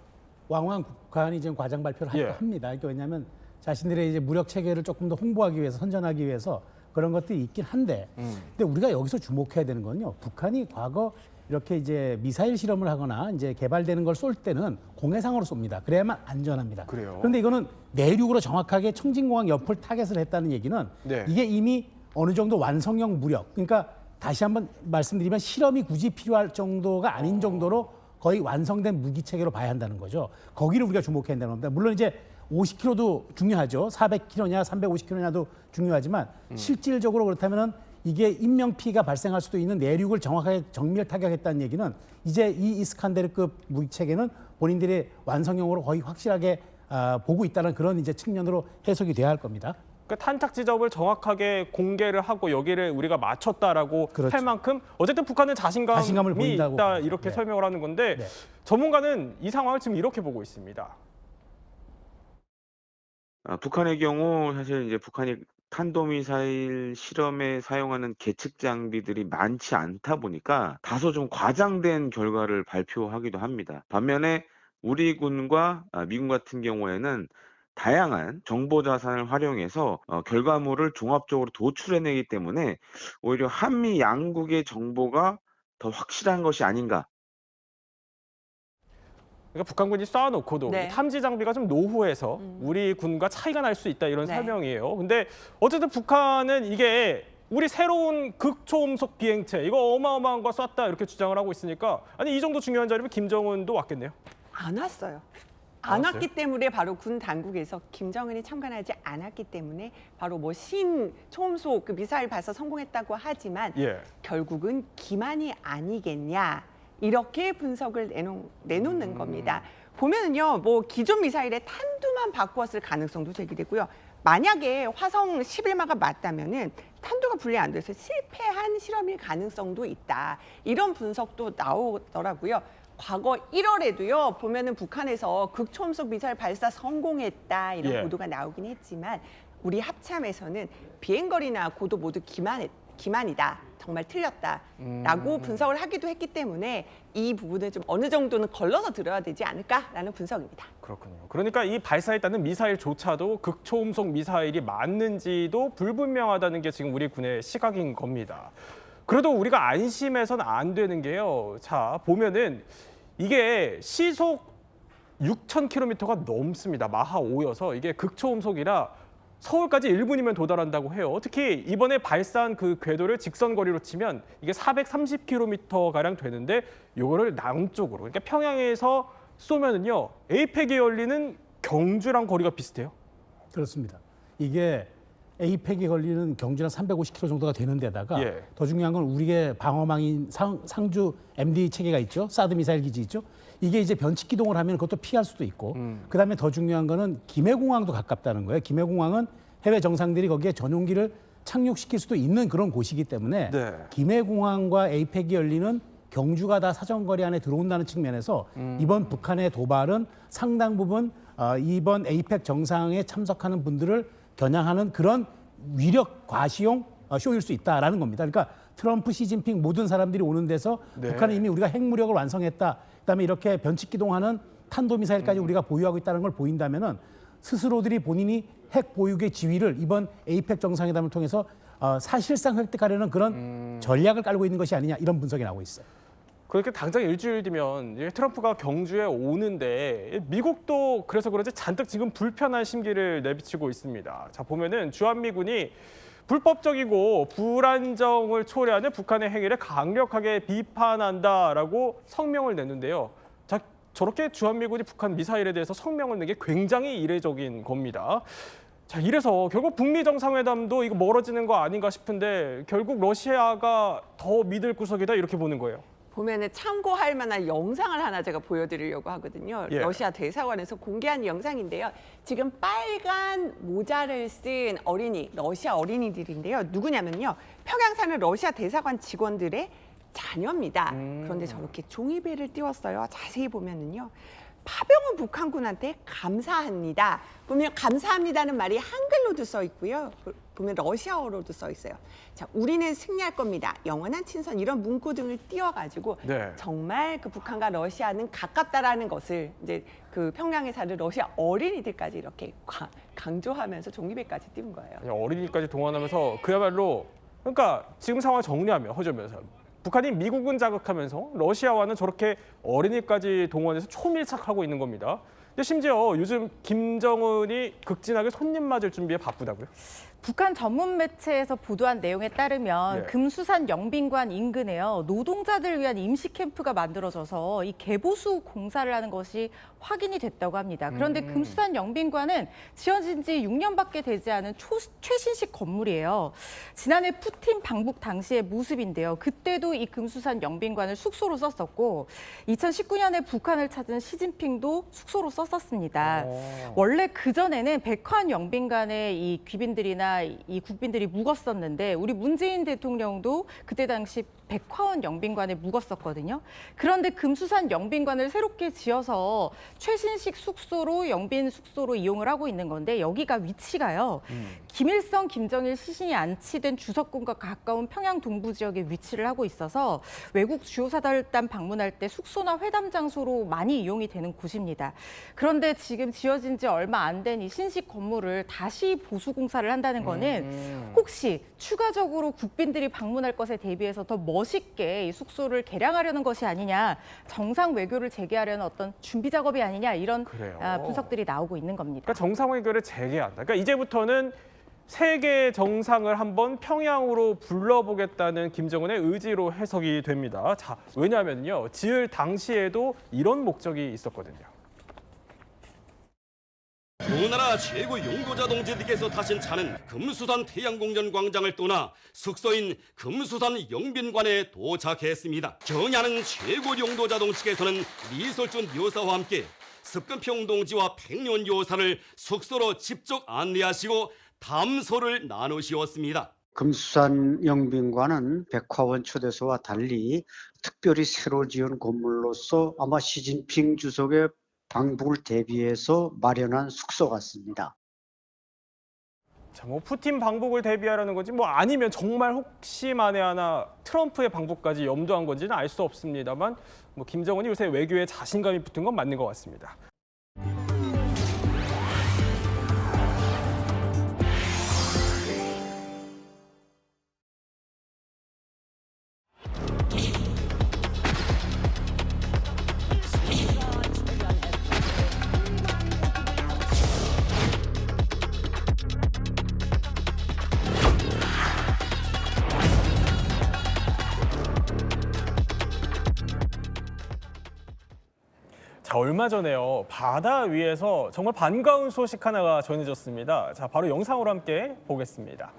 왕왕 북한이 지금 과장 발표를 합니다. 왜냐하면 자신들의 이제 무력 체계를 조금 더 홍보하기 위해서 선전하기 위해서 그런 것들이 있긴 한데, 근데 우리가 여기서 주목해야 되는 건요. 북한이 과거 이렇게 이제 미사일 실험을 하거나 이제 개발되는 걸 쏠 때는 공해상으로 쏩니다. 그래야만 안전합니다. 그래요? 그런데 이거는 내륙으로 정확하게 청진공항 옆을 타겟을 했다는 얘기는 이게 이미 어느 정도 완성형 무력, 그러니까 다시 한번 말씀드리면 실험이 굳이 필요할 정도가 아닌 정도로 거의 완성된 무기 체계로 봐야 한다는 거죠. 거기를 우리가 주목해야 한다는 겁니다. 물론 이제 50km도 중요하죠. 400km냐 350km냐도 중요하지만 실질적으로 그렇다면은 이게 인명피해가 발생할 수도 있는 내륙을 정확하게 정밀 타격했다는 얘기는 이제 이 이스칸데르급 무기 체계는 본인들의 완성형으로 거의 확실하게 보고 있다는 그런 이제 측면으로 해석이 돼야 할 겁니다. 그러니까 탄착 지점을 정확하게 공개를 하고 여기를 우리가 맞췄다라고 할 만큼 어쨌든 북한은 자신감을 보인다고 있다 이렇게 설명을 하는 건데 전문가는 이 상황을 지금 이렇게 보고 있습니다. 북한의 경우 사실 이제 북한이 탄도미사일 실험에 사용하는 계측 장비들이 많지 않다 보니까 다소 좀 과장된 결과를 발표하기도 합니다. 반면에 우리 군과 미군 같은 경우에는 다양한 정보 자산을 활용해서 결과물을 종합적으로 도출해내기 때문에 오히려 한미 양국의 정보가 더 확실한 것이 아닌가. 그러니까 북한군이 쏴놓고도 탐지 장비가 좀 노후해서 우리 군과 차이가 날 수 있다 이런 설명이에요. 근데 어쨌든 북한은 이게 우리 새로운 극초음속 비행체 이거 어마어마한 거 쐈다 이렇게 주장을 하고 있으니까 아니 이 정도 중요한 자리면 김정은도 왔겠네요. 안 왔어요. 안 왔기 때문에 바로 군 당국에서 김정은이 참관하지 않았기 때문에 바로 뭐 초음속 그 미사일 발사 성공했다고 하지만 결국은 기만이 아니겠냐 이렇게 분석을 내놓는 겁니다. 보면은요, 뭐 기존 미사일의 탄두만 바꾸었을 가능성도 제기되고요. 만약에 화성 11마가 맞다면은 탄두가 분리 안 돼서 실패한 실험일 가능성도 있다. 이런 분석도 나오더라고요. 과거 1월에도요 보면은 북한에서 극초음속 미사일 발사 성공했다 이런 보도가 나오긴 했지만 우리 합참에서는 비행거리나 고도 모두 기만이다 정말 틀렸다라고 분석을 하기도 했기 때문에 이 부분은 좀 어느 정도는 걸러서 들어야 되지 않을까라는 분석입니다. 그렇군요. 그러니까 이 발사했다는 미사일조차도 극초음속 미사일이 맞는지도 불분명하다는 게 지금 우리 군의 시각인 겁니다. 그래도 우리가 안심해서는 안 되는 게요. 자, 보면은 이게 시속 6,000km가 넘습니다. 마하 5여서 이게 극초음속이라 서울까지 1분이면 도달한다고 해요. 특히 이번에 발사한 그 궤도를 직선 거리로 치면 이게 430km가량 되는데 이거를 남쪽으로 그러니까 평양에서 쏘면은요. 에이펙이 열리는 경주랑 거리가 비슷해요. 그렇습니다. 이게 에이펙이 걸리는 경주랑 350km 정도가 되는 데다가 더 중요한 건 우리의 방어망인 상주 MD 체계가 있죠. 사드 미사일 기지 있죠. 이게 이제 변칙 기동을 하면 그것도 피할 수도 있고 그다음에 더 중요한 거는 김해공항도 가깝다는 거예요. 김해공항은 해외 정상들이 거기에 전용기를 착륙시킬 수도 있는 그런 곳이기 때문에 김해공항과 에이펙이 열리는 경주가 다 사정거리 안에 들어온다는 측면에서 이번 북한의 도발은 상당 부분 이번 에이펙 정상에 참석하는 분들을 겨냥하는 그런 위력 과시용 쇼일 수 있다라는 겁니다. 그러니까 트럼프, 시진핑 모든 사람들이 오는 데서 북한은 이미 우리가 핵무력을 완성했다. 그다음에 이렇게 변칙 기동하는 탄도미사일까지 우리가 보유하고 있다는 걸 보인다면은 스스로들이 본인이 핵 보유의 지위를 이번 에이펙 정상회담을 통해서 사실상 획득하려는 그런 전략을 깔고 있는 것이 아니냐 이런 분석이 나오고 있어요. 그렇게 당장 일주일 뒤면 트럼프가 경주에 오는데 미국도 그래서 그런지 잔뜩 지금 불편한 심기를 내비치고 있습니다. 자, 보면은 주한미군이 불법적이고 불안정을 초래하는 북한의 행위를 강력하게 비판한다라고 성명을 냈는데요. 자, 저렇게 주한미군이 북한 미사일에 대해서 성명을 낸 게 굉장히 이례적인 겁니다. 자, 이래서 결국 북미 정상회담도 이거 멀어지는 거 아닌가 싶은데 결국 러시아가 더 믿을 구석이다 이렇게 보는 거예요. 보면은 참고할 만한 영상을 하나 제가 보여드리려고 하거든요. 예. 러시아 대사관에서 공개한 영상인데요. 지금 빨간 모자를 쓴 어린이, 러시아 어린이들인데요. 누구냐면요. 평양 사는 러시아 대사관 직원들의 자녀입니다. 그런데 저렇게 종이배를 띄웠어요. 자세히 보면은요. 파병은 북한군한테 감사합니다. 보면 감사합니다는 말이 한글로도 써 있고요. 보면 러시아어로도 써 있어요. 자, 우리는 승리할 겁니다. 영원한 친선 이런 문구 등을 띄워가지고 네. 정말 그 북한과 러시아는 가깝다라는 것을 이제 그 평양에 사는 러시아 어린이들까지 이렇게 강조하면서 종이배까지 띄운 거예요. 어린이까지 동원하면서 그야말로 그러니까 지금 상황 정리하며 허점에서 북한이 미국은 자극하면서 러시아와는 저렇게 어린이까지 동원해서 초밀착하고 있는 겁니다. 근데 심지어 요즘 김정은이 극진하게 손님 맞을 준비에 바쁘다고요? 북한 전문 매체에서 보도한 내용에 따르면 네. 금수산 영빈관 인근에요. 노동자들 위한 임시 캠프가 만들어져서 이 개보수 공사를 하는 것이 확인이 됐다고 합니다. 그런데 금수산 영빈관은 지어진 지 6년밖에 되지 않은 최신식 건물이에요. 지난해 푸틴 방북 당시의 모습인데요. 그때도 이 금수산 영빈관을 숙소로 썼었고 2019년에 북한을 찾은 시진핑도 숙소로 썼었습니다. 원래 그전에는 백화원 영빈관에 이 귀빈들이나 이 국빈들이 묵었었는데 우리 문재인 대통령도 그때 당시 백화원 영빈관에 묵었었거든요. 그런데 금수산 영빈관을 새롭게 지어서 최신식 숙소로 영빈 숙소로 이용을 하고 있는 건데 여기가 위치가요. 김일성, 김정일 시신이 안치된 주석궁과 가까운 평양 동부 지역에 위치를 하고 있어서 외국 주요 사절단 방문할 때 숙소나 회담 장소로 많이 이용이 되는 곳입니다. 그런데 지금 지어진 지 얼마 안 된 이 신식 건물을 다시 보수 공사를 한다는 거는 혹시 추가적으로 국빈들이 방문할 것에 대비해서 더 멋있게 이 숙소를 개량하려는 것이 아니냐, 정상 외교를 재개하려는 어떤 준비 작업이 아니냐 이런 분석들이 나오고 있는 겁니다. 그러니까 정상 외교를 재개한다. 그러니까 이제부터는 세계 정상을 한번 평양으로 불러보겠다는 김정은의 의지로 해석이 됩니다. 자, 왜냐하면요, 지을 당시에도 이런 목적이 있었거든요. 두 나라 최고 용도자 동지들께서 타신 차는 금수산 태양공전 광장을 떠나 숙소인 금수산 영빈관에 도착했습니다. 경야는 최고 용도자 동지께서는 리설준 여사와 함께 습근평 동지와 백년 여사를 숙소로 직접 안내하시고 담소를 나누시었습니다. 금수산 영빈관은 백화원 초대소와 달리 특별히 새로 지은 건물로서 아마 시진핑 주석의 방북을 대비해서 마련한 숙소 같습니다. 자, 뭐 푸틴 방북을 대비하라는 건지 뭐 아니면 정말 혹시 만에 하나 트럼프의 방북까지 염두한 건지는 알 수 없습니다만 뭐 김정은이 요새 외교에 자신감이 붙은 건 맞는 것 같습니다. 자, 얼마 전에요. 바다 위에서 정말 반가운 소식 하나가 전해졌습니다. 자, 바로 영상으로 함께 보겠습니다.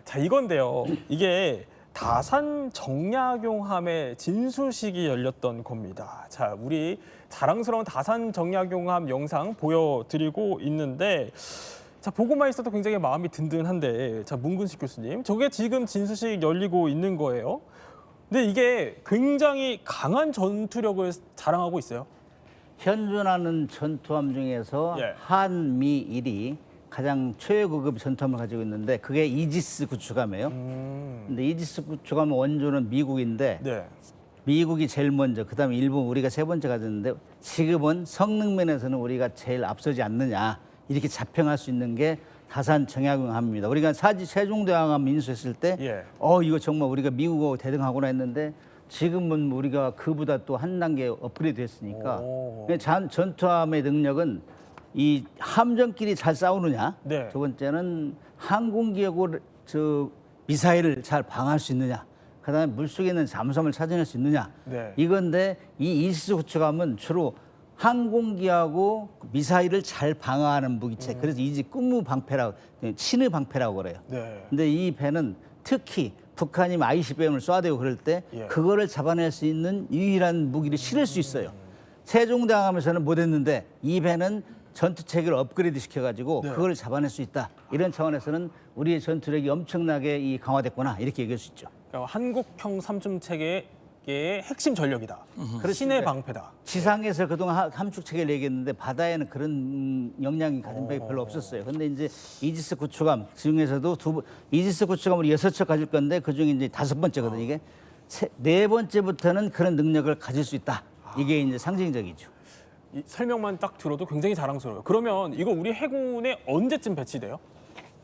자, 이건데요. 이게 다산 정약용함의 진수식이 열렸던 겁니다. 자, 우리 자랑스러운 다산 정약용함 영상 보여드리고 있는데 자, 보고만 있어도 굉장히 마음이 든든한데 자, 문근식 교수님, 저게 지금 진수식 열리고 있는 거예요. 근데 이게 굉장히 강한 전투력을 자랑하고 있어요. 현존하는 전투함 중에서 한미일이 가장 최고급 전투함을 가지고 있는데 그게 이지스 구축함이에요. 근데 이지스 구축함 원조는 미국인데 미국이 제일 먼저, 그다음에 일본, 우리가 세 번째 가졌는데 지금은 성능 면에서는 우리가 제일 앞서지 않느냐 이렇게 자평할 수 있는 게 다산 정약용함입니다. 우리가 사지 세종대왕함 인수했을 때 이거 정말 우리가 미국하고 대등하구나 했는데 지금은 우리가 그보다 또 한 단계 업그레이드 했으니까 전투함의 능력은 이 함정끼리 잘 싸우느냐, 두 번째는 항공기하고 미사일을 잘 방어할 수 있느냐, 그다음에 물속에 있는 잠수함을 찾아낼 수 있느냐 이건데 이 이지스 구축함은 주로 항공기하고 미사일을 잘 방어하는 무기체. 그래서 이지 꿈무 방패라고, 신의 방패라고 그래요. 네. 근데 이 배는 특히 북한이 ICBM을 쏴대고 그럴 때 그거를 잡아낼 수 있는 유일한 무기를 실을 수 있어요. 세종대왕하면서는 못했는데 이 배는 전투 체계를 업그레이드 시켜가지고 그걸 잡아낼 수 있다. 이런 차원에서는 우리의 전투력이 엄청나게 강화됐구나 이렇게 얘기할 수 있죠. 그러니까 한국형 삼중 체계의 핵심 전력이다. 신의 방패다. 지상에서 그동안 함축 체계를 얘기했는데 바다에는 그런 역량이 가진 배가 별로 없었어요. 근데 이제 이지스 구축함 중에서도 이지스 구축함을 6척 가질 건데 그중에 이제 5번째거든요. 이게 네 번째부터는 그런 능력을 가질 수 있다. 이게 이제 상징적이죠. 이 설명만 딱 들어도 굉장히 자랑스러워요. 그러면 이거 우리 해군에 언제쯤 배치돼요?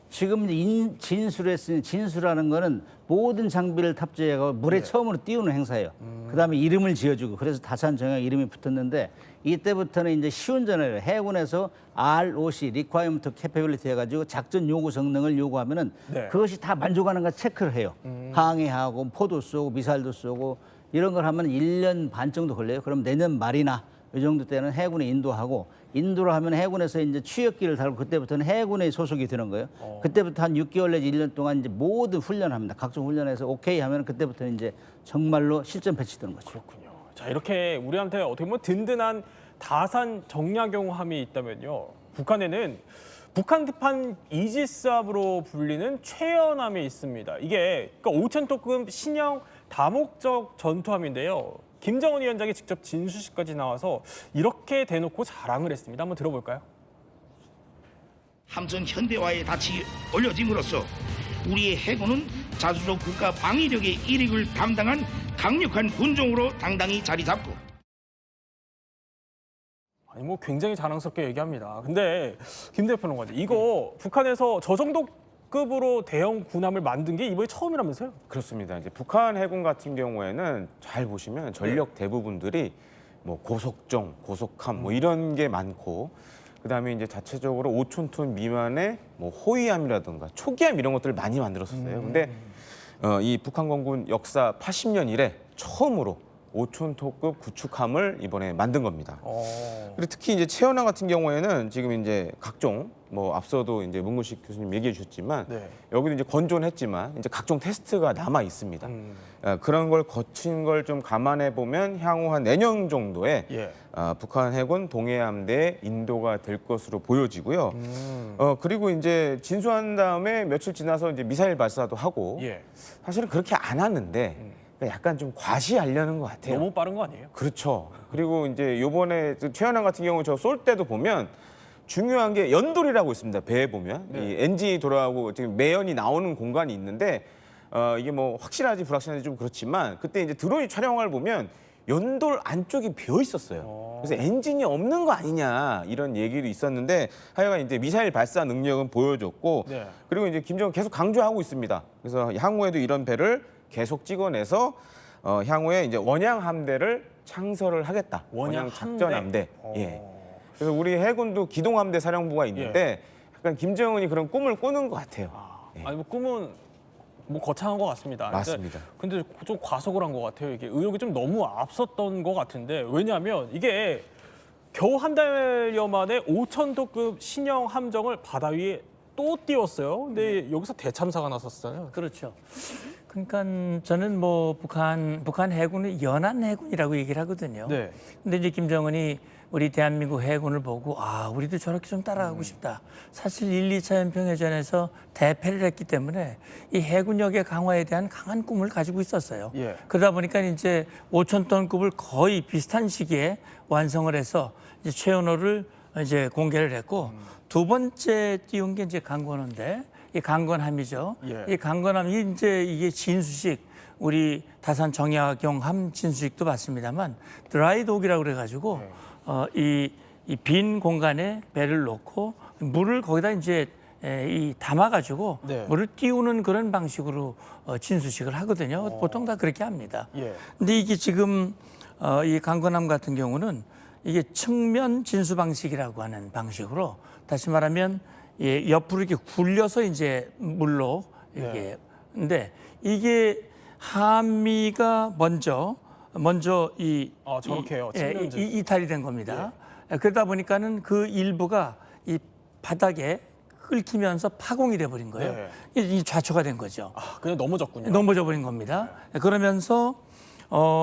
지금 진수를 했으니 진수라는 거는 모든 장비를 탑재하고 물에 처음으로 띄우는 행사예요. 그다음에 이름을 지어주고 그래서 다산 정약 이름이 붙었는데 이때부터는 이제 쉬운 전화예요. 해군에서 ROC (Requirement Capability) 해가지고 작전 요구 성능을 요구하면은 그것이 다 만족하는가 체크를 해요. 항해하고 포도 쏘고 미사일도 쏘고 이런 걸 하면 1년 반 정도 걸려요. 그럼 내년 말이나 이 정도 때는 해군에 인도하고 인도를 하면 해군에서 이제 취역기를 달고 그때부터는 해군에 소속이 되는 거예요. 그때부터 한 6개월 내지 1년 동안 이제 모든 훈련을 합니다. 각종 훈련에서 오케이 하면 그때부터 이제 정말로 실전 배치되는 거죠. 그렇군요. 자, 이렇게 우리한테 어떻게 보면 든든한 다산 정약용함이 있다면요. 북한에는 북한급한 이지스함으로 불리는 최연함이 있습니다. 이게 그러니까 5,000톤급 신형 다목적 전투함인데요. 김정은 위원장이 직접 진수식까지 나와서 이렇게 대놓고 자랑을 했습니다. 한번 들어볼까요? 함선 현대화에 닻이 올려짐으로써 우리의 해군은 자주적 국가 방위력의 일익을 담당한 강력한 군종으로 당당히 자리 잡고. 아니 뭐 굉장히 자랑스럽게 얘기합니다. 근데 김 대표는 이거 북한에서 저 정도 급으로 대형 군함을 만든 게 이번이 처음이라면서요? 그렇습니다. 이제 북한 해군 같은 경우에는 잘 보시면 전력 대부분들이 뭐 고속정, 고속함 뭐 이런 게 많고 그다음에 이제 자체적으로 5,000톤 미만의 뭐 호위함이라든가 초기함 이런 것들을 많이 만들었었어요. 근데 이 북한공군 역사 80년 이래 처음으로 5,000톤급 구축함을 이번에 만든 겁니다. 그리고 특히 이제 최연함 같은 경우에는 지금 이제 각종 뭐 앞서도 이제 문근식 교수님 얘기해 주셨지만 여기도 이제 건조는 했지만 이제 각종 테스트가 남아 있습니다. 그런 걸 거친 걸 좀 감안해 보면 향후 한 내년 정도에 북한 해군 동해함대 인도가 될 것으로 보여지고요. 그리고 이제 진수한 다음에 며칠 지나서 이제 미사일 발사도 하고 사실은 그렇게 안 하는데. 약간 좀 과시하려는 것 같아요. 너무 빠른 거 아니에요? 그렇죠. 그리고 이제 요번에 최연함 같은 경우 저 쏠 때도 보면 중요한 게 연돌이라고 있습니다. 배에 보면 이 엔진이 돌아가고 지금 매연이 나오는 공간이 있는데 이게 뭐 확실하지 불확실한지 좀 그렇지만 그때 이제 드론이 촬영을 보면 연돌 안쪽이 비어 있었어요. 그래서 엔진이 없는 거 아니냐 이런 얘기도 있었는데 하여간 이제 미사일 발사 능력은 보여줬고 그리고 이제 김정은 계속 강조하고 있습니다. 그래서 향후에도 이런 배를 계속 찍어내서 향후에 이제 원양 함대를 창설을 하겠다. 원양 작전 함대. 예. 그래서 우리 해군도 기동 함대 사령부가 있는데 약간 김정은이 그런 꿈을 꾸는 것 같아요. 아니 뭐 꿈은 뭐 거창한 것 같습니다. 맞습니다. 근데 좀 과속을 한 것 같아요. 이게 의욕이 좀 너무 앞섰던 것 같은데 왜냐하면 이게 겨우 한 달여 만에 5,000톤급 신형 함정을 바다 위에 또 띄웠어요. 근데 여기서 대참사가 났었잖아요. 그렇죠. 그러니까 저는 뭐 북한 해군은 연안 해군이라고 얘기를 하거든요. 근데 이제 김정은이 우리 대한민국 해군을 보고 우리도 저렇게 좀 따라가고 싶다. 사실 1, 2차 연평해전에서 대패를 했기 때문에 이 해군력의 강화에 대한 강한 꿈을 가지고 있었어요. 그러다 보니까 이제 5,000톤급을 거의 비슷한 시기에 완성을 해서 이제 최연호를 이제 공개를 했고 두 번째 띄운 게 이제 강건호인데 이 강건함이죠. 이 강건함이 이제 이게 진수식 우리 다산 정약용함 진수식도 봤습니다만 드라이독이라고 그래가지고 이 빈 공간에 배를 놓고 물을 거기다 이제 이 담아가지고 물을 띄우는 그런 방식으로 진수식을 하거든요. 보통 다 그렇게 합니다. 근데 이게 지금 이 강건함 같은 경우는 이게 측면 진수 방식이라고 하는 방식으로 다시 말하면 옆으로 이렇게 굴려서 이제 물로 이렇게 근데 이게 한미가 먼저 먼저 저렇게요. 이탈이 된 겁니다. 그러다 보니까는 그 일부가 이 바닥에 끓기면서 파공이 돼버린 거예요. 이 좌초가 된 거죠. 그냥 넘어졌군요. 넘어져 버린 겁니다. 그러면서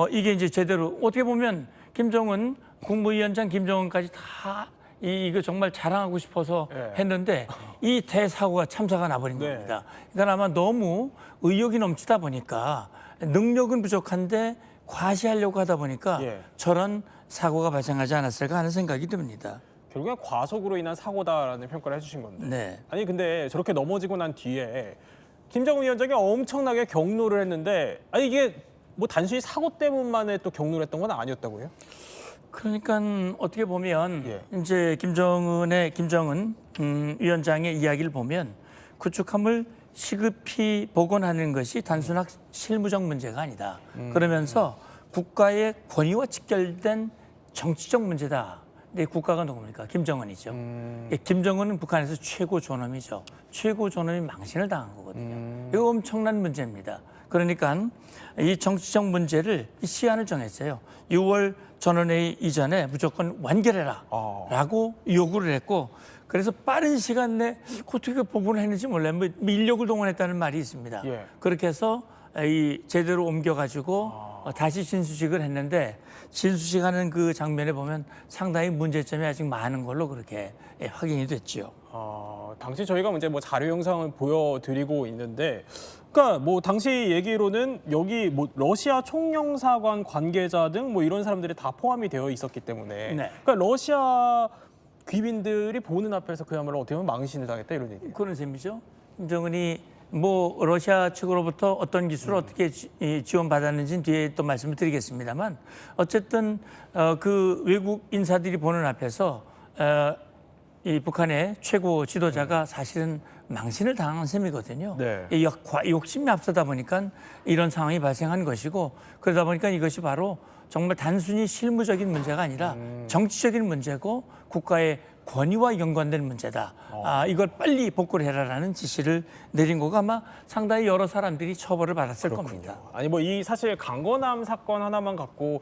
이게 이제 제대로 어떻게 보면 김정은 국무위원장 김정은까지 다 이거 정말 자랑하고 싶어서 했는데 이 대사고가 참사가 나버린 겁니다. 그러니까 아마 너무 의욕이 넘치다 보니까 능력은 부족한데 과시하려고 하다 보니까 저런 사고가 발생하지 않았을까 하는 생각이 듭니다. 결국엔 과속으로 인한 사고다라는 평가를 해주신 건데. 아니 근데 저렇게 넘어지고 난 뒤에 김정은 위원장이 엄청나게 격노를 했는데 아니 이게 뭐 단순히 사고 때문만에 또 격노를 했던 건 아니었다고요? 그러니까 어떻게 보면 이제 김정은 위원장의 이야기를 보면 구축함을 시급히 복원하는 것이 단순한 실무적 문제가 아니다. 그러면서 국가의 권위와 직결된 정치적 문제다. 근데 국가가 누굽니까? 김정은이죠. 김정은은 북한에서 최고 존엄이죠. 최고 존엄이 망신을 당한 거거든요. 이거 엄청난 문제입니다. 그러니까 이 정치적 문제를 시한을 정했어요. 6월 전원회의 이전에 무조건 완결해라 라고 요구를 했고 그래서 빠른 시간 내에 어떻게 복원을 했는지 몰라요. 뭐 인력을 동원했다는 말이 있습니다. 그렇게 해서 제대로 옮겨가지고 다시 진수식을 했는데 진수식하는 그 장면에 보면 상당히 문제점이 아직 많은 걸로 그렇게 확인이 됐죠. 당시 저희가 이제 뭐 자료 영상을 보여드리고 있는데, 그러니까 뭐 당시 얘기로는 여기 뭐 러시아 총영사관 관계자 등 뭐 이런 사람들이 다 포함이 되어 있었기 때문에, 그러니까 러시아 귀빈들이 보는 앞에서 그야말로 어떻게 보면 망신을 당했다 이런 얘기. 그런 셈이죠. 김정은이 뭐 러시아 측으로부터 어떤 기술을 어떻게 지원받았는지는 뒤에 또 말씀을 드리겠습니다만 어쨌든 그 외국 인사들이 보는 앞에서 이 북한의 최고 지도자가 사실은 망신을 당한 셈이거든요. 이 욕심이 앞서다 보니까 이런 상황이 발생한 것이고 그러다 보니까 이것이 바로 정말 단순히 실무적인 문제가 아니라 정치적인 문제고 국가의 권위와 연관된 문제다. 이걸 빨리 복구를 해라라는 지시를 내린 거가 아마 상당히 여러 사람들이 처벌을 받았을 겁니다. 아니 뭐 이 사실 강건함 사건 하나만 갖고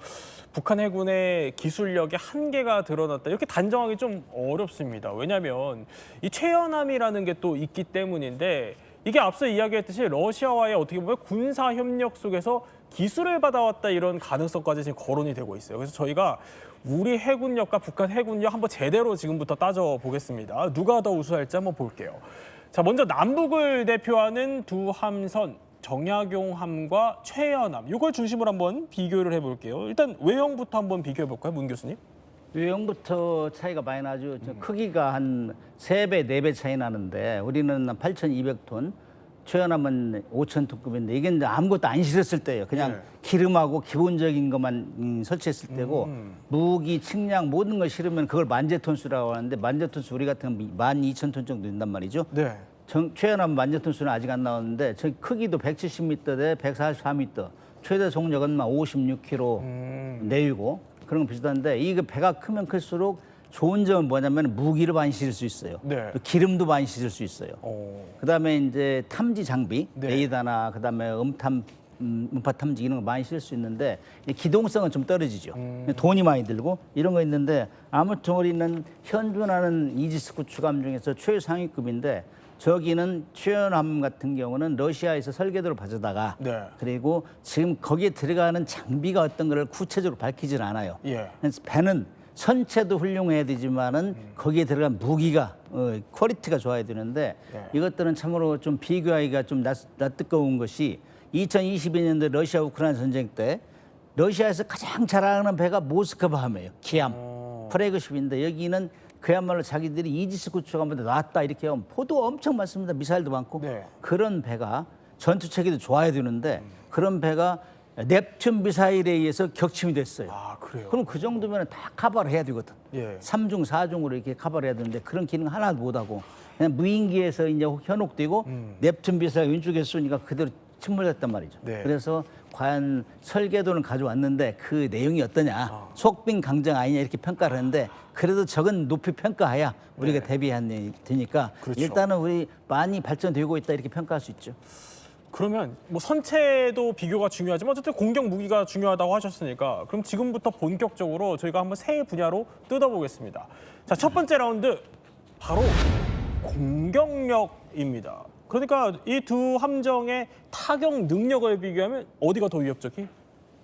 북한 해군의 기술력의 한계가 드러났다 이렇게 단정하기 좀 어렵습니다. 왜냐하면 이 최연함이라는 게 또 있기 때문인데 이게 앞서 이야기했듯이 러시아와의 어떻게 보면 군사 협력 속에서 기술을 받아왔다 이런 가능성까지 지금 거론이 되고 있어요. 그래서 저희가 우리 해군력과 북한 해군력 한번 제대로 지금부터 따져보겠습니다. 누가 더 우수할지 한번 볼게요. 자, 먼저 남북을 대표하는 두 함선, 정약용함과 최연함. 이걸 중심으로 한번 비교를 해볼게요. 일단 외형부터 한번 비교해볼까요, 문 교수님? 외형부터 차이가 많이 나죠. 크기가 한 3배, 4배 차이 나는데 우리는 8,200톤, 최연함은 5,000톤급인데 이게 이제 아무것도 안 실었을 때예요. 그냥 기름하고 기본적인 것만 설치했을 때고 무기, 측량 모든 걸 실으면 그걸 만재톤수라고 하는데 만재톤수 우리 같은 건 12,000톤 정도 된단 말이죠. 최연함 만재톤수는 아직 안 나왔는데 저 크기도 170m 대 144m, 최대 속력은 56km 내외고 그런 건 비슷한데 이게 배가 크면 클수록 좋은 점은 뭐냐면 무기를 많이 실을 수 있어요. 또 기름도 많이 실을 수 있어요. 그다음에 이제 탐지 장비, 레이더나 그다음에 음파 탐지 이런 거 많이 실을 수 있는데 기동성은 좀 떨어지죠. 돈이 많이 들고 이런 거 있는데 아무튼 우리는 현존하는 이지스 구축함 중에서 최상위급인데 저기는 최연함 같은 경우는 러시아에서 설계도를 가져다가 그리고 지금 거기에 들어가는 장비가 어떤 거를 구체적으로 밝히질 않아요. 그래서 배는 선체도 훌륭해야 되지만은 거기에 들어간 무기가 퀄리티가 좋아야 되는데 이것들은 참으로 좀 비교하기가 좀 낯뜨거운 것이 2022년도 러시아 우크라이나 전쟁 때 러시아에서 가장 자랑하는 배가 모스크바함이에요. 기암 프레그십인데 여기는 그야말로 자기들이 이지스 구축함보다 낫다 이렇게 하면 포도 엄청 많습니다. 미사일도 많고 그런 배가 전투 체계도 좋아야 되는데 그런 배가 넵튠 미사일에 의해서 격침이 됐어요. 그럼 그 정도면 다 커버를 해야 되거든. 3중, 4중으로 이렇게 커버를 해야 되는데 그런 기능 하나도 못하고 그냥 무인기에서 이제 현혹되고 넵튠 미사일 왼쪽에서 쏘니까 그대로 침몰했단 말이죠. 그래서 과연 설계도는 가져왔는데 그 내용이 어떠냐. 속빈 강정 아니냐 이렇게 평가를 하는데 그래도 적은 높이 평가해야 우리가 대비해야 되니까 일단은 우리 많이 발전되고 있다 이렇게 평가할 수 있죠. 그러면 뭐 선체도 비교가 중요하지만 어쨌든 공격 무기가 중요하다고 하셨으니까 그럼 지금부터 본격적으로 저희가 한번 세 분야로 뜯어보겠습니다. 자, 첫 번째 라운드 바로 공격력입니다. 그러니까 이 두 함정의 타격 능력을 비교하면 어디가 더 위협적이?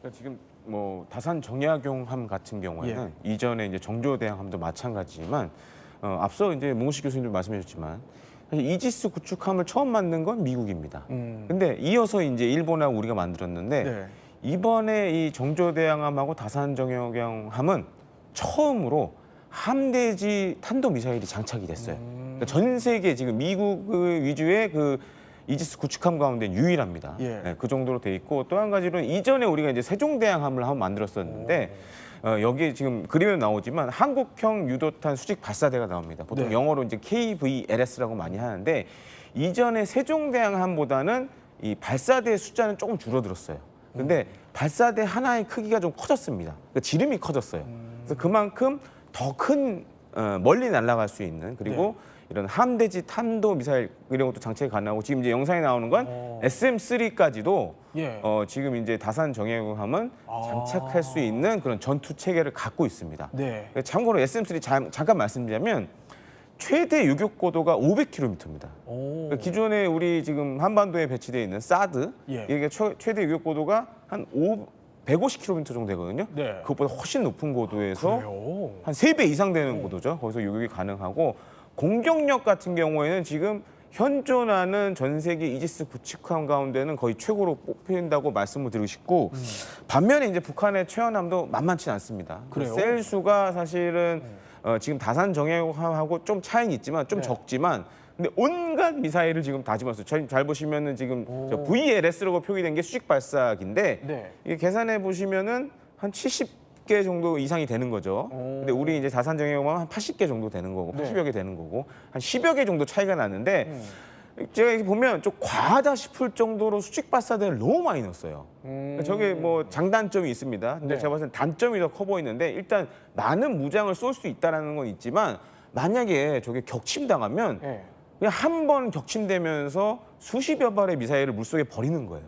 그러니까 지금 뭐 다산 정약용함 같은 경우에는 이전에 이제 정조대왕함도 마찬가지지만 앞서 이제 문구식 교수님도 말씀해주셨지만 사실 이지스 구축함을 처음 만든 건 미국입니다. 근데 이어서 이제 일본하고 우리가 만들었는데 이번에 이 정조대왕함하고 다산 정약용함은 처음으로 함대지 탄도미사일이 장착이 됐어요. 그러니까 전 세계 지금 미국 위주의 그 이지스 구축함 가운데 유일합니다. 네, 그 정도로 돼 있고 또 한 가지로는 이전에 우리가 이제 세종대왕함을 한번 만들었었는데 여기에 지금 그림에 나오지만 한국형 유도탄 수직 발사대가 나옵니다. 보통 영어로 이제 KVLS라고 많이 하는데 이전에 세종대왕함보다는 이 발사대 숫자는 조금 줄어들었어요. 근데 발사대 하나의 크기가 좀 커졌습니다. 그러니까 지름이 커졌어요. 그래서 그만큼 더 큰 멀리 날아갈 수 있는 그리고 이런 함대지 탄도 미사일 이런 것도 장착이 가능하고 지금 이제 영상에 나오는 건 SM3까지도 지금 이제 다산 정약용함은 장착할 수 있는 그런 전투 체계를 갖고 있습니다. 참고로 SM3 잠깐 말씀드리자면 최대 유격 고도가 500km입니다. 그러니까 기존에 우리 지금 한반도에 배치되어 있는 사드 이게 최대 유격 고도가 한 150km 정도 되거든요. 그것보다 훨씬 높은 고도에서 한 3배 이상 되는 고도죠. 거기서 유격이 가능하고 공격력 같은 경우에는 지금 현존하는 전 세계 이지스 구축함 가운데는 거의 최고로 뽑힌다고 말씀을 드리고 싶고 반면에 이제 북한의 최연함도 만만치 않습니다. 셀 수가 사실은 지금 다산 정약용함하고 좀 차이는 있지만 좀 적지만 근데 온갖 미사일을 지금 다 집어넣었어요. 잘 보시면은 지금 VLS라고 표기된 게 수직 발사기인데 이게 계산해 보시면은 한 70개 정도 이상이 되는 거죠. 근데 우리 이제 다산 정약용함은 한 80개 정도 되는 거고 80여 개 되는 거고 한 10여 개 정도 차이가 나는데 제가 이렇게 보면 좀 과하다 싶을 정도로 수직 발사대를 너무 많이 넣었어요. 저게 뭐 장단점이 있습니다. 근데 제가 봤을 때 단점이 더 커 보이는데 일단 많은 무장을 쏠 수 있다는 건 있지만 만약에 저게 격침당하면 그냥 한 번 격침되면서 수십여 발의 미사일을 물속에 버리는 거예요.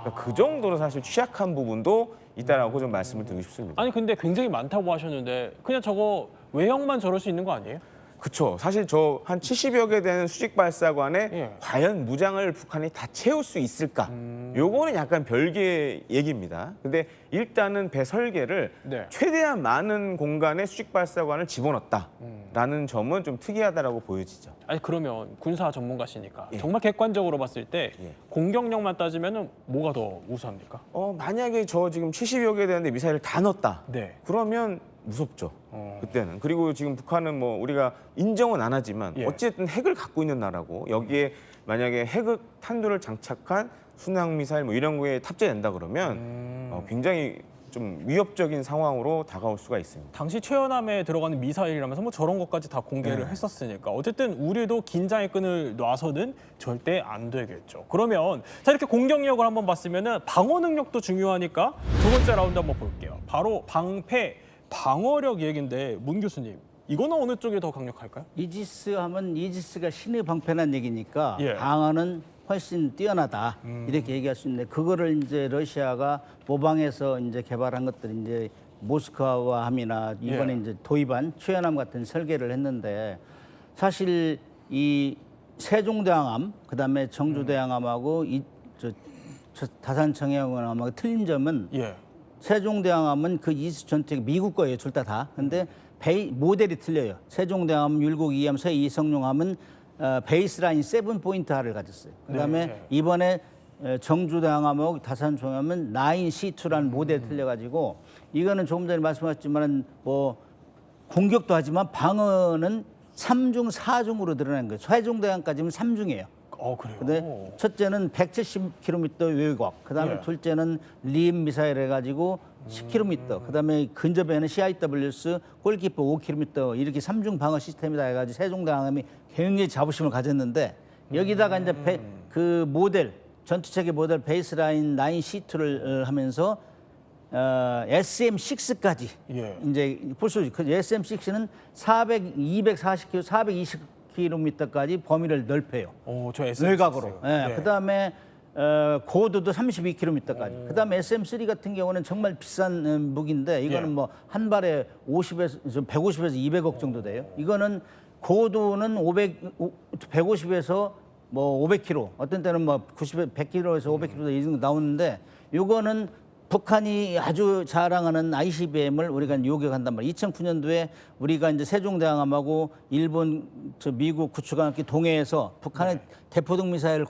그러니까 그 정도로 사실 취약한 부분도 있다라고 좀 말씀을 드리고 싶습니다. 아니 근데 굉장히 많다고 하셨는데 그냥 저거 외형만 저럴 수 있는 거 아니에요? 그렇죠. 사실 저 한 70여 개 되는 수직 발사관에 과연 무장을 북한이 다 채울 수 있을까? 요거는 약간 별개의 얘기입니다. 근데 일단은 배 설계를 최대한 많은 공간에 수직 발사관을 집어넣었다라는 점은 좀 특이하다라고 보여지죠. 아니 그러면 군사 전문가시니까 정말 객관적으로 봤을 때 공격력만 따지면은 뭐가 더 우수합니까? 만약에 저 지금 70여 개 되는데 미사일을 다 넣었다. 그러면 무섭죠. 그때는. 그리고 지금 북한은 뭐 우리가 인정은 안 하지만 어쨌든 핵을 갖고 있는 나라고 여기에 만약에 핵 탄두를 장착한 순항 미사일 뭐 이런 거에 탑재된다 그러면 굉장히 좀 위협적인 상황으로 다가올 수가 있습니다. 당시 최연함에 들어가는 미사일이라면서 뭐 저런 것까지 다 공개를 했었으니까 어쨌든 우리도 긴장의 끈을 놔서는 절대 안 되겠죠. 그러면 자 이렇게 공격력을 한번 봤으면은 방어 능력도 중요하니까 두 번째 라운드 한번 볼게요. 바로 방패 방어력 얘기인데 문 교수님 이거는 어느 쪽이 더 강력할까요? 이지스 하면 이지스가 신의 방패란 얘기니까 방어는 훨씬 뛰어나다 이렇게 얘기할 수 있는데 그거를 이제 러시아가 모방해서 이제 개발한 것들이 이제 모스크바와 함이나 이번에 이제 도입한 최연함 같은 설계를 했는데 사실 이 세종대왕함 그다음에 정조대왕함하고 다산 정약용함하고 틀린 점은 세종대왕함은 그 이지스 전투기 미국 거예요, 둘 다. 근데 모델이 틀려요. 세종대왕함, 율곡2함, 서이성룡함은 베이스라인 7포인트를 가졌어요. 그다음에 이번에 정조대왕함하고 다산 정약용함은 9C2라는 모델이 틀려가지고 이거는 조금 전에 말씀하셨지만 뭐 공격도 하지만 방어는 3중, 4중으로 드러난 거예요. 세종대왕까지는 3중이에요. 그래요? 근데 첫째는 170km 외곽, 그다음에 둘째는 리임 미사일 해가지고 10km, 그다음에 근접에는 CIWS 골키퍼 5km 이렇게 3중 방어 시스템이다 해가지고 세종대왕함이 굉장히 자부심을 가졌는데 여기다가 이제 그 모델 전투체계 모델 베이스라인 9C2를 하면서 SM6까지 이제 볼 수 있죠. SM6는 240km, 420km까지 범위를 넓혀요. 저 SM6. 외곽으로. 그다음에 고도도 32km까지. 그다음에 SM3 같은 경우는 정말 비싼 무기인데 이거는 뭐 한 발에 150에서 200억 정도 돼요. 이거는 고도는 150에서 뭐 500km, 어떤 때는 뭐 100km에서 500km 이 정도 나오는데 이거는 북한이 아주 자랑하는 ICBM을 우리가 요격한단 말이에요. 2009년도에 우리가 이제 세종대왕함하고 일본, 미국 구축함 함께 동해에서 북한의 대포동 미사일을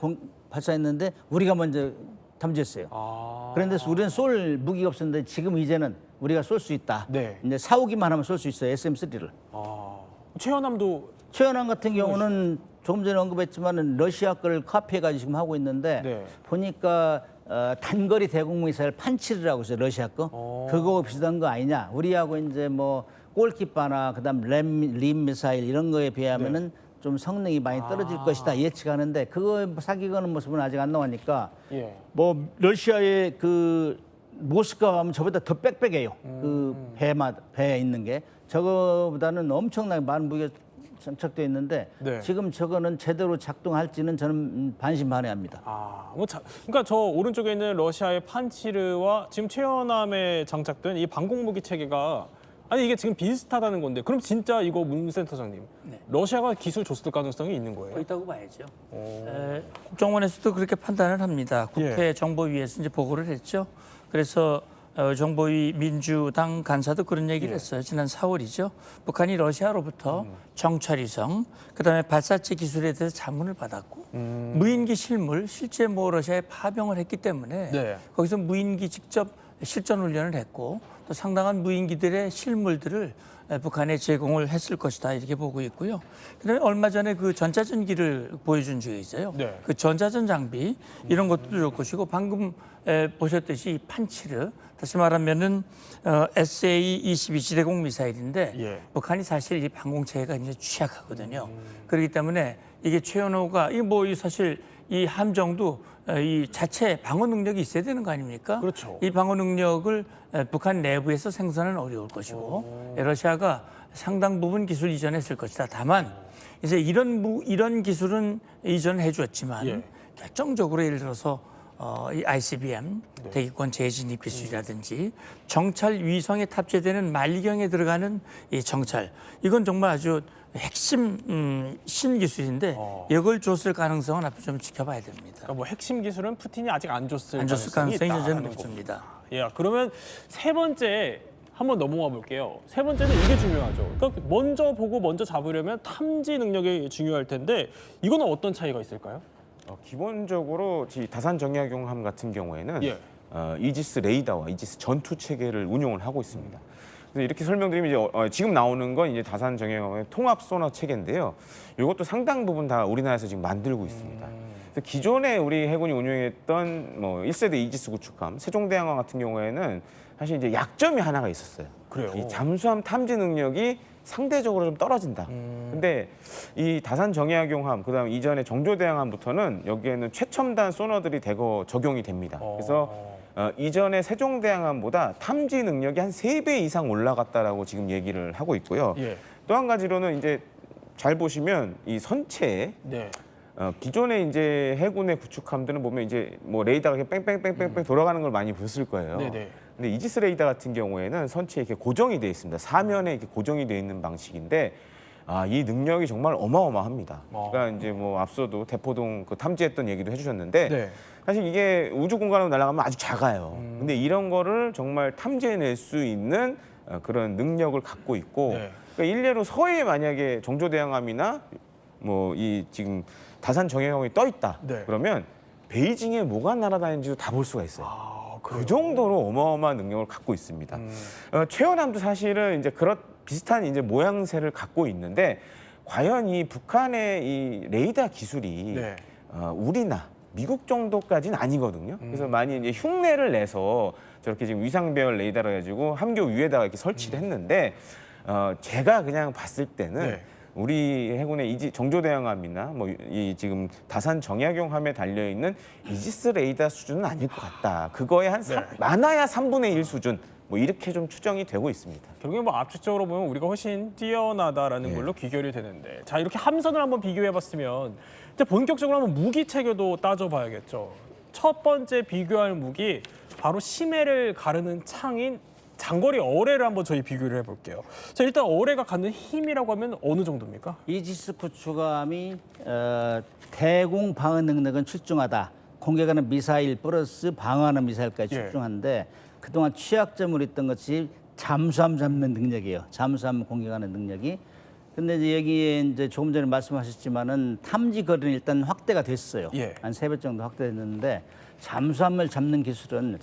발사했는데 우리가 먼저 탐지했어요. 그런데 우리는 쏠 무기가 없었는데 지금 이제는 우리가 쏠 수 있다. 이제 사오기만 하면 쏠 수 있어요. SM3를. 최연함 같은 경우는 조금 전에 언급했지만 러시아 걸 카피해가지고 지금 하고 있는데 보니까 단거리 대공 미사일 판치르라고 있어요. 러시아 거. 그거 비슷한 거 아니냐. 우리하고 이제 뭐 골키파나 그다음 림 미사일 이런 거에 비하면은 좀 성능이 많이 떨어질 것이다 예측하는데 그거 사기거는 모습은 아직 안 나오니까 뭐 러시아의 그 모스크바 가면 저보다 더 빽빽해요. 그 배에 있는 게 저거보다는 엄청나게 많은 무기가 장착돼 있는데 지금 저거는 제대로 작동할지는 저는 반신반의합니다. 그러니까 저 오른쪽에 있는 러시아의 판치르와 지금 최연함에 장착된 이 방공무기 체계가 아니 이게 지금 비슷하다는 건데 그럼 진짜 이거 문 센터장님 러시아가 기술 줬을 가능성이 있는 거예요? 있다고 봐야죠. 국정원에서도 그렇게 판단을 합니다. 국회 정보위에서 이제 보고를 했죠. 그래서 정보위 민주당 간사도 그런 얘기를 했어요. 지난 4월이죠. 북한이 러시아로부터 정찰위성, 그다음에 발사체 기술에 대해서 자문을 받았고 무인기 실물, 실제 뭐 러시아에 파병을 했기 때문에 거기서 무인기 직접 실전 훈련을 했고 또 상당한 무인기들의 실물들을 북한에 제공을 했을 것이다 이렇게 보고 있고요. 그다음에 얼마 전에 그 전자전기를 보여준 적이 있어요. 그 전자전 장비 이런 것도 좋을 것이고 방금 보셨듯이 판치르 다시 말하면은 SA-22 지대공 미사일인데 북한이 사실 이 방공체계가 이제 취약하거든요. 그렇기 때문에 이게 최연호가 이 사실 이 함정도 이 자체 방어 능력이 있어야 되는 거 아닙니까? 그렇죠. 이 방어 능력을 북한 내부에서 생산은 어려울 것이고 러시아가 상당 부분 기술 이전했을 것이다. 다만 이제 이런 기술은 이전해 주었지만 결정적으로 예를 들어서 이 ICBM 대기권 재진입 기술이라든지 정찰 위성에 탑재되는 만리경에 들어가는 이 정찰 이건 정말 아주 핵심 신기술인데 이걸 줬을 가능성은 앞으로 좀 지켜봐야 됩니다. 그러니까 뭐 핵심 기술은 푸틴이 아직 안 줬을 가능성이 저는 높습니다. 그러면 세 번째 한번 넘어가 볼게요. 세 번째는 이게 중요하죠. 그러니까 먼저 보고 먼저 잡으려면 탐지 능력이 중요할 텐데 이거는 어떤 차이가 있을까요? 기본적으로 다산 정약용함 같은 경우에는 이지스 레이더와 이지스 전투 체계를 운용을 하고 있습니다. 그래서 이렇게 설명드리면 이제 지금 나오는 건 이제 다산 정약용함의 통합 소너 체계인데요. 이것도 상당 부분 다 우리나라에서 지금 만들고 있습니다. 그래서 기존에 우리 해군이 운용했던 뭐 1세대 이지스 구축함 세종대왕함 같은 경우에는 사실 이제 약점이 하나가 있었어요. 그래요? 이 잠수함 탐지 능력이 상대적으로 좀 떨어진다. 근데 이 다산 정약용함, 그다음 이전에 정조대왕함부터는 여기에는 최첨단 소너들이 대거 적용이 됩니다. 그래서 이전에 세종대왕함보다 탐지 능력이 한 3배 이상 올라갔다라고 지금 얘기를 하고 있고요. 또 한 가지로는 이제 잘 보시면 이 선체에 기존에 이제 해군의 구축함들은 보면 이제 뭐 레이더가 이렇게 뺑뺑뺑뺑뺑 돌아가는 걸 많이 보실 거예요. 근데 이지스 레이더 같은 경우에는 선체에 이렇게 고정이 되어 있습니다. 사면에 이렇게 고정이 되어 있는 방식인데 이 능력이 정말 어마어마합니다. 그러니까 이제 뭐 앞서도 대포동 그 탐지했던 얘기도 해주셨는데 사실 이게 우주 공간으로 날아가면 아주 작아요. 근데 이런 거를 정말 탐지해낼 수 있는 그런 능력을 갖고 있고 그러니까 일례로 서해에 만약에 정조대왕함이나 뭐 이 지금 다산 정약용함이 떠 있다 그러면 베이징에 뭐가 날아다니는지도 다 볼 수가 있어요. 그 정도로 어마어마한 능력을 갖고 있습니다. 최연함도 사실은 이제 그런 비슷한 이제 모양새를 갖고 있는데 과연 이 북한의 이 레이더 기술이 우리나 미국 정도까지는 아니거든요. 그래서 많이 이제 흉내를 내서 저렇게 지금 위상 배열 레이더를 가지고 함교 위에다가 이렇게 설치를 했는데 제가 그냥 봤을 때는 우리 해군의 정조대왕함이나 뭐 이 지금 다산 정약용함에 달려 있는 이지스 레이더 수준은 아닐 것 같다. 그거에 한 많아야 3분의 1 수준. 뭐 이렇게 좀 추정이 되고 있습니다. 결국에 뭐 압축적으로 보면 우리가 훨씬 뛰어나다라는 걸로 귀결이 되는데 자 이렇게 함선을 한번 비교해봤으면 이제 본격적으로 한번 무기 체계도 따져봐야겠죠. 첫 번째 비교할 무기 바로 심해를 가르는 창인 장거리 어뢰를 한번 저희 비교를 해볼게요. 자, 일단 어뢰가 갖는 힘이라고 하면 어느 정도입니까? 이지스 구축함이 대공 방어 능력은 출중하다. 공격하는 미사일 플러스 방어하는 미사일까지 출중한데 그동안 취약점으로 있던 것이 잠수함 잡는 능력이에요. 잠수함 공격하는 능력이. 근데 이제 여기에 이제 조금 전에 말씀하셨지만은 탐지 거리는 일단 확대가 됐어요. 한 3배 정도 확대됐는데 잠수함을 잡는 기술은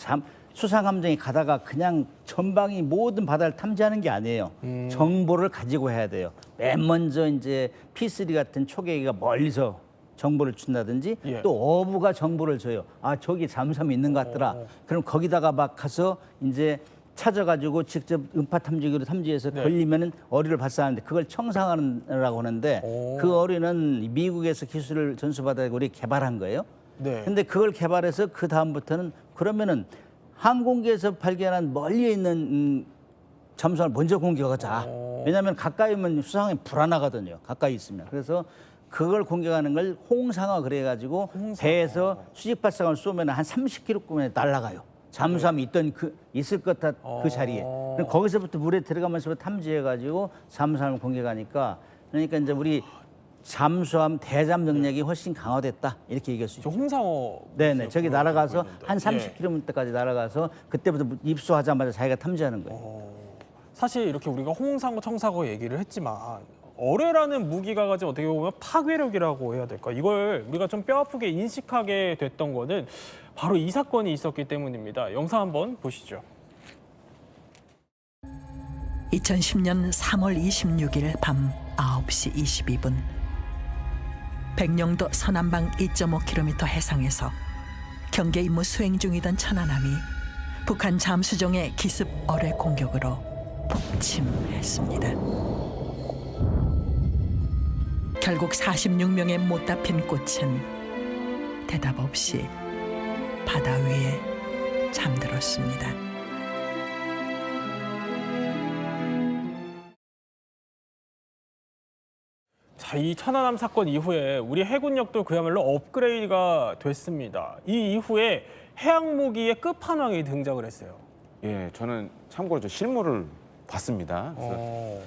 수상 함정이 가다가 그냥 전방이 모든 바다를 탐지하는 게 아니에요. 정보를 가지고 해야 돼요. 맨 먼저 이제 P3 같은 초계기가 멀리서 정보를 준다든지 또 어부가 정보를 줘요. 아, 저기 잠수함이 있는 것 같더라. 그럼 거기다가 막 가서 이제 찾아가지고 직접 음파 탐지기로 탐지해서 걸리면은 어뢰를 발사하는데 그걸 청상하라고 하는데 그 어뢰는 미국에서 기술을 전수받아서 우리 개발한 거예요. 근데 그걸 개발해서 그 다음부터는 그러면은 항공기에서 발견한 멀리에 있는 잠수함을 먼저 공격하자. 왜냐하면 가까이면 수상이 불안하거든요. 가까이 있으면. 그래서 그걸 공격하는 걸 홍상어 그래가지고 배에서 수직 발사관을 쏘면 한 30km권에 날아가요. 잠수함이 있을 것 같은 그 자리에. 그럼 거기서부터 물에 들어가면서 탐지해가지고 잠수함을 공격하니까 그러니까 이제 우리 잠수함 대잠 능력이 훨씬 강화됐다 이렇게 얘기할 수 있죠. 홍상어. 네네. 저기 날아가서 한 30km까지 날아가서 그때부터 입수하자마자 자기가 탐지하는 거예요. 사실 이렇게 우리가 홍상어, 청상어 얘기를 했지만 어뢰라는 무기가 가진 어떻게 보면 파괴력이라고 해야 될까? 이걸 우리가 좀 뼈아프게 인식하게 됐던 거는 바로 이 사건이 있었기 때문입니다. 영상 한번 보시죠. 2010년 3월 26일 밤 9시 22분 백령도 서남방 2.5km 해상에서 경계 임무 수행 중이던 천안함이 북한 잠수정의 기습 어뢰 공격으로 폭침했습니다. 결국 46명의 못 다 핀 꽃은 대답 없이 바다 위에 잠들었습니다. 자, 이 천안함 사건 이후에 우리 해군력도 그야말로 업그레이드가 됐습니다. 이 이후에 해양무기의 끝판왕이 등장을 했어요. 예, 저는 참고로 저 실물을 봤습니다. 그래서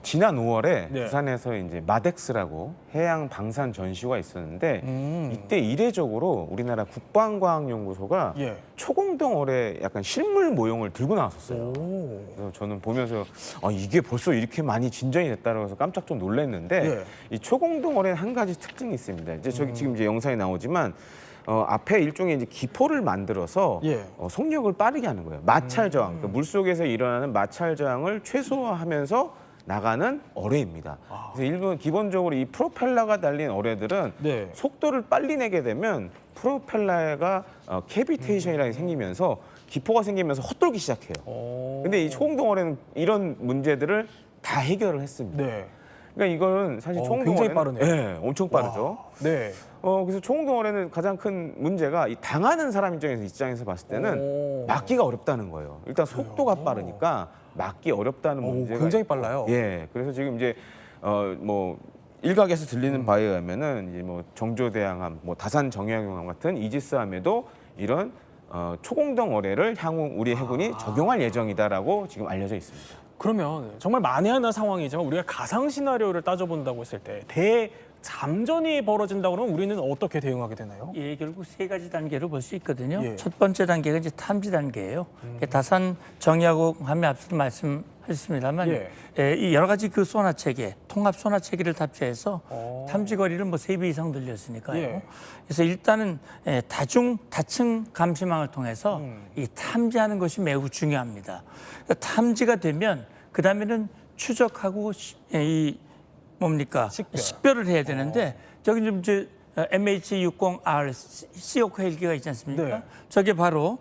지난 5월에 부산에서 이제 마덱스라고 해양 방산 전시가 있었는데 이때 이례적으로 우리나라 국방과학연구소가 초공동 어뢰 약간 실물 모형을 들고 나왔었어요. 그래서 저는 보면서 이게 벌써 이렇게 많이 진전이 됐다고 해서 깜짝 좀 놀랐는데 이 초공동 어뢰는 한 가지 특징이 있습니다. 이제 저기 지금 이제 영상에 나오지만 앞에 일종의 이제 기포를 만들어서 속력을 빠르게 하는 거예요. 마찰 저항, 그러니까 물속에서 일어나는 마찰 저항을 최소화하면서 나가는 어뢰입니다. 그래서 기본적으로 이 프로펠러가 달린 어뢰들은 속도를 빨리 내게 되면 프로펠러가 캐비테이션이라는 게 생기면서 기포가 생기면서 헛돌기 시작해요. 근데 이 초공동 어뢰는 이런 문제들을 다 해결을 했습니다. 그러니까 이건 사실 초공동 굉장히 어뢰는 빠르네요. 엄청 빠르죠. 그래서 초공동 어뢰는 가장 큰 문제가 이 당하는 사람 입장에서 봤을 때는 막기가 어렵다는 거예요. 일단 속도가 빠르니까 막기 어렵다는 문제가 굉장히 빨라요. 예, 그래서 지금 이제 뭐 일각에서 들리는 바에 의하면은 이제 뭐 정조대왕함, 뭐 다산 정약용함 같은 이지스함에도 이런 초공동 어뢰를 향후 우리 해군이 적용할 예정이다라고 지금 알려져 있습니다. 그러면 정말 만에 하나 상황이지만 우리가 가상 시나리오를 따져본다고 했을 때 대잠전이 벌어진다고 그러면 우리는 어떻게 대응하게 되나요? 예, 결국 3가지 단계로 볼 수 있거든요. 첫 번째 단계가 이제 탐지 단계예요. 다산 정약용함에 앞서 말씀하셨습니다만 이 여러 가지 그 소나 체계, 통합 소나 체계를 탑재해서 탐지 거리를 뭐 3배 이상 늘렸으니까요. 그래서 일단은 다층 감시망을 통해서 이 탐지하는 것이 매우 중요합니다. 그러니까 탐지가 되면 그 다음에는 추적하고 이 뭡니까? 식별을 해야 되는데 저기 좀 MH-60R C호크 헬기가 있지 않습니까? 저게 바로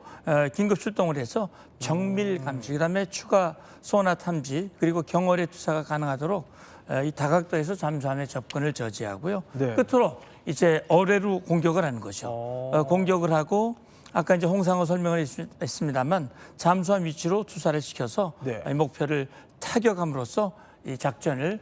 긴급 출동을 해서 정밀 감시, 그다음에 추가 소나 탐지 그리고 경어뢰 투사가 가능하도록 이 다각도에서 잠수함의 접근을 저지하고요. 끝으로 이제 어뢰로 공격을 하는 거죠. 공격을 하고 아까 이제 홍상어 설명을 했습니다만 잠수함 위치로 투사를 시켜서 이 목표를 타격함으로써 이 작전을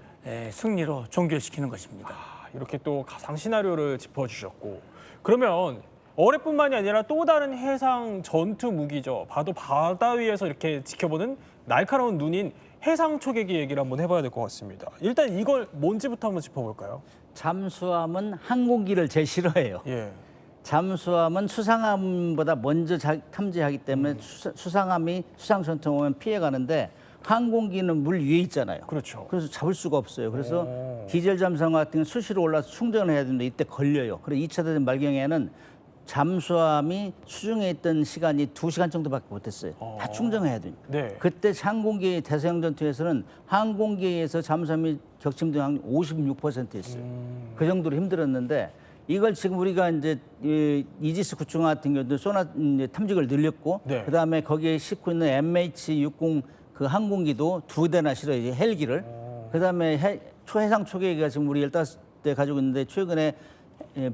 승리로 종결시키는 것입니다. 이렇게 또 가상 시나리오를 짚어주셨고 그러면 어뢰뿐만이 아니라 또 다른 해상 전투 무기죠. 봐도 바다 위에서 이렇게 지켜보는 날카로운 눈인 해상 초계기 얘기를 한번 해봐야 될 것 같습니다. 일단 이걸 뭔지부터 한번 짚어볼까요? 잠수함은 항공기를 제일 싫어해요. 예. 잠수함은 수상함보다 먼저 탐지하기 때문에 수상함이 수상 전투 오면 피해가는데 항공기는 물 위에 있잖아요. 그렇죠. 그래서 잡을 수가 없어요. 그래서 디젤 잠수함 같은 경우는 수시로 올라서 충전을 해야 되는데 이때 걸려요. 그래서 2차 대전 말경에는 잠수함이 수중에 있던 시간이 2시간 정도밖에 못했어요. 다 충전해야 돼요. 네. 그때 항공기 대서양 전투에서는 항공기에서 잠수함이 격침된 확률이 56%였어요. 그 정도로 힘들었는데 이걸 지금 우리가 이제 이지스 구축 같은 경우도 소나 이제 탐지기를 늘렸고 네. 그다음에 거기에 싣고 있는 MH60 그 항공기도 2대나 실어요. 이제 헬기를. 그다음에 초해상 초계기가 지금 우리 15대 가지고 있는데 최근에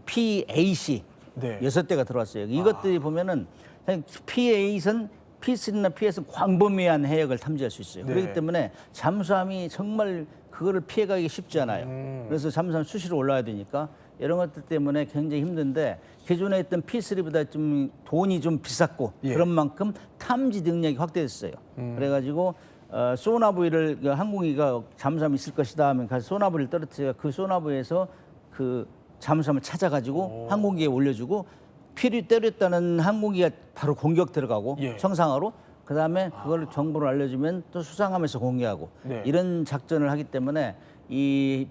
PAC 네. 6대가 들어왔어요. 이것들이 보면은 P8은 P3나 P8은 광범위한 해역을 탐지할 수 있어요. 네. 그렇기 때문에 잠수함이 정말 그거를 피해가기 쉽지 않아요. 그래서 잠수함 수시로 올라야 되니까 이런 것들 때문에 굉장히 힘든데 기존에 있던 P3보다 좀 돈이 좀 비쌌고 그런 만큼 탐지 능력이 확대됐어요. 그래가지고 소나부위를 항공기가 잠수함이 있을 것이다 하면 가서 소나부위를 떨어뜨려 그 소나부위에서 그 잠수함을 찾아가지고 항공기에 올려주고 피를 때렸다는 항공기가 바로 공격 들어가고 청상하로 그다음에 그걸 정보를 알려주면 또 수상함에서 공격하고 이런 작전을 하기 때문에 이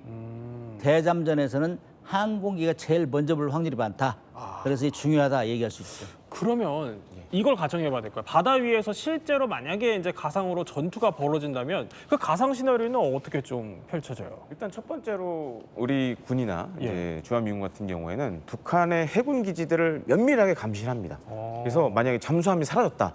대잠전에서는 항공기가 제일 먼저 볼 확률이 많다. 그래서 중요하다 얘기할 수 있죠. 그러면 이걸 가정해봐야 될 거예요. 바다 위에서 실제로 만약에 이제 가상으로 전투가 벌어진다면 그 가상 시나리오는 어떻게 좀 펼쳐져요? 일단 첫 번째로 우리 군이나 이제 주한미군 같은 경우에는 북한의 해군 기지들을 면밀하게 감시를 합니다. 그래서 만약에 잠수함이 사라졌다.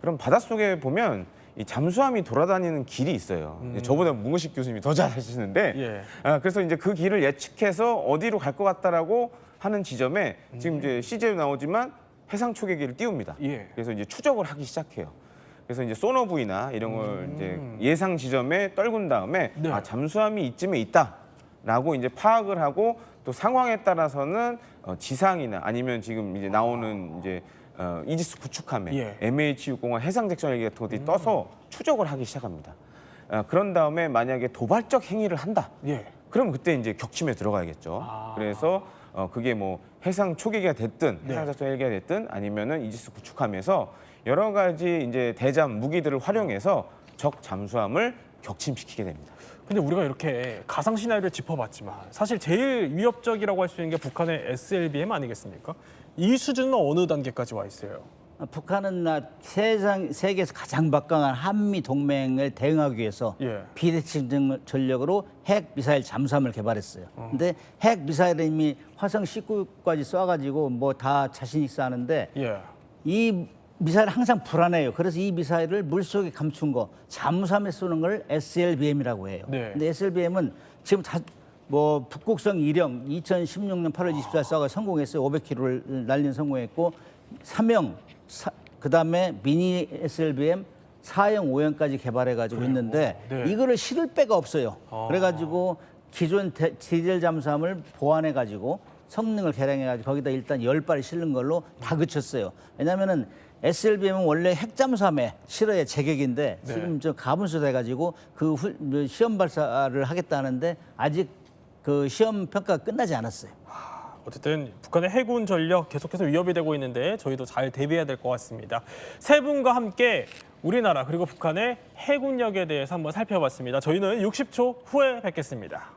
그럼 바닷속에 보면 이 잠수함이 돌아다니는 길이 있어요. 저보다 문근식 교수님이 더 잘 아시는데 그래서 이제 그 길을 예측해서 어디로 갈 것 같다라고 하는 지점에 지금 이제 CG에 나오지만 해상 초계기를 띄웁니다. 그래서 이제 추적을 하기 시작해요. 그래서 이제 소너부이나 이런 걸 이제 예상 지점에 떨군 다음에 아, 잠수함이 이쯤에 있다라고 이제 파악을 하고 또 상황에 따라서는 지상이나 아니면 지금 이제 나오는 이제 이지스 구축함에 MH60 해상 섹션 헬기 같은 것들이 떠서 추적을 하기 시작합니다. 그런 다음에 만약에 도발적 행위를 한다. 그럼 그때 이제 격침에 들어가야겠죠. 그래서 그게 뭐 해상 초계기가 됐든 해상 작전 헬기가 됐든 아니면은 이지스 구축함에서 여러 가지 이제 대잠 무기들을 활용해서 적 잠수함을 격침시키게 됩니다. 근데 우리가 이렇게 가상 시나리오를 짚어봤지만 사실 제일 위협적이라고 할 수 있는 게 북한의 SLBM 아니겠습니까? 이 수준은 어느 단계까지 와 있어요? 북한은 세계에서 가장 막강한 한미 동맹을 대응하기 위해서 비대칭 전력으로 핵 미사일 잠수함을 개발했어요. 근데 핵 미사일은 이미 화성 19까지 쏴가지고 뭐 다 자신 있어 하는데 이 미사일은 항상 불안해요. 그래서 이 미사일을 물속에 감춘 거 잠수함에 쏘는 걸 SLBM이라고 해요. 근데 SLBM은 지금 다 뭐 북극성 1형 2016년 8월 24일 쏴가 성공했어요. 500km를 날린 성공했고 사명 그다음에 미니 SLBM 4형, 5형까지 개발해가지고 있는데 이거를 실을 데가 없어요. 그래가지고 기존 디젤 잠수함을 보완해가지고 성능을 개량해가지고 거기다 일단 10발이 실는 걸로 다 그쳤어요. 왜냐면은 SLBM은 원래 핵잠수함에 실어야 제격인데 지금 저 가분수 돼가지고 그 시험 발사를 하겠다는데 아직 그 시험 평가가 끝나지 않았어요. 어쨌든 북한의 해군 전력 계속해서 위협이 되고 있는데 저희도 잘 대비해야 될 것 같습니다. 세 분과 함께 우리나라 그리고 북한의 해군력에 대해서 한번 살펴봤습니다. 저희는 60초 후에 뵙겠습니다.